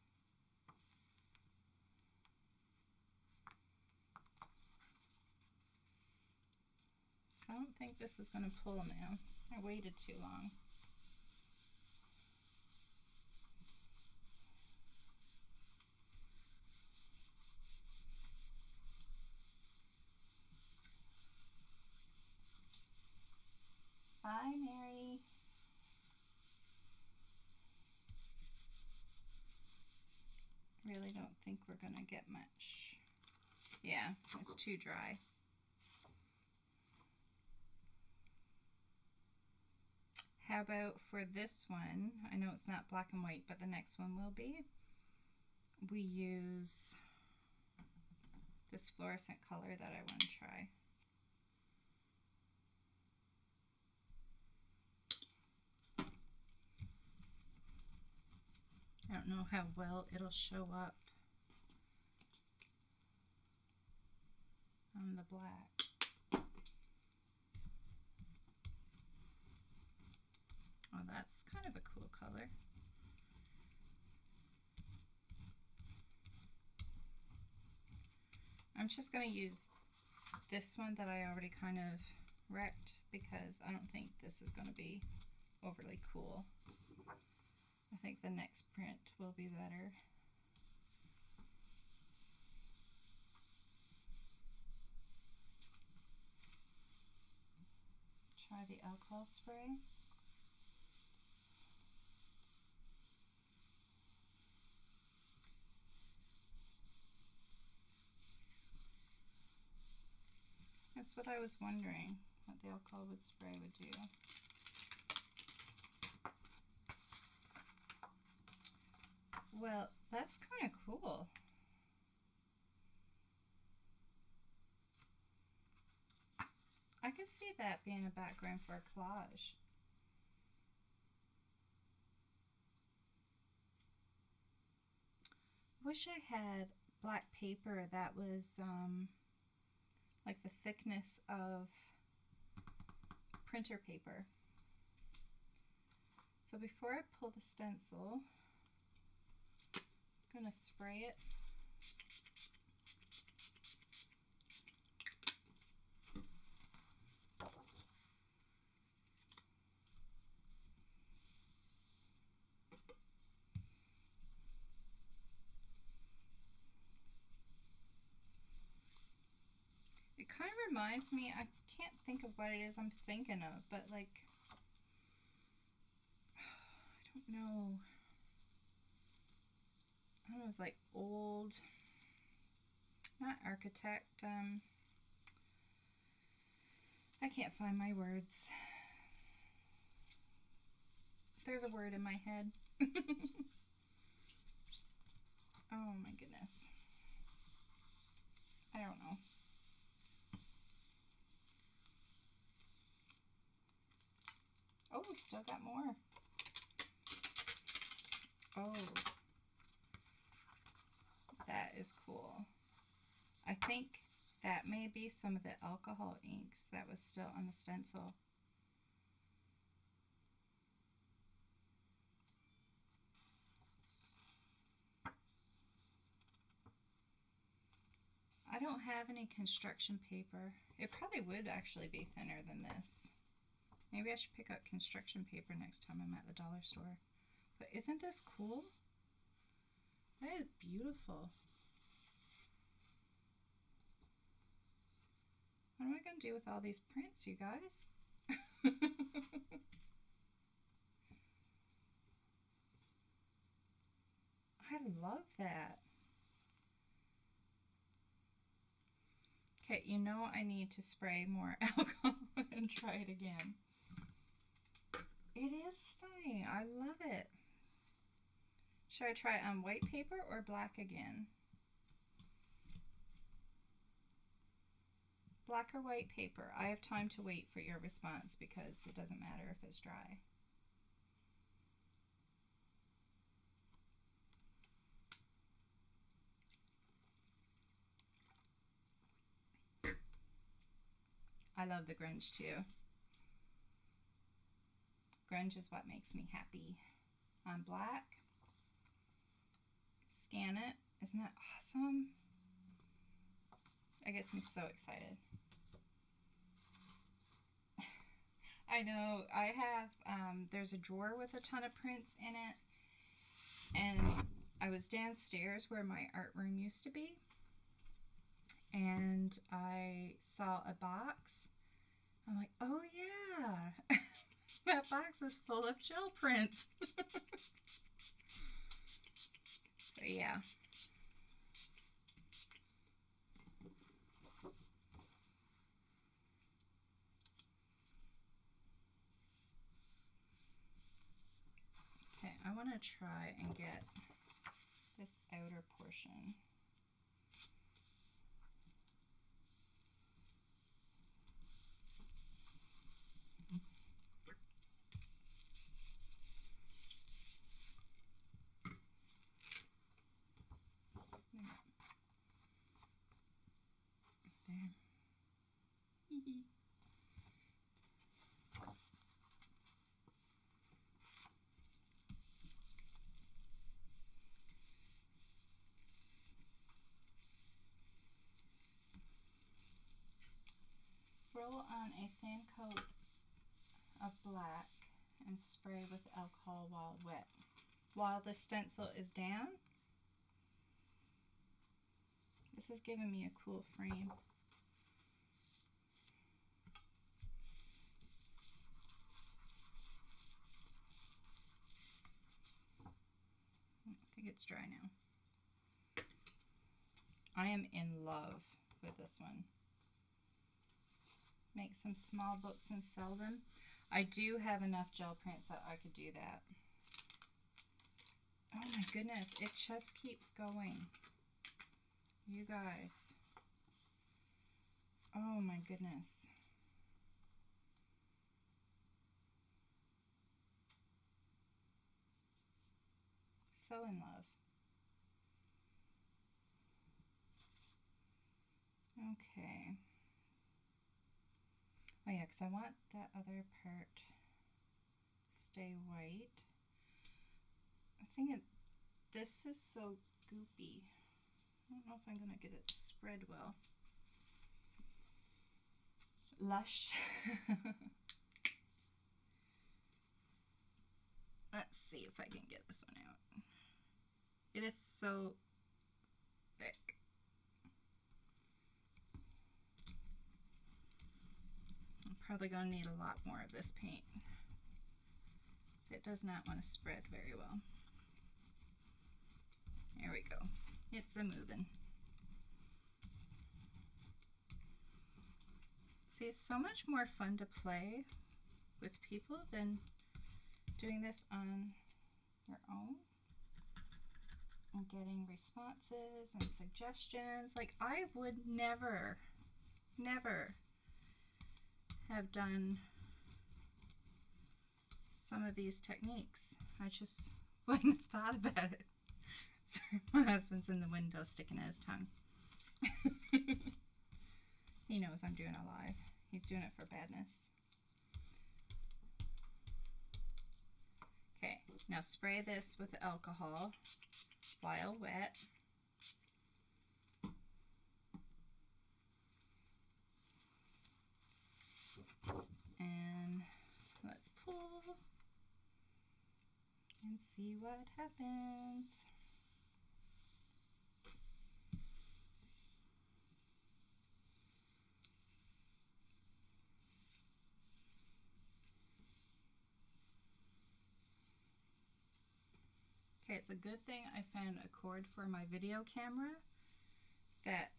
I don't think this is going to pull now. I waited too long. Bye, Mary. Really don't think we're gonna get much. Yeah, it's too dry. How about for this one? I know it's not black and white, but the next one will be. We use this fluorescent color that I want to try. I don't know how well it'll show up on the black. Oh, that's kind of a cool color. I'm just going to use this one that I already kind of wrecked because I don't think this is going to be overly cool. I think the next print will be better. Try the alcohol spray. That's what I was wondering, what the alcohol spray would do. Well, that's kind of cool. I could see that being a background for a collage. Wish I had black paper that was like the thickness of printer paper. So before I pull the stencil, I'm going to spray it. It kind of reminds me, I can't think of what it is I'm thinking of, but like, I don't know. I don't know, it's like old, not architect, I can't find my words. There's a word in my head. Oh my goodness. I don't know. Oh, we still got more. Oh, that is cool. I think that may be some of the alcohol inks that was still on the stencil. I don't have any construction paper. It probably would actually be thinner than this. Maybe I should pick up construction paper next time I'm at the dollar store. But isn't this cool? That is beautiful. What am I going to do with all these prints, you guys? I love that. Okay, you know I need to spray more alcohol and try it again. It is stunning. I love it. Should I try on white paper or black again? Black or white paper? I have time to wait for your response because it doesn't matter if it's dry. I love the grunge too. Grunge is what makes me happy. On black. Scan it. Isn't that awesome? That gets me so excited. I know. I have, there's a drawer with a ton of prints in it. And I was downstairs where my art room used to be. And I saw a box. I'm like, oh yeah. That box is full of gel prints. So yeah. Okay, I want to try and get this outer portion. There. Roll on a thin coat of black and spray with alcohol while wet. While the stencil is down. This is giving me a cool frame. I think it's dry now. I am in love with this one. Make some small books and sell them. I do have enough gel prints that I could do that. Oh my goodness, it just keeps going. You guys. Oh my goodness. So in love. Okay. Oh yeah, because I want that other part stay white. I think this is so goopy. I don't know if I'm going to get it spread well. Lush. Let's see if I can get this one out. It is so thick. I'm probably going to need a lot more of this paint. It does not want to spread very well. There we go. It's a moving. See, it's so much more fun to play with people than doing this on your own and getting responses and suggestions. Like, I would never have done some of these techniques. I just wouldn't have thought about it. Sorry, my husband's in the window sticking out his tongue. He knows I'm doing it live. He's doing it for badness. Okay, now spray this with alcohol while wet. And let's pull and see what happens. Okay, it's a good thing I found a cord for my video camera that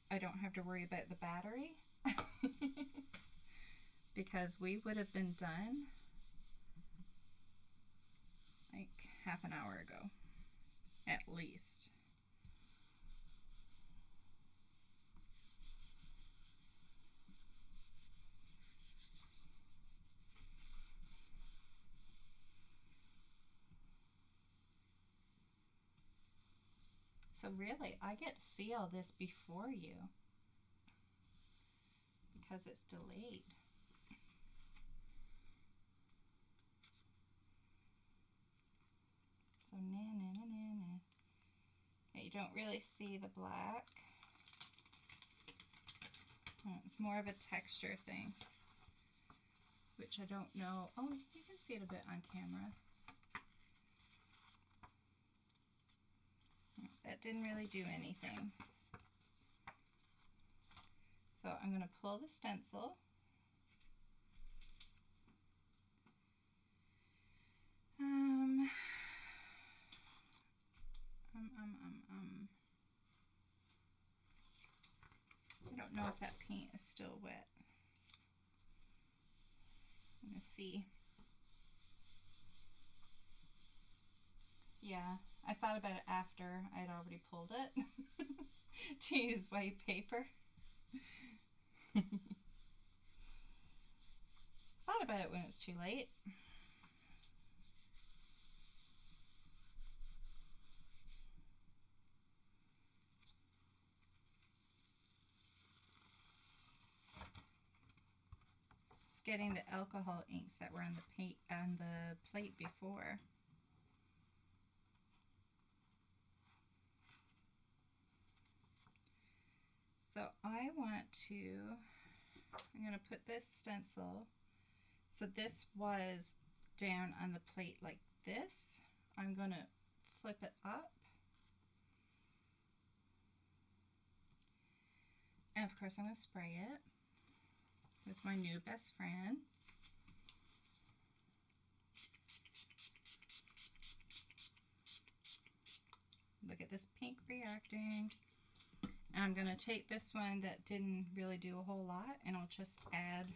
I don't have to worry about the battery. Because we would have been done like half an hour ago, at least. So really, I get to see all this before you because it's delayed. So okay, you don't really see the black. It's more of a texture thing, which I don't know. Oh, you can see it a bit on camera. That didn't really do anything. So I'm going to pull the stencil. I don't know if that paint is still wet. I'm going to see. Yeah, I thought about it after I'd already pulled it to use white paper. Thought about it when it was too late. It's getting the alcohol inks that were on the paint on the plate before. So I want to, I'm going to put this stencil, so this was down on the plate like this. I'm going to flip it up. And of course I'm going to spray it with my new best friend. Look at this pink reacting. And I'm going to take this one that didn't really do a whole lot and I'll just add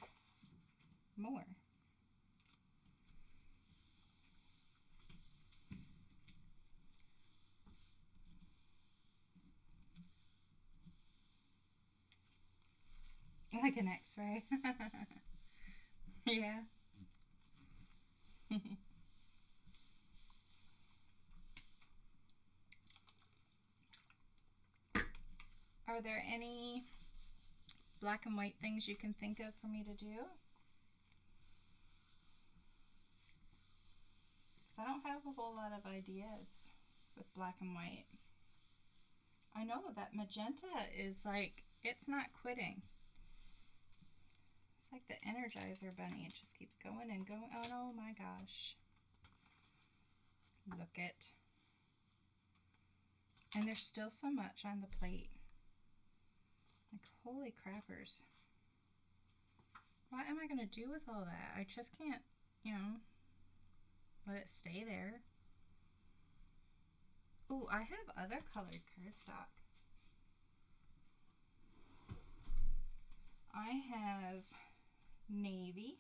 more. Like an X-ray. Yeah. Are there any black and white things you can think of for me to do? Because I don't have a whole lot of ideas with black and white. I know that magenta is like, it's not quitting. It's like the Energizer bunny. It just keeps going and going. Oh my gosh. Look it. And there's still so much on the plate. Like, holy crappers. What am I going to do with all that? I just can't, you know, let it stay there. Oh, I have other colored cardstock. I have navy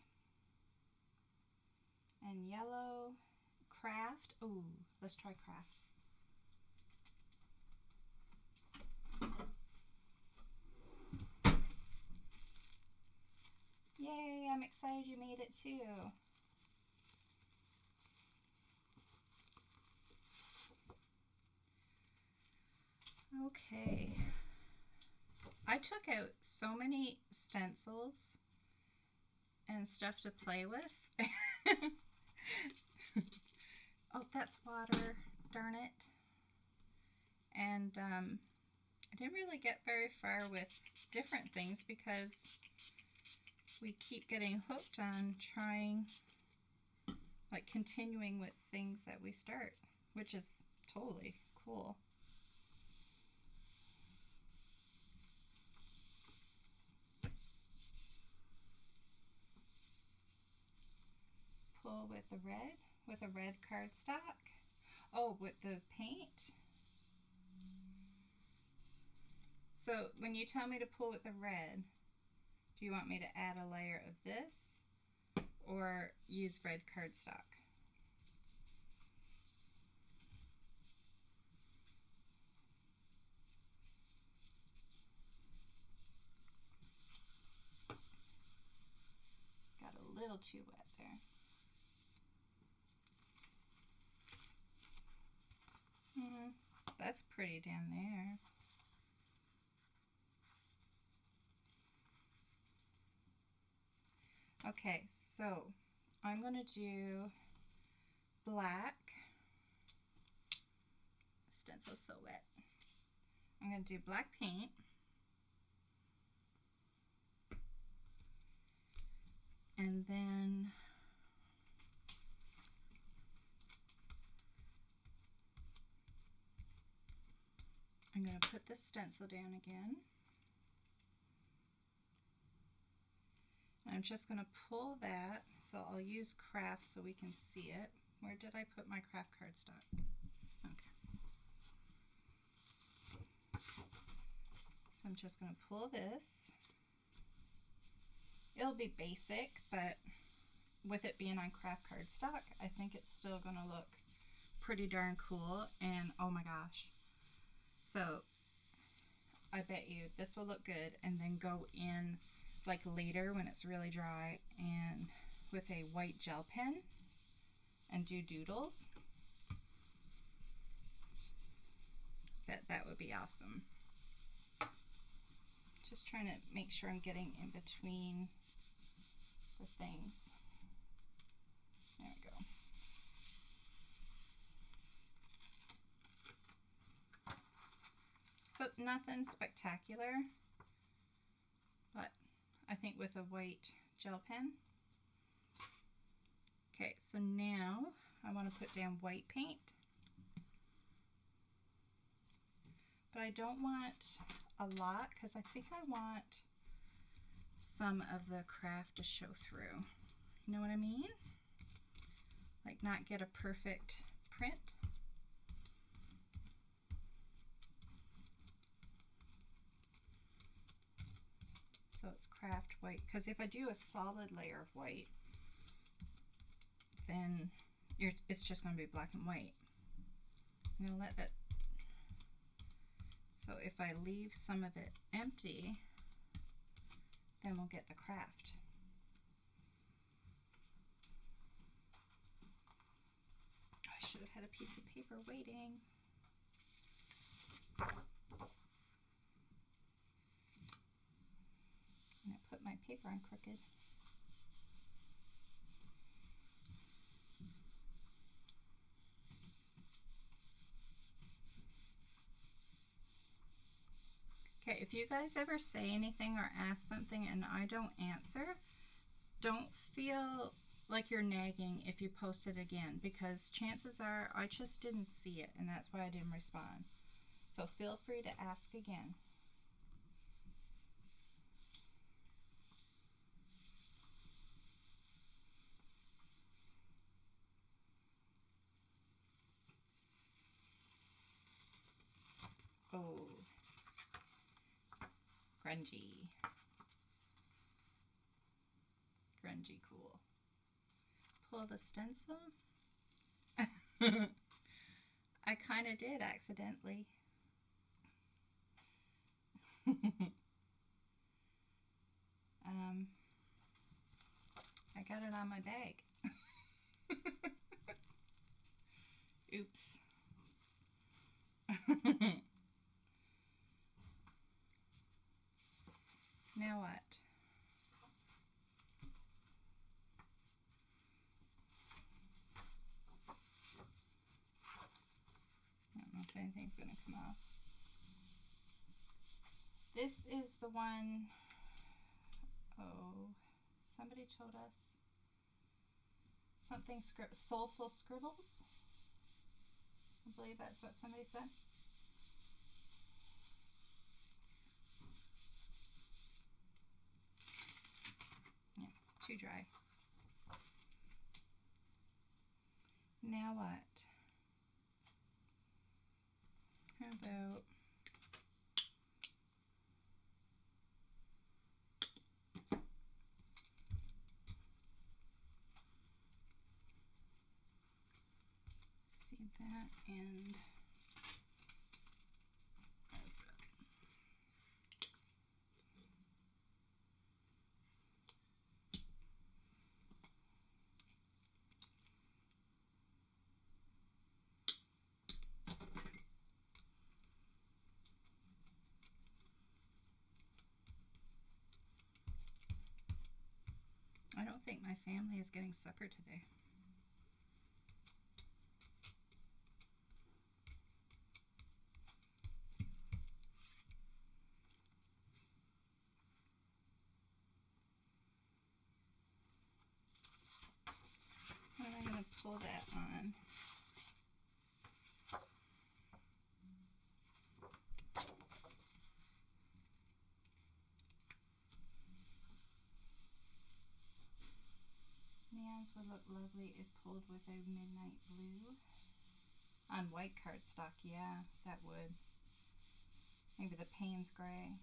and yellow craft. Oh, let's try craft. Yay, I'm excited you made it too. Okay. I took out so many stencils and stuff to play with. Oh, that's water, darn it. And I didn't really get very far with different things because we keep getting hooked on trying, like continuing with things that we start, which is totally cool. Pull with a red cardstock. Oh, with the paint. So when you tell me to pull with the red, do you want me to add a layer of this or use red cardstock? Got a little too wet there. That's pretty down there. Okay, so I'm going to do black. Stencil's so wet. I'm going to do black paint. And then I'm going to put the stencil down again. I'm just going to pull that, so I'll use craft so we can see it. Where did I put my craft cardstock? Okay. So I'm just going to pull this. It'll be basic, but with it being on craft cardstock, I think it's still going to look pretty darn cool. And oh my gosh. So I bet you this will look good, and then go in like later when it's really dry and with a white gel pen and do doodles. That would be awesome. Just trying to make sure I'm getting in between the things. There we go. So nothing spectacular, but I think with a white gel pen. Okay, so now I want to put down white paint, but I don't want a lot because I think I want some of the craft to show through. You know what I mean? Like not get a perfect print. So it's craft white, because if I do a solid layer of white, then it's just going to be black and white. I'm going to let that, so if I leave some of it empty, then we'll get the craft. I should have had a piece of paper waiting. And I put my paper on crooked. Okay, if you guys ever say anything or ask something and I don't answer, don't feel like you're nagging if you post it again, because chances are I just didn't see it and that's why I didn't respond. So feel free to ask again. Oh, grungy. Grungy cool. Pull the stencil. I kind of did accidentally. I got it on my bag. Oops. Now what? I don't know if anything's going to come off. This is the one, oh, somebody told us something Soulful Scribbles. I believe that's what somebody said. Yeah, too dry. Now what? How about see that and that's it. I don't think my family is getting supper today. How am I going to pull that on? Neons would look lovely if pulled with a midnight blue. On white cardstock, yeah, that would. Maybe the Payne's gray.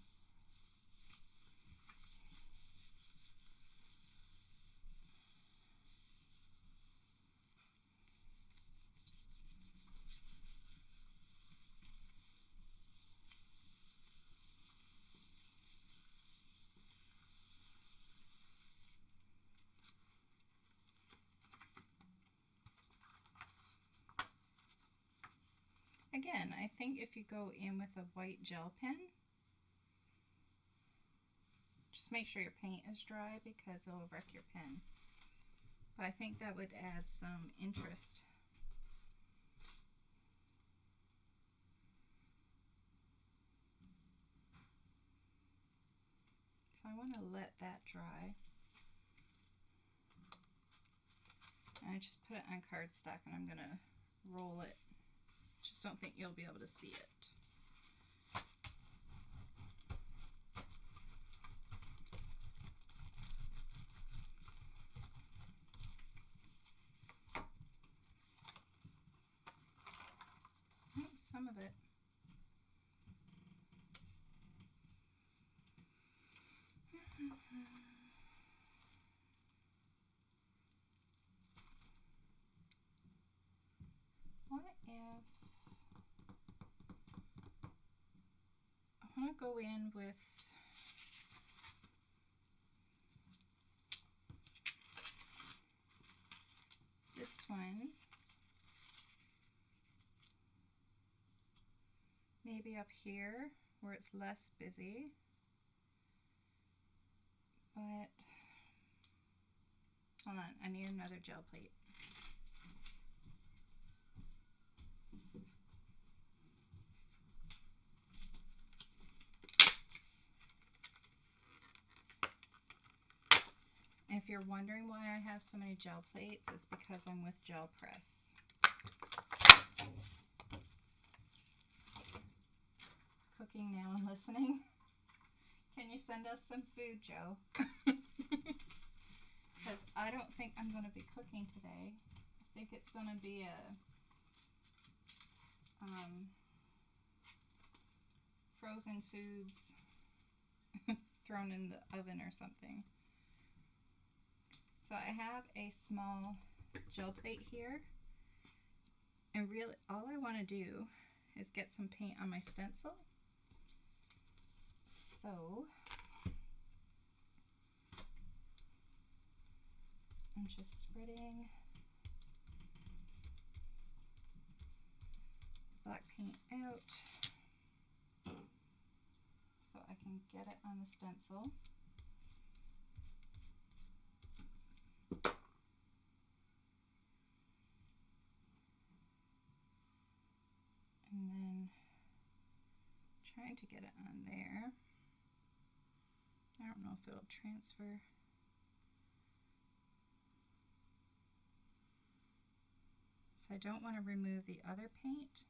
Again, I think if you go in with a white gel pen, just make sure your paint is dry because it'll wreck your pen. But I think that would add some interest. So I want to let that dry. And I just put it on cardstock and I'm going to roll it. Just don't think you'll be able to see it. Some of it. What if I want to go in with this one, maybe up here where it's less busy, but hold on, I need another gel plate. If you're wondering why I have so many gel plates, it's because I'm with Gel Press. Cooking now and listening. Can you send us some food, Joe? Because I don't think I'm going to be cooking today. I think it's going to be a frozen foods thrown in the oven or something. So I have a small gel plate here, And really, all I want to do is get some paint on my stencil. So I'm just spreading black paint out so I can get it on the stencil. And then trying to get it on there. I don't know if it'll transfer. So I don't want to remove the other paint.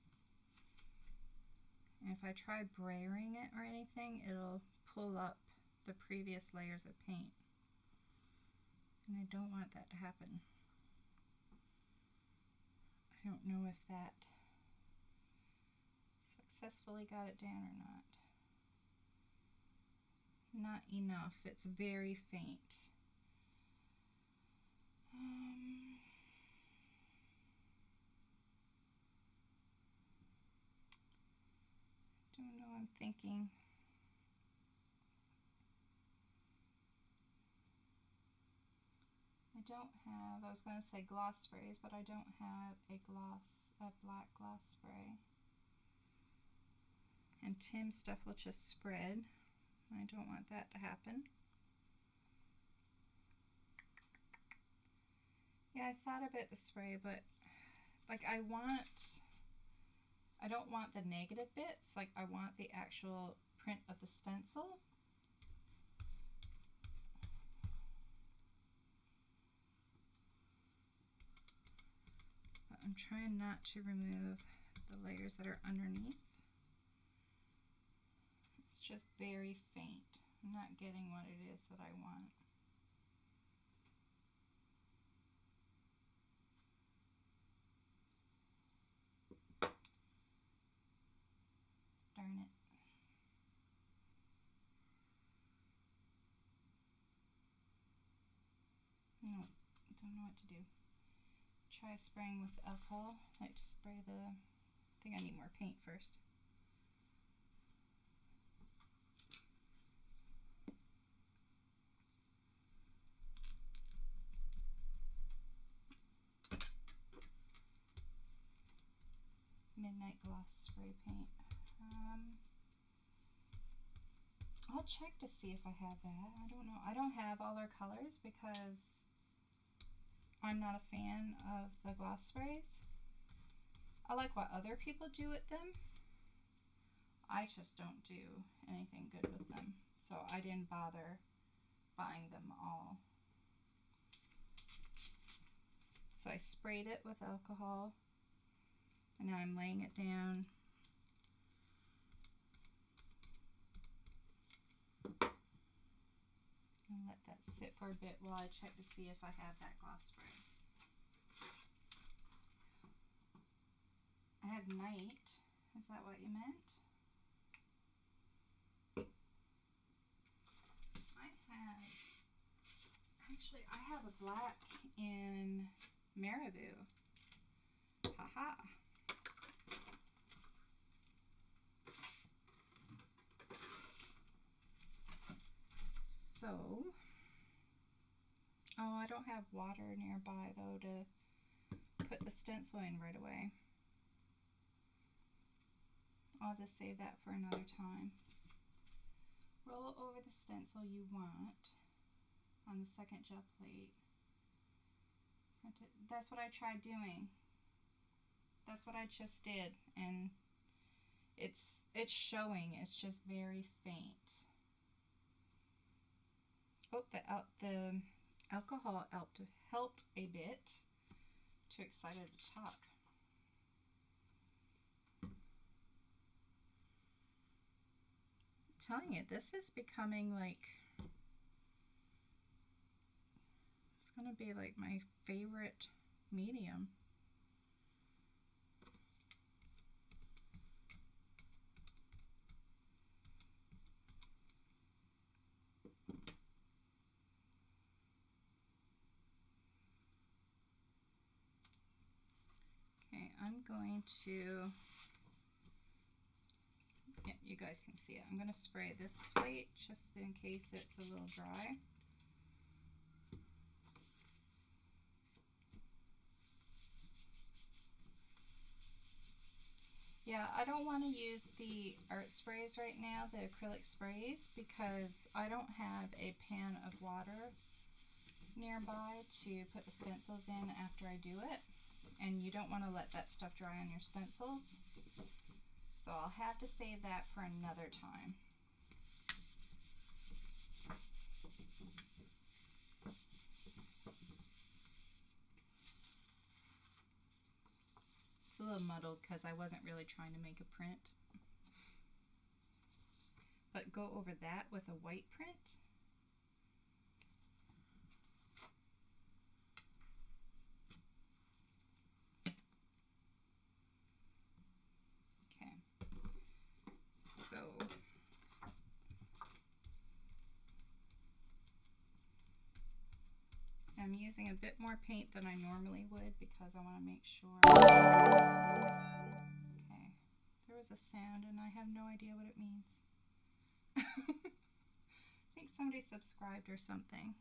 And if I try brayering it or anything, it'll pull up the previous layers of paint. And I don't want that to happen. I don't know if that successfully got it down or not. Not enough. It's very faint. Don't know, I'm thinking. I don't have, I was going to say gloss sprays, but I don't have a black gloss spray. And Tim's stuff will just spread. I don't want that to happen. Yeah, I thought about the spray, but like I don't want the negative bits, like I want the actual print of the stencil. But I'm trying not to remove the layers that are underneath. It's just very faint. I'm not getting what it is that I want. Darn it. No, I don't know what to do. Try spraying with alcohol. I like to spray the, I think I need more paint first. Midnight Gloss spray paint. I'll check to see if I have that. I don't know. I don't have all our colors because I'm not a fan of the gloss sprays. I like what other people do with them. I just don't do anything good with them. So I didn't bother buying them all. So I sprayed it with alcohol. And now I'm laying it down. And let that sit for a bit while I check to see if I have that gloss spray. I have night. Is that what you meant? I have a black in Marabou. Haha. So, oh, I don't have water nearby though to put the stencil in right away. I'll just save that for another time. Roll over the stencil you want on the second gel plate. That's what I tried doing. That's what I just did, and it's showing. It's just very faint. Oh, the alcohol helped a bit. Too excited to talk. I'm telling you, this is becoming like, it's gonna be like my favorite medium. Okay, I'm going to, yeah, you guys can see it. I'm going to spray this plate just in case it's a little dry. Yeah, I don't want to use the art sprays right now, the acrylic sprays, because I don't have a pan of water nearby to put the stencils in after I do it. And you don't want to let that stuff dry on your stencils. So I'll have to save that for another time. It's a little muddled because I wasn't really trying to make a print. But go over that with a white print. Okay. So I'm using a bit more paint than I normally would because I want to make sure. Okay, there was a sound and I have no idea what it means. I think somebody subscribed or something.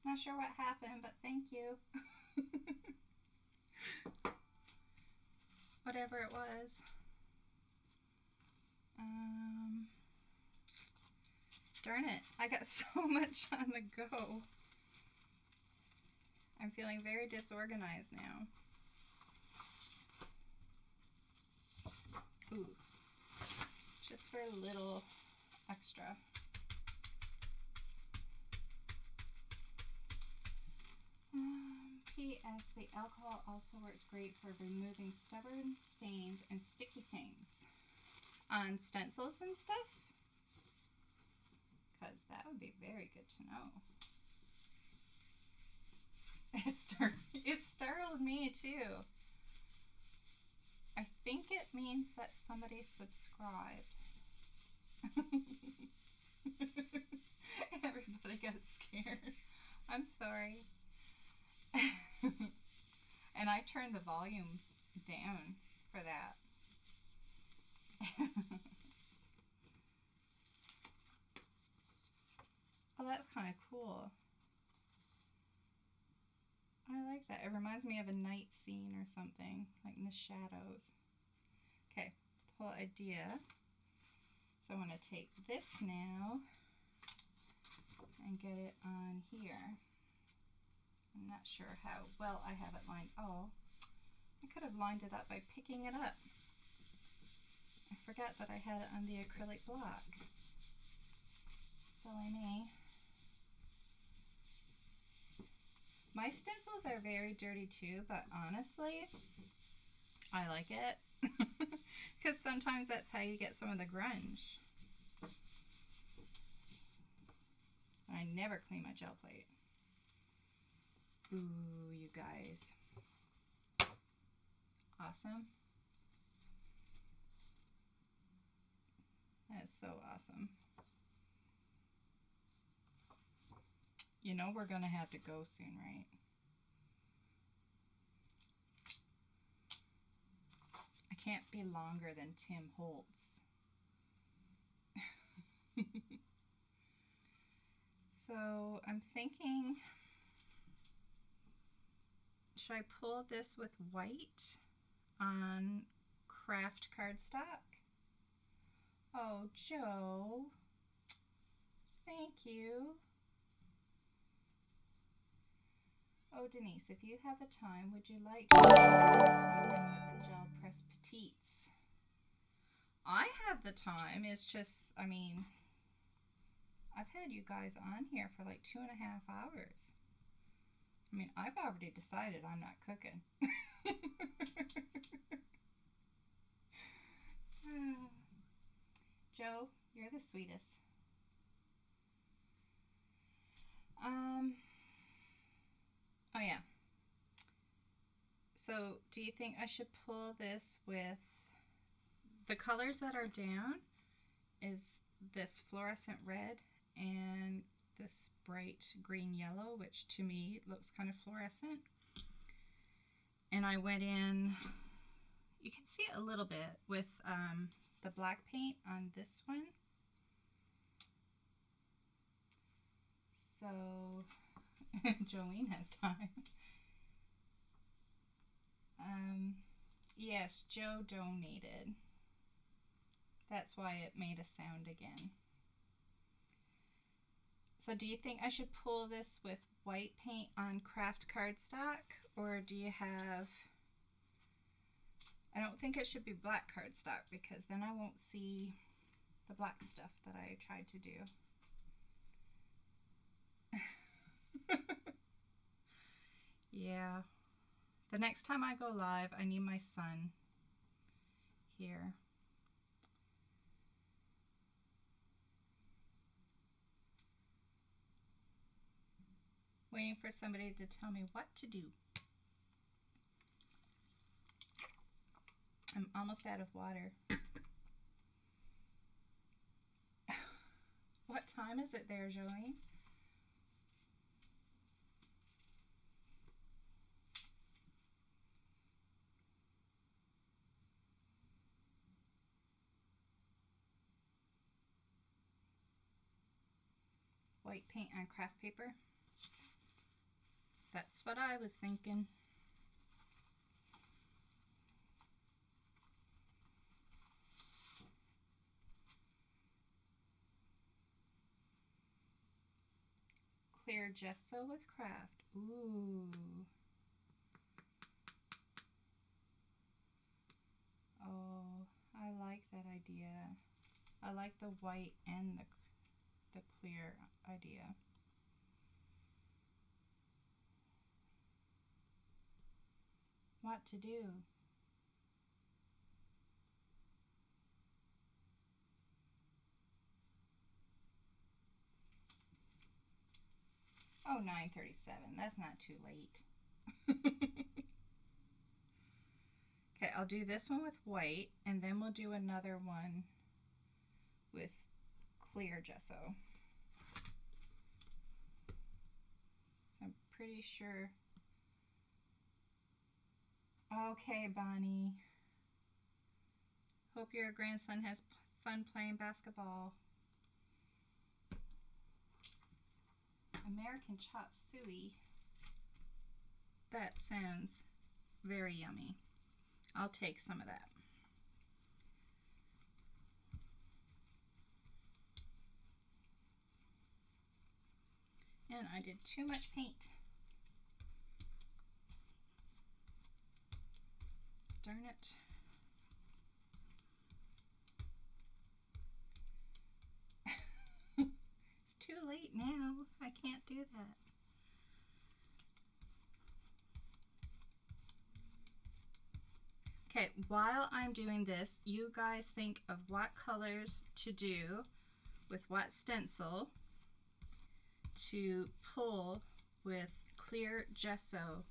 Not sure what happened, but thank you. Whatever it was. Darn it, I got so much on the go. I'm feeling very disorganized now. Ooh, just for a little extra. P.S. The alcohol also works great for removing stubborn stains and sticky things on stencils and stuff, because that would be very good to know. It startled me too. I think it means that somebody subscribed. Everybody got scared. I'm sorry. And I turned the volume down for that. Oh, that's kind of cool. I like that. It reminds me of a night scene or something, like in the shadows. Okay, the whole idea. So I want to take this now and get it on here. I'm not sure how well I have it lined. Oh, I could have lined it up by picking it up. I forgot that I had it on the acrylic block. Silly me. My stencils are very dirty too, but honestly, I like it. Because sometimes that's how you get some of the grunge. I never clean my gel plate. Ooh, you guys. Awesome. That is so awesome. You know we're gonna have to go soon, right? I can't be longer than Tim Holtz. So I'm thinking, should I pull this with white on craft cardstock? Oh, Joe, thank you. Oh, Denise, if you have the time, would you like to with the gel press petites? I have the time. It's just, I mean, I've had you guys on here for like 2.5 hours. I mean, I've already decided I'm not cooking. Joe, you're the sweetest. Oh yeah. So, do you think I should pull this with the colors that are down? Is this fluorescent red and this bright green yellow, which to me looks kind of fluorescent. and I went in, you can see it a little bit with the black paint on this one. So Jolene has time. Yes, Joe donated. That's why it made a sound again. So do you think I should pull this with white paint on craft cardstock, or do you have, I don't think it should be black cardstock because then I won't see the black stuff that I tried to do. Yeah. The next time I go live, I need my son here. Waiting for somebody to tell me what to do. I'm almost out of water. What time is it there, Jolene? White paint on craft paper. That's what I was thinking. Clear gesso with craft. Ooh. Oh, I like that idea. I like the white and the clear idea. What to do? Oh, 9:37. That's not too late. Okay, I'll do this one with white, and then we'll do another one with clear gesso. So I'm pretty sure. Okay, Bonnie. Hope your grandson has fun playing basketball. American chop suey. That sounds very yummy. I'll take some of that. And I did too much paint. Darn it. It's too late now. I can't do that. Okay, while I'm doing this, you guys think of what colors to do with what stencil to pull with clear gesso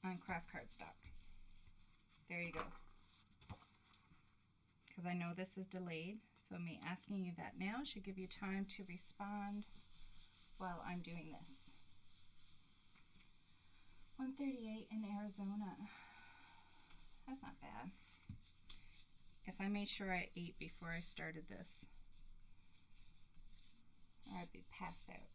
on craft cardstock. There you go. Because I know this is delayed, so me asking you that now should give you time to respond while I'm doing this. 1:38 in Arizona. That's not bad. Yes, I made sure I ate before I started this, or I'd be passed out.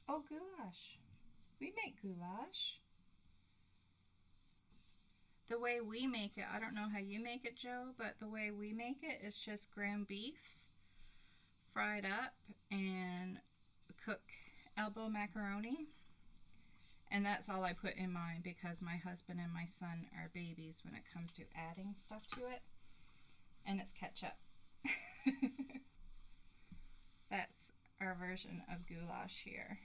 Oh, goulash. We make goulash. The way we make it, I don't know how you make it, Joe, but the way we make it is just ground beef, fried up, and cook elbow macaroni. And that's all I put in mine because my husband and my son are babies when it comes to adding stuff to it. And it's ketchup. That's our version of goulash here.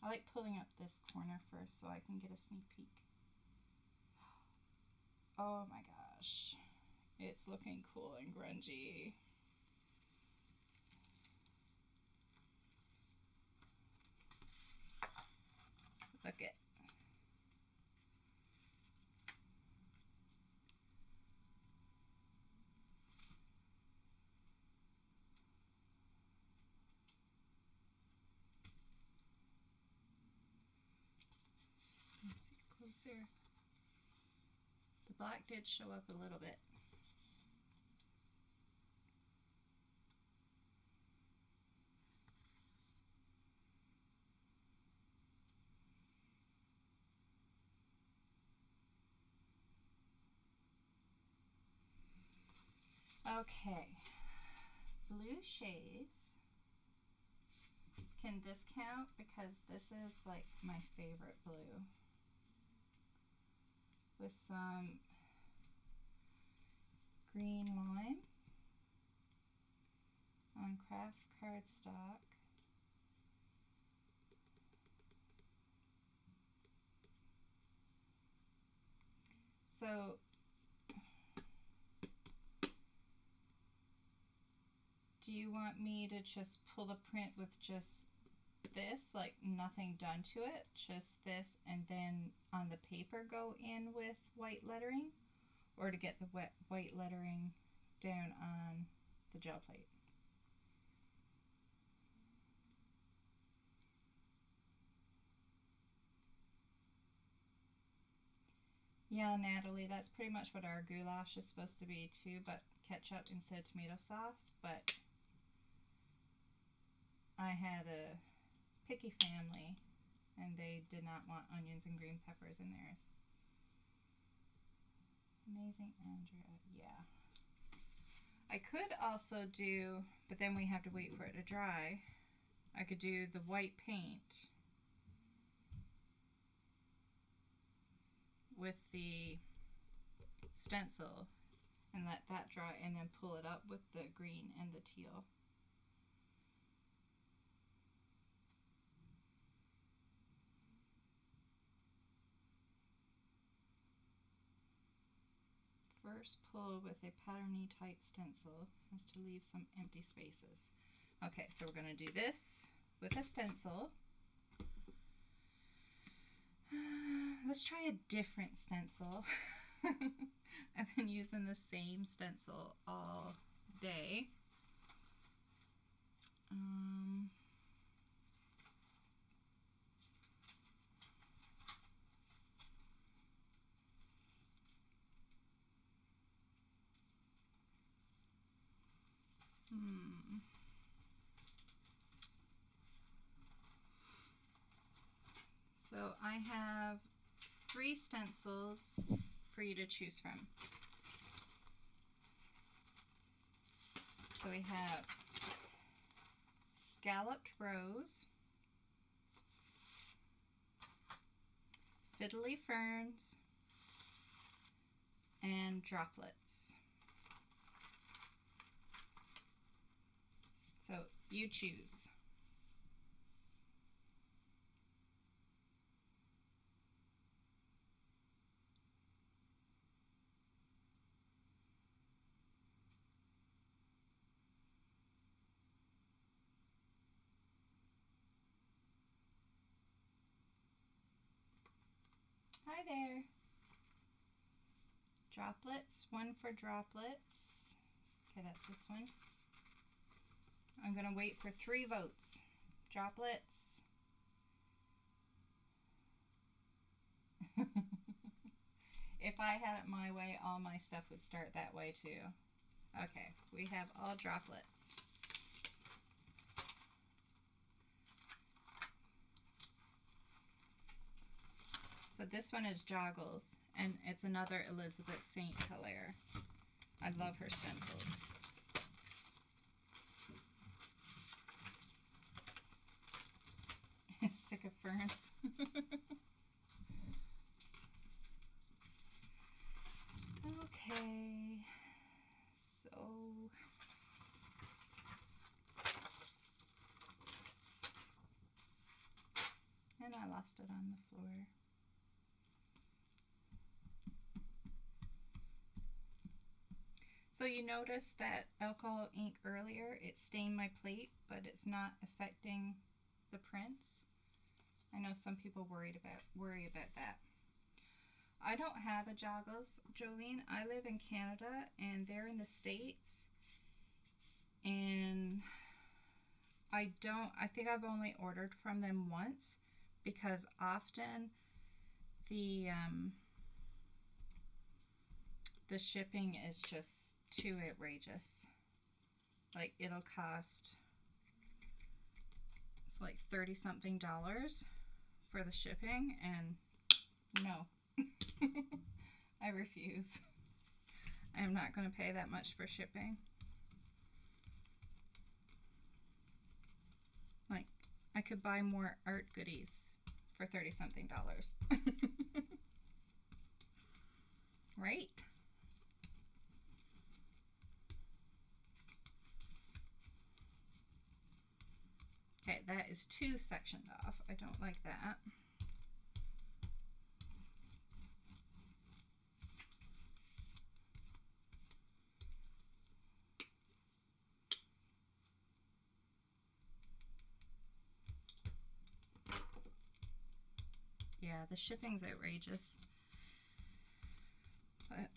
I like pulling up this corner first so I can get a sneak peek. Oh my gosh. It's looking cool and grungy. Look it. there? The black did show up a little bit. Okay, blue shades. Can this count? Because this is like my favorite blue. With some green lime on craft cardstock. So do you want me to just pull the print with just this, like nothing done to it, just this, and then on the paper go in with white lettering, or to get the white lettering down on the gel plate? Yeah, Natalie, that's pretty much what our goulash is supposed to be too, but ketchup instead of tomato sauce. But I had a picky family and they did not want onions and green peppers in theirs. Amazing, Andrea. Yeah. I could also do, but then we have to wait for it to dry. I could do the white paint with the stencil and let that dry and then pull it up with the green and the teal. First pull with a patterny type stencil is to leave some empty spaces. Okay, so we're going to do this with a stencil. Let's try a different stencil. I've been using the same stencil all day. So I have 3 stencils for you to choose from. So we have Scalloped Rose, Fiddly Ferns, and Droplets. So you choose. Hi there. Droplets, 1 for Droplets. Okay, that's this one. I'm going to wait for 3 votes. Droplets. If I had it my way, all my stuff would start that way too. Okay, we have all Droplets. So this one is Joggles, and it's another Elizabethe St. Hilaire. I love her stencils. Sick of ferns. Okay, so and I lost it on the floor. So you noticed that alcohol ink earlier, it stained my plate, but it's not affecting the prints. I know some people worry about that. I don't have a Joggles, Jolene. I live in Canada and they're in the States, and I think I've only ordered from them once, because often the shipping is just too outrageous. Like, it'll cost, it's like $30 something for the shipping, and no. I refuse. I'm not going to pay that much for shipping. Like, I could buy more art goodies for $30 something. Right? Okay, that is 2 sectioned off. I don't like that. Yeah, the shipping's outrageous. But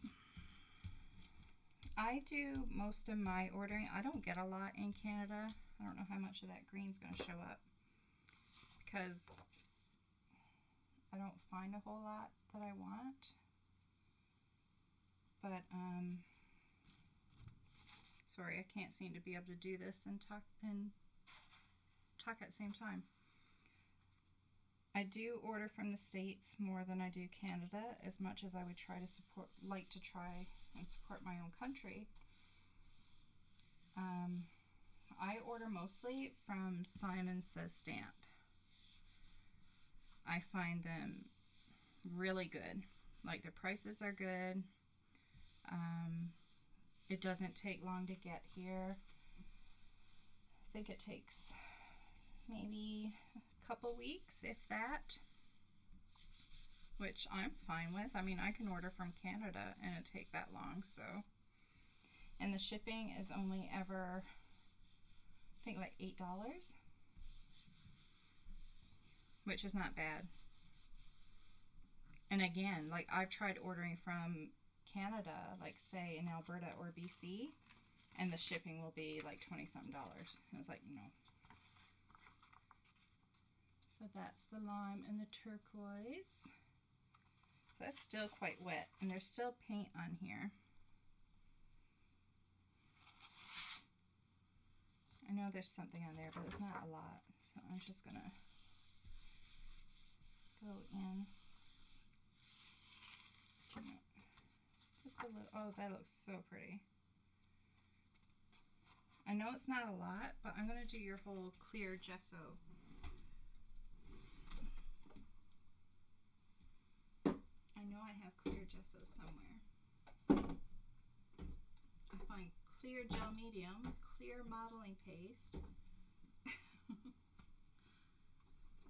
I do most of my ordering. I don't get a lot in Canada. I don't know how much of that green's going to show up because I don't find a whole lot that I want. But, sorry, I can't seem to be able to do this and talk at the same time. I do order from the States more than I do Canada, as much as I would try to like to try and support my own country. I order mostly from Simon Says Stamp. I find them really good. Like, their prices are good. It doesn't take long to get here. I think it takes maybe a couple weeks, if that, which I'm fine with. I mean, I can order from Canada and it take that long, so. And the shipping is only ever, I think, like $8, which is not bad. And again, like, I've tried ordering from Canada, like say in Alberta or BC, and the shipping will be like $20 something. And it's like, no. So that's the lime and the turquoise. So that's still quite wet, and there's still paint on here. I know there's something on there, but it's not a lot. So I'm just gonna go in. Just a little. Oh, that looks so pretty. I know it's not a lot, but I'm gonna do your whole clear gesso. I know I have clear gesso somewhere. I find clear gel medium, clear modeling paste.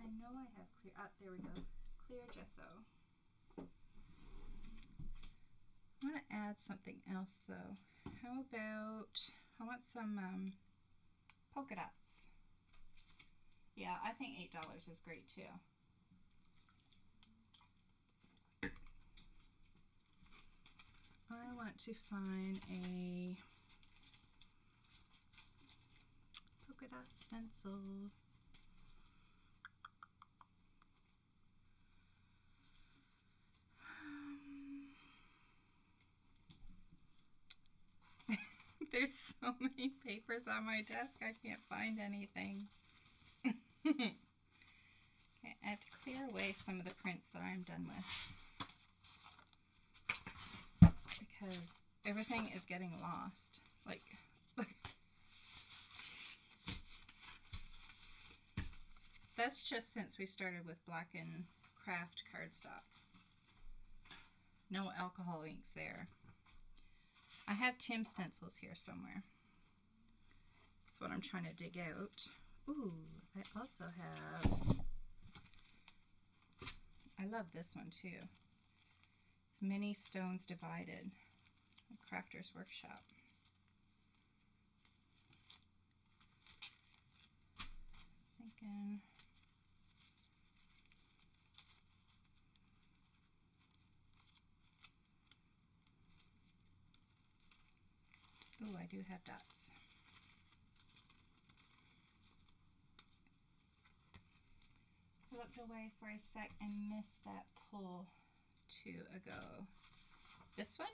I know I have clear, there we go, clear gesso. I'm going to add something else though. How about, I want some polka dots. Yeah, I think $8 is great too. I want to find a polka dot stencil. There's so many papers on my desk, I can't find anything. Okay, I have to clear away some of the prints that I'm done with, because everything is getting lost. Like, that's just since we started with Black and Craft cardstock. No alcohol inks there. I have Tim stencils here somewhere. That's what I'm trying to dig out. Ooh, I also have, I love this one too. It's Mini Stones Divided, a Crafter's Workshop. Thinking. Oh, I do have dots. Look, looked away for a sec and missed that pull 2 ago. This one?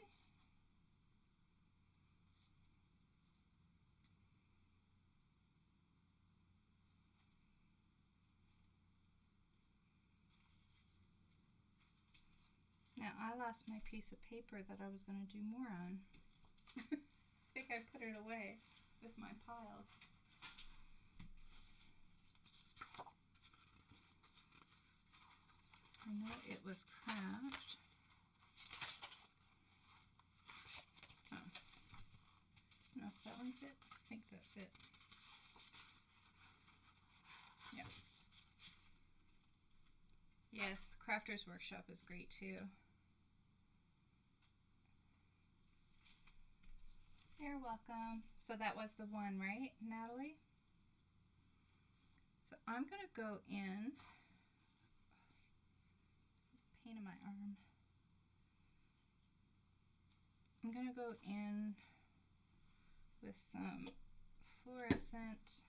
Now I lost my piece of paper that I was going to do more on. I think I put it away with my pile. I know it was craft. Oh. No, that one's it? I think that's it. Yeah. Yes, Crafter's Workshop is great too. You're welcome. So that was the one, right, Natalie? So I'm going to go in. Pain in my arm. I'm going to go in with some fluorescent.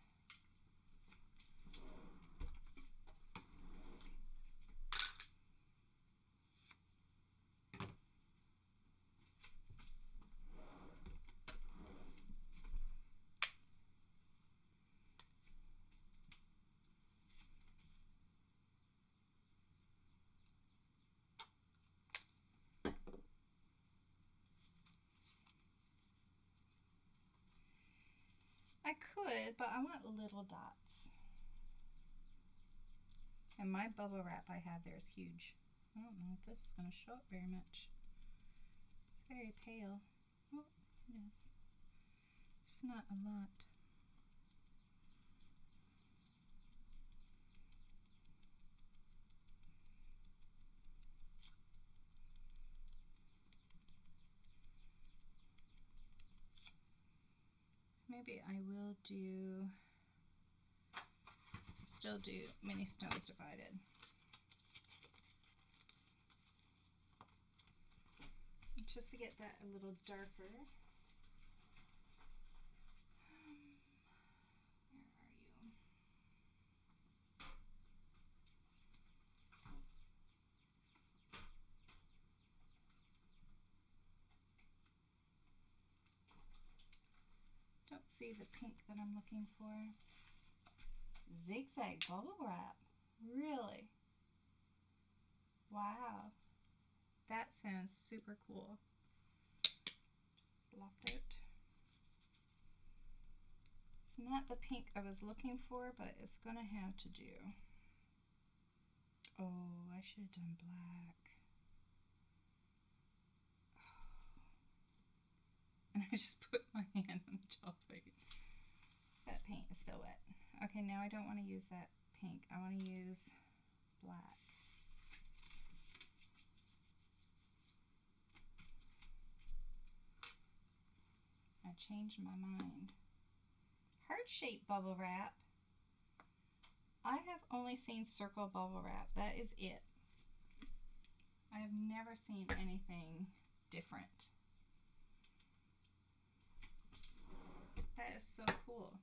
I could, but I want little dots. And my bubble wrap I have there is huge. I don't know if this is going to show up very much. It's very pale. Oh, it is. It's not a lot. Maybe I will do, still do Mini Stones Divided. Just to get that a little darker. Where are you? Don't see the pink that I'm looking for. Zigzag bubble wrap. Really? Wow. That sounds super cool. Blocked it. It's not the pink I was looking for, but it's gonna have to do. Oh, I should have done black. And I just put my hand on the gel plate. That paint is still wet. Okay, now I don't want to use that pink. I want to use black. I changed my mind. Heart-shaped bubble wrap. I have only seen circle bubble wrap. That is it. I have never seen anything different. That is so cool.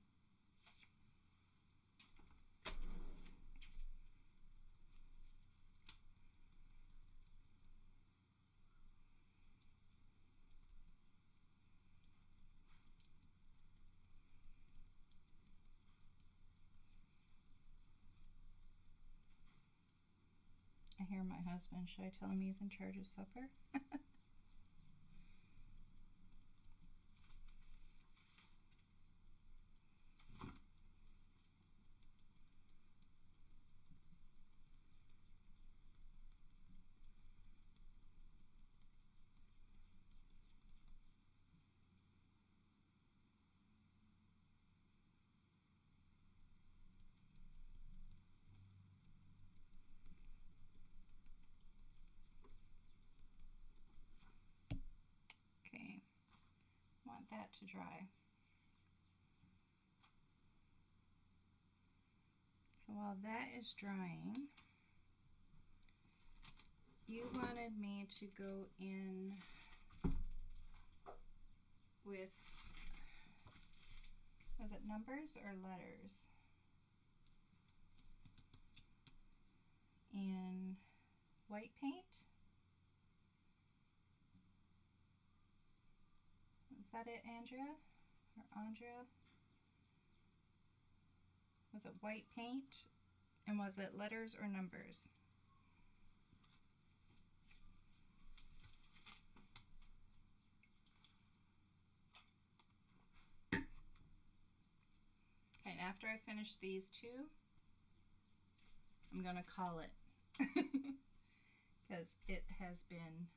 I hear my husband. Should I tell him he's in charge of supper? Want that to dry. So while that is drying, you wanted me to go in with, was it numbers or letters? in white paint. Was that it, Andrea? Or Andrea? Was it white paint? And was it letters or numbers? And after I finish these two, I'm going to call it because it has been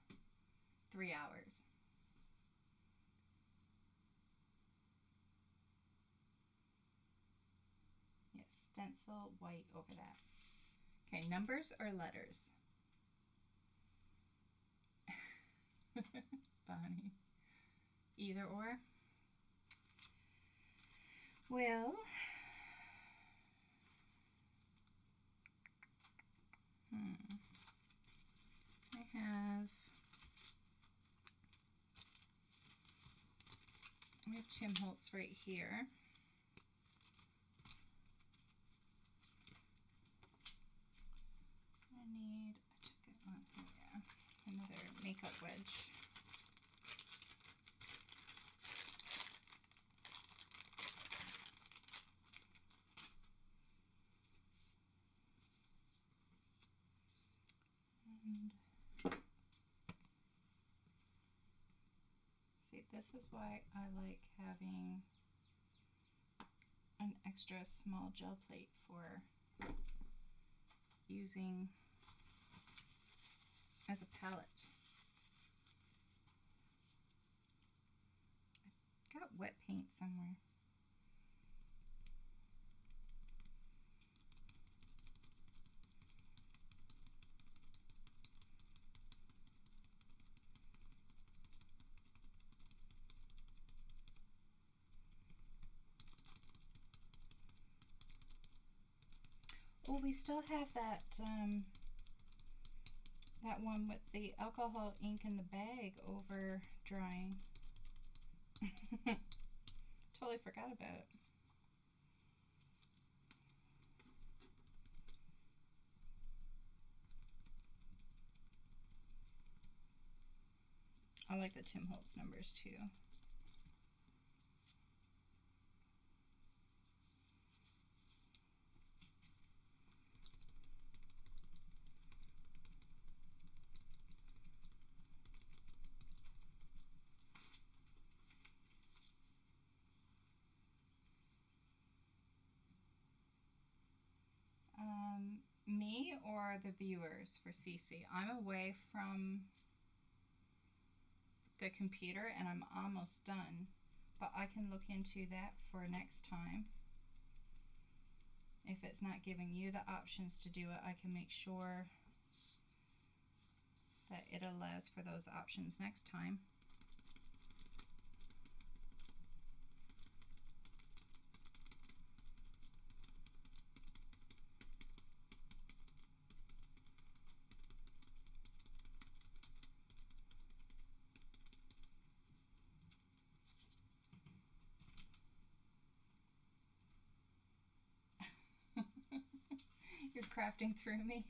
3 hours. Yes, stencil white over that. Okay, numbers or letters? Bonnie. Either or? Well, I have Tim Holtz right here. I took it on here, another makeup wedge. See, this is why I like having an extra small gel plate for using as a palette. I've got wet paint somewhere. Oh, we still have that that one with the alcohol ink in the bag over drying. Totally forgot about it. I like the Tim Holtz numbers too. Me or the viewers for CC? I'm away from the computer and I'm almost done, but I can look into that for next time. If it's not giving you the options to do it, I can make sure that it allows for those options next time. You're crafting through me.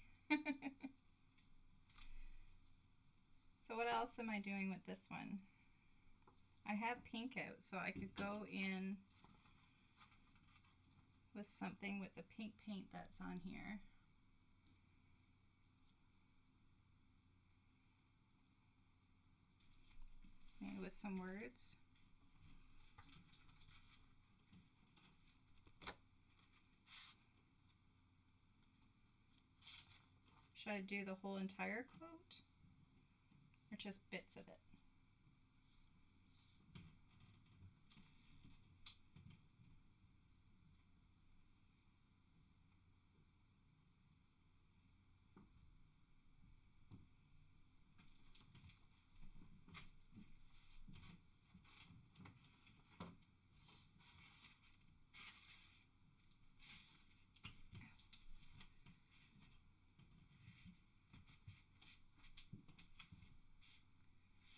So what else am I doing with this one? I have pink out, so I could go in with something with the pink paint that's on here. Maybe with some words. Should I do the whole entire quote or just bits of it?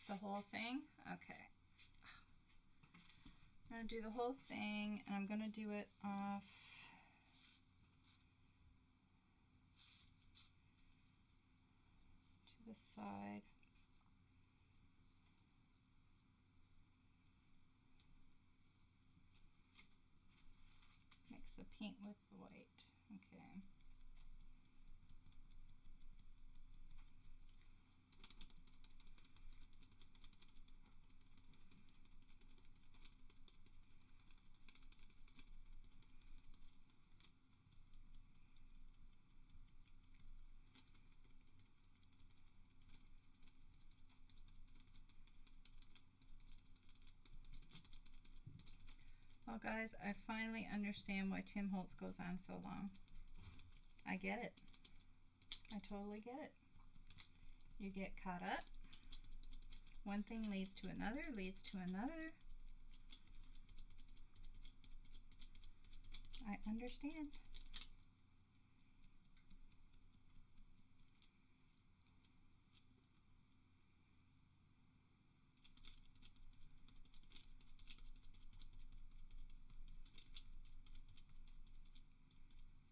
The whole thing? Okay. I'm going to do the whole thing, and I'm going to do it off this side. Mix the pink with the white. Okay. Well, guys, I finally understand why Tim Holtz goes on so long. I get it. I totally get it. You get caught up. One thing leads to another, leads to another. I understand.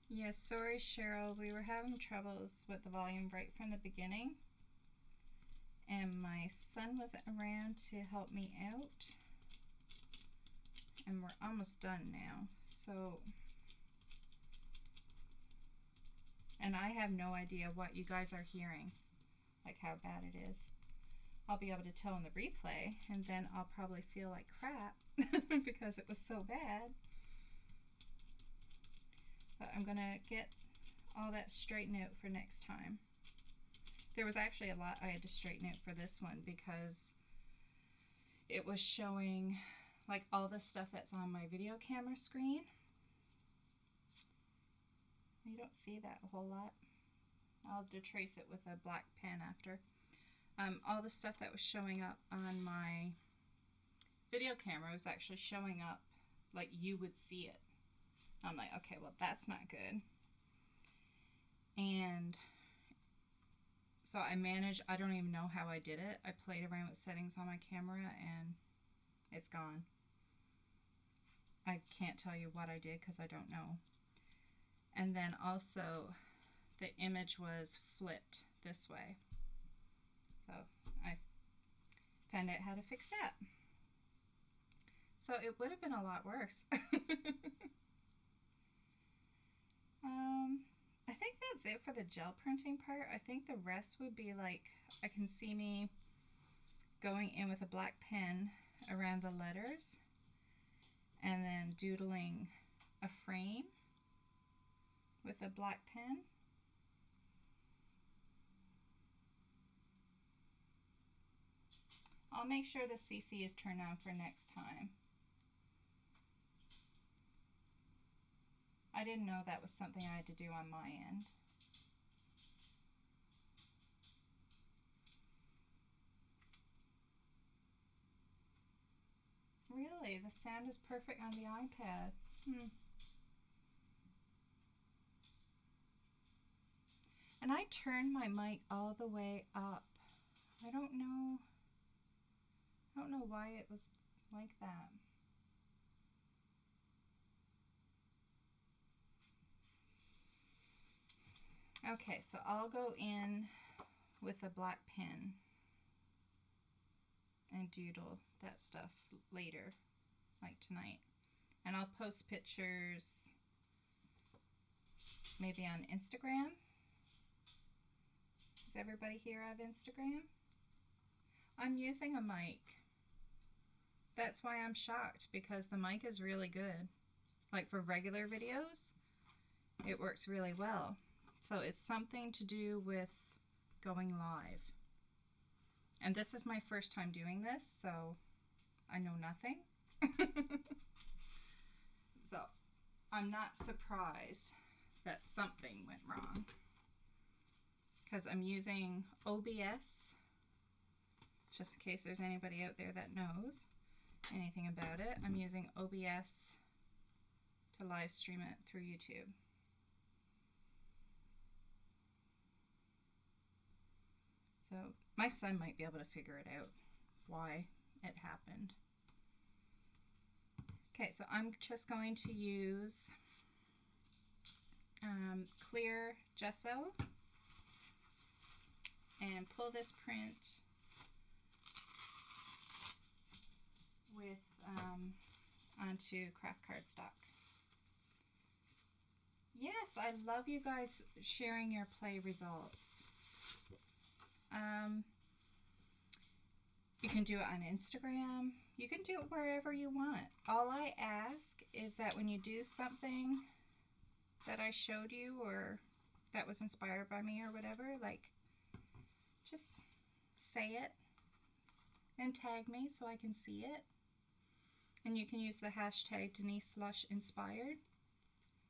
Yes, sorry Cheryl, we were having troubles with the volume right from the beginning, and my son wasn't around to help me out, and we're almost done now, so, and I have no idea what you guys are hearing, like how bad it is. I'll be able to tell in the replay, and then I'll probably feel like crap because it was so bad. But I'm gonna get all that straightened out for next time. There was actually a lot I had to straighten out for this one because it was showing like all the stuff that's on my video camera screen. You don't see that a whole lot. I'll have to trace it with a black pen after. All the stuff that was showing up on my video camera was actually showing up like you would see it. I'm like, okay, well, that's not good. And so I managed, I don't even know how I did it. I played around with settings on my camera and it's gone. I can't tell you what I did because I don't know. And then also the image was flipped this way. So I found out how to fix that. So it would have been a lot worse. I think that's it for the gel printing part. I think the rest would be like, I can see me going in with a black pen around the letters and then doodling a frame with a black pen. I'll make sure the CC is turned on for next time. I didn't know that was something I had to do on my end. Really? The sound is perfect on the iPad. And I turned my mic all the way up. I don't know why it was like that. Okay, so I'll go in with a black pen and doodle that stuff later, like tonight. And I'll post pictures maybe on Instagram. Does everybody here have Instagram? I'm using a mic. That's why I'm shocked, because the mic is really good. Like for regular videos, it works really well. So it's something to do with going live. And this is my first time doing this, so I know nothing. So I'm not surprised that something went wrong, because I'm using OBS, just in case there's anybody out there that knows anything about it. I'm using OBS to live stream it through YouTube. So my son might be able to figure it out why it happened. Okay, so I'm just going to use clear gesso and pull this print with onto craft cardstock. Yes, I love you guys sharing your play results. You can do it on Instagram. You can do it wherever you want. All I ask is that when you do something that I showed you or that was inspired by me or whatever, like, just say it and tag me so I can see it. And you can use the hashtag Denise Lush Inspired.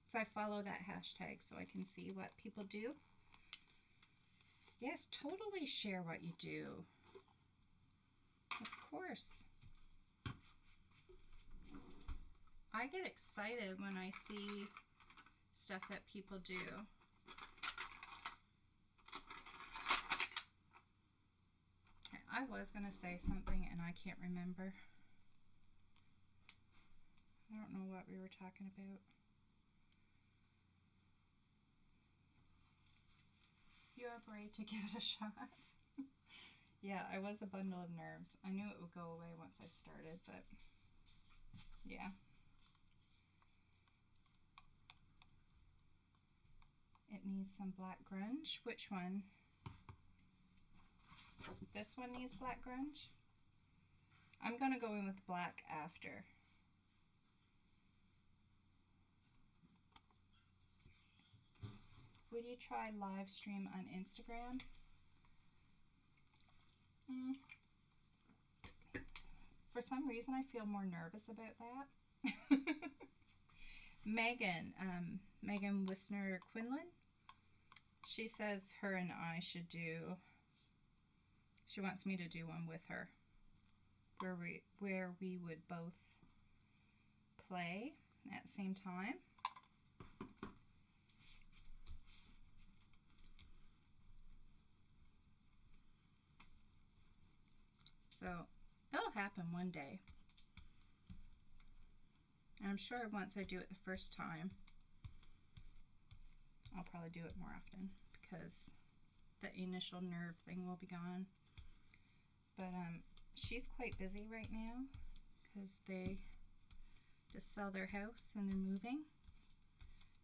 So I follow that hashtag so I can see what people do. Yes, totally share what you do. Of course. I get excited when I see stuff that people do. Okay, I was going to say something and I can't remember. I don't know what we were talking about. You are brave to give it a shot. Yeah, I was a bundle of nerves. I knew it would go away once I started, but yeah. It needs some black grunge. Which one? This one needs black grunge? I'm going to go in with black after. Would you try live stream on Instagram? For some reason, I feel more nervous about that. Megan Wisner Quinlan, she says her and I should do, she wants me to do one with her where we would both play at the same time. So it'll happen one day. And I'm sure once I do it the first time, I'll probably do it more often because the initial nerve thing will be gone. But she's quite busy right now because they just sell their house and they're moving.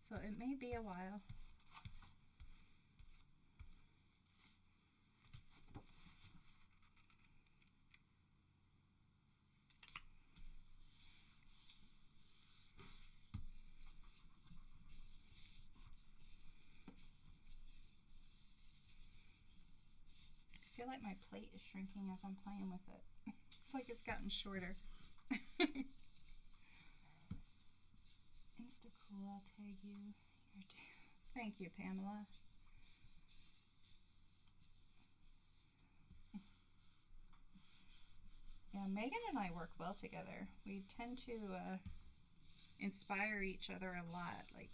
So it may be a while. I feel like my plate is shrinking as I'm playing with it. It's like it's gotten shorter. Insta-cool, I'll tag you. Thank you, Pamela. Yeah, Megan and I work well together. We tend to inspire each other a lot. Like,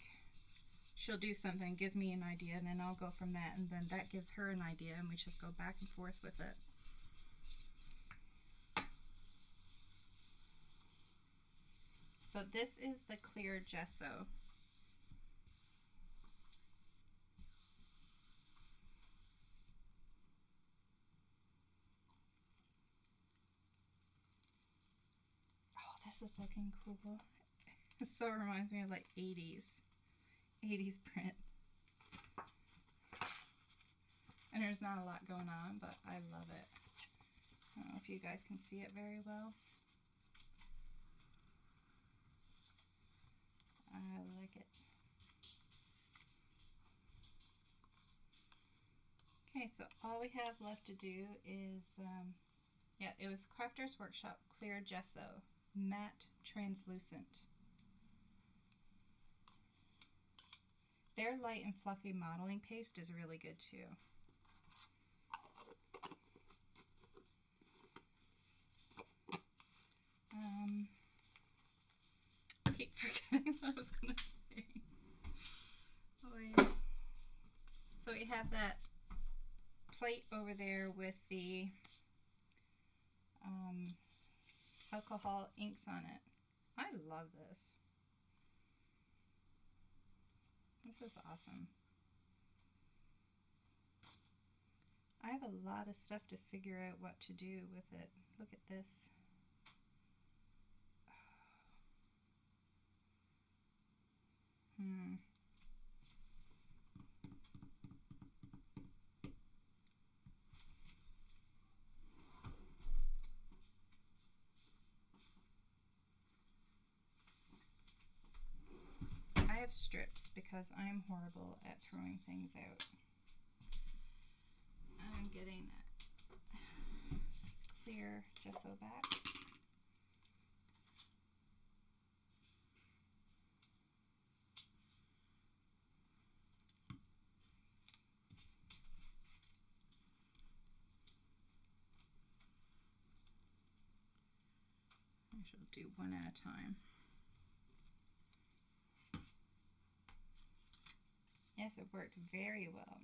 she'll do something, gives me an idea, and then I'll go from that, and then that gives her an idea, and we just go back and forth with it. So this is the clear gesso. Oh, this is looking cool. It so reminds me of like 80s print. And there's not a lot going on, but I love it. I don't know if you guys can see it very well. I like it. Okay, so all we have left to do is, yeah, it was Crafter's Workshop Clear Gesso, Matte Translucent. Their light and fluffy modeling paste is really good too. I keep forgetting what I was going to say. Oh yeah. So we have that plate over there with the alcohol inks on it. I love this. This is awesome. I have a lot of stuff to figure out what to do with it. Look at this. I have strips because I'm horrible at throwing things out. I'm getting that clear gesso back. I shall do one at a time. Yes, it worked very well.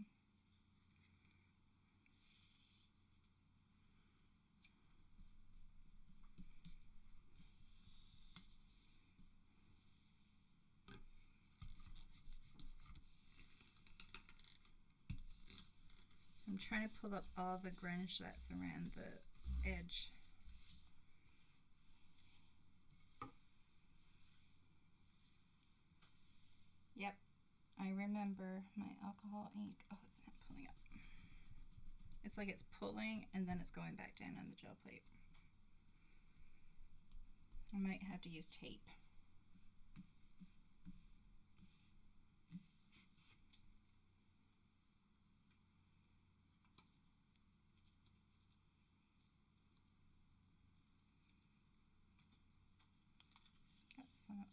I'm trying to pull up all the grunge that's around the edge. Yep, I remember my alcohol ink. Oh, it's not pulling up. It's like it's pulling and then it's going back down on the gel plate. I might have to use tape.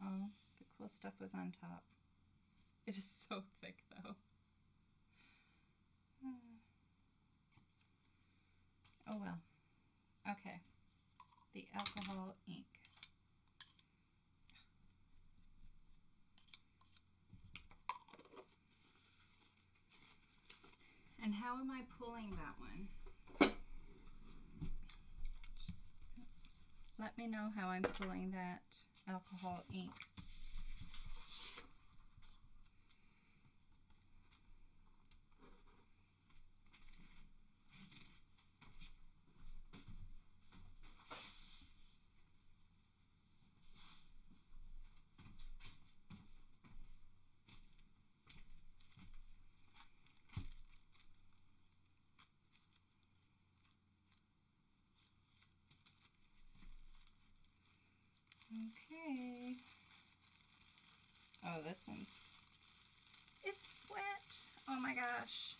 Oh, the cool stuff was on top. It is so thick though. Oh well. Okay. The alcohol ink. And how am I pulling that one? Let me know how I'm pulling that alcohol ink. Okay. Oh, this one's wet. Oh my gosh.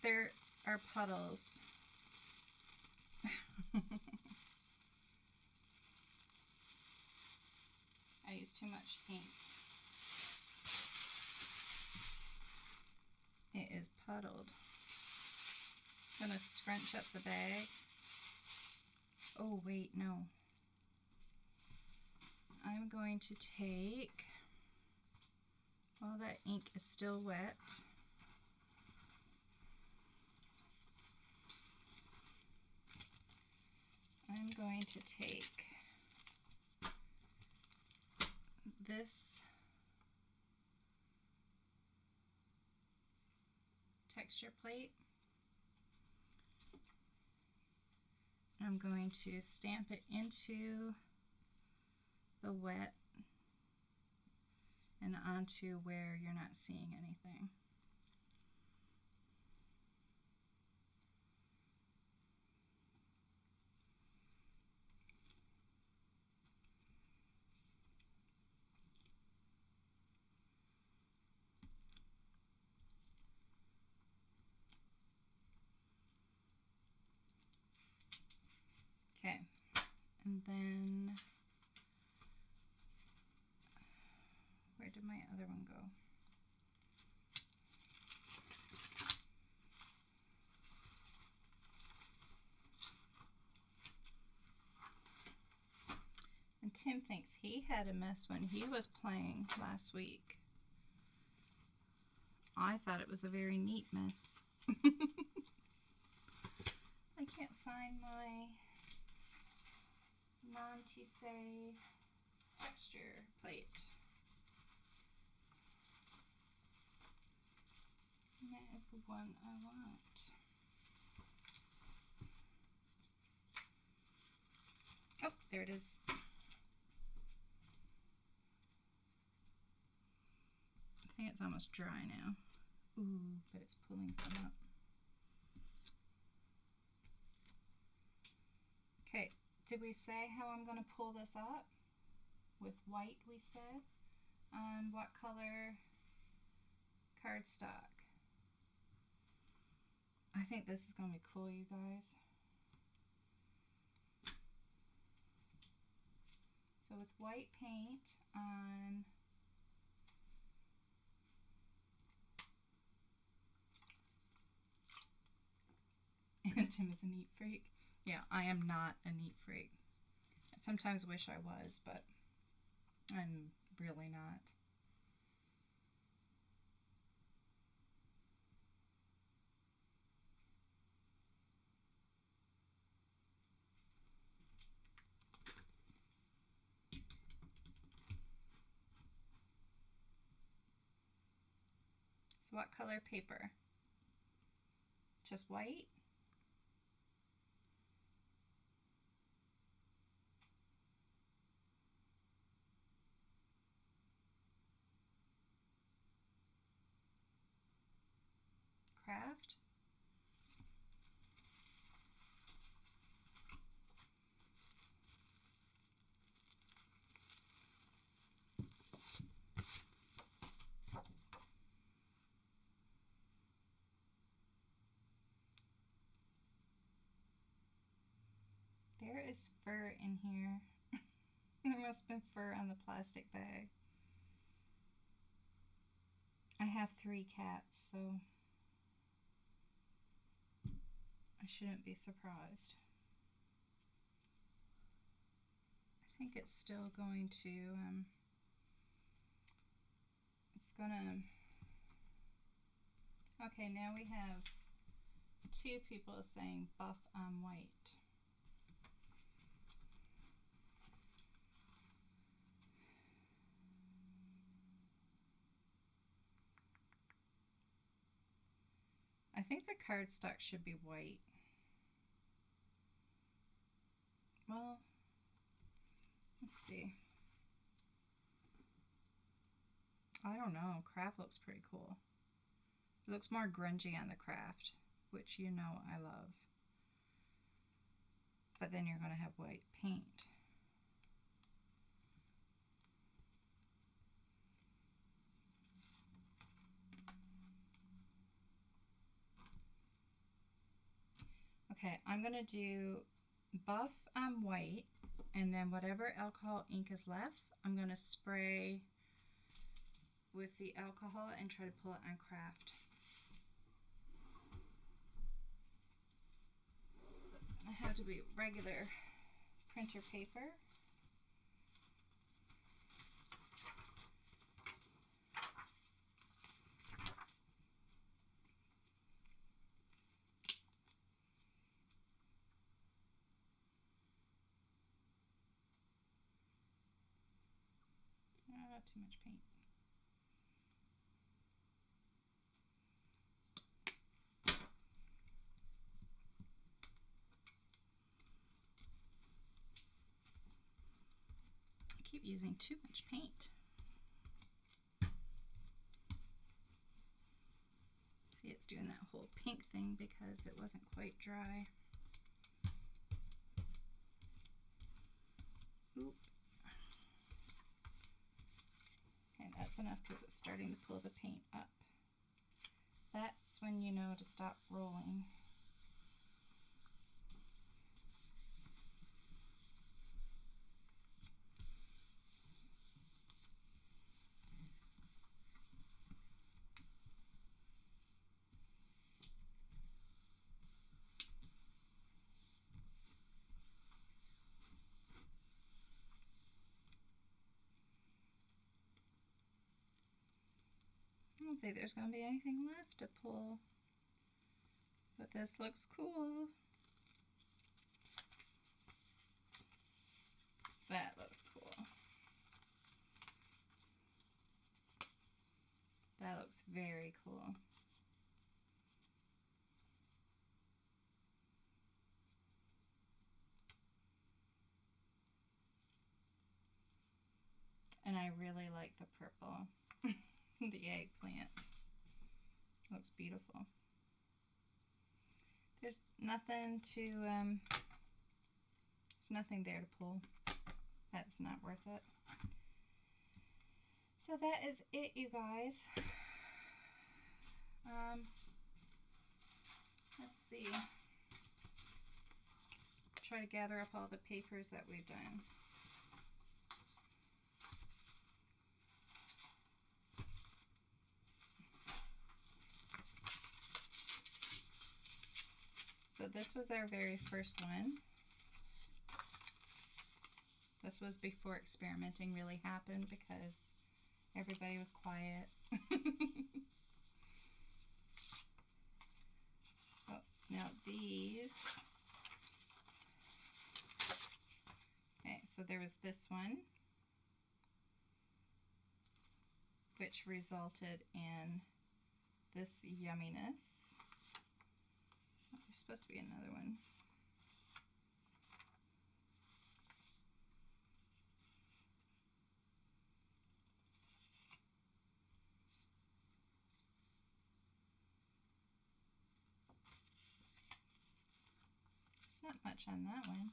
There are puddles. I used too much ink. It is puddled. I'm gonna scrunch up the bag. Oh wait, no. I'm going to take, while that ink is still wet, I'm going to take this texture plate. I'm going to stamp it into the wet and onto where you're not seeing anything. Okay, and then where did my other one go? And Tim thinks he had a mess when he was playing last week. I thought it was a very neat mess. I can't find my non-Tisse texture plate. And that is the one I want. There it is. I think it's almost dry now. Ooh, but it's pulling some up. Okay, did we say how I'm going to pull this up? With white, we said. On what color cardstock? I think this is going to be cool, you guys. So with white paint on and Tim is a neat freak. Yeah, I am not a neat freak. I sometimes wish I was, but I'm really not. So what color paper? Just white? Craft? There is fur in here. There must have been fur on the plastic bag. I have 3 cats, so I shouldn't be surprised. I think it's still going to, it's gonna, okay, now we have 2 people saying buff on white. I think the cardstock should be white. Well, let's see. I don't know. Craft looks pretty cool. It looks more grungy on the craft, which you know I love. But then you're going to have white paint. Okay, I'm going to do buff on white, and then whatever alcohol ink is left, I'm going to spray with the alcohol and try to pull it on craft. So it's going to have to be regular printer paper. Too much paint. I keep using too much paint. See, it's doing that whole pink thing because it wasn't quite dry. Oop. That's enough because it's starting to pull the paint up. That's when you know to stop rolling. I don't think there's going to be anything left to pull, but this looks cool. That looks cool. That looks very cool. I really like the purple, the eggplant. Looks beautiful. There's nothing to, there's nothing there to pull. That's not worth it. So that is it, you guys. Let's see. Try to gather up all the papers that we've done. So this was our very first one. This was before experimenting really happened because everybody was quiet. Oh, now these. Okay, so there was this one, which resulted in this yumminess. Oh, there's supposed to be another one. There's not much on that one.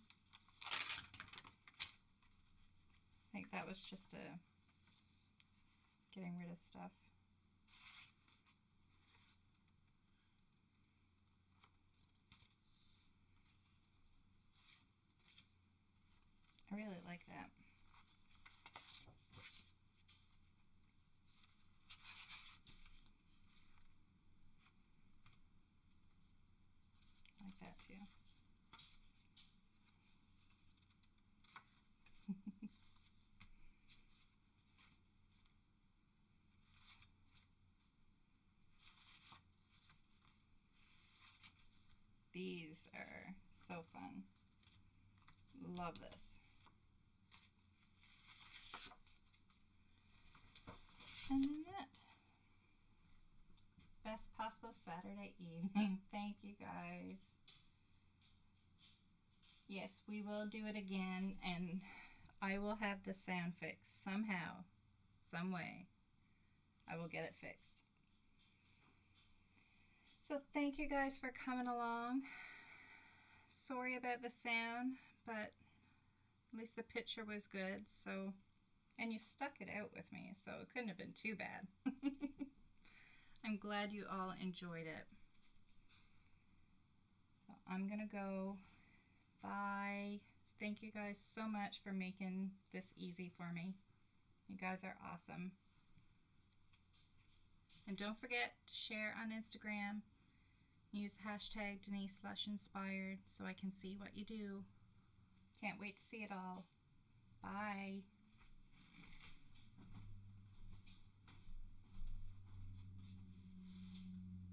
I think that was just a getting rid of stuff. I really like that. I like that too. These are so fun. Love this. And then that. Best possible Saturday evening. Thank you guys. Yes, we will do it again, and I will have the sound fixed somehow, some way. I will get it fixed. So thank you guys for coming along. Sorry about the sound, but at least the picture was good. So, and you stuck it out with me, so it couldn't have been too bad. I'm glad you all enjoyed it. So I'm gonna go. Bye. Thank you guys so much for making this easy for me. You guys are awesome. And don't forget to share on Instagram. Use the hashtag Denise_inspired so I can see what you do. Can't wait to see it all. Bye.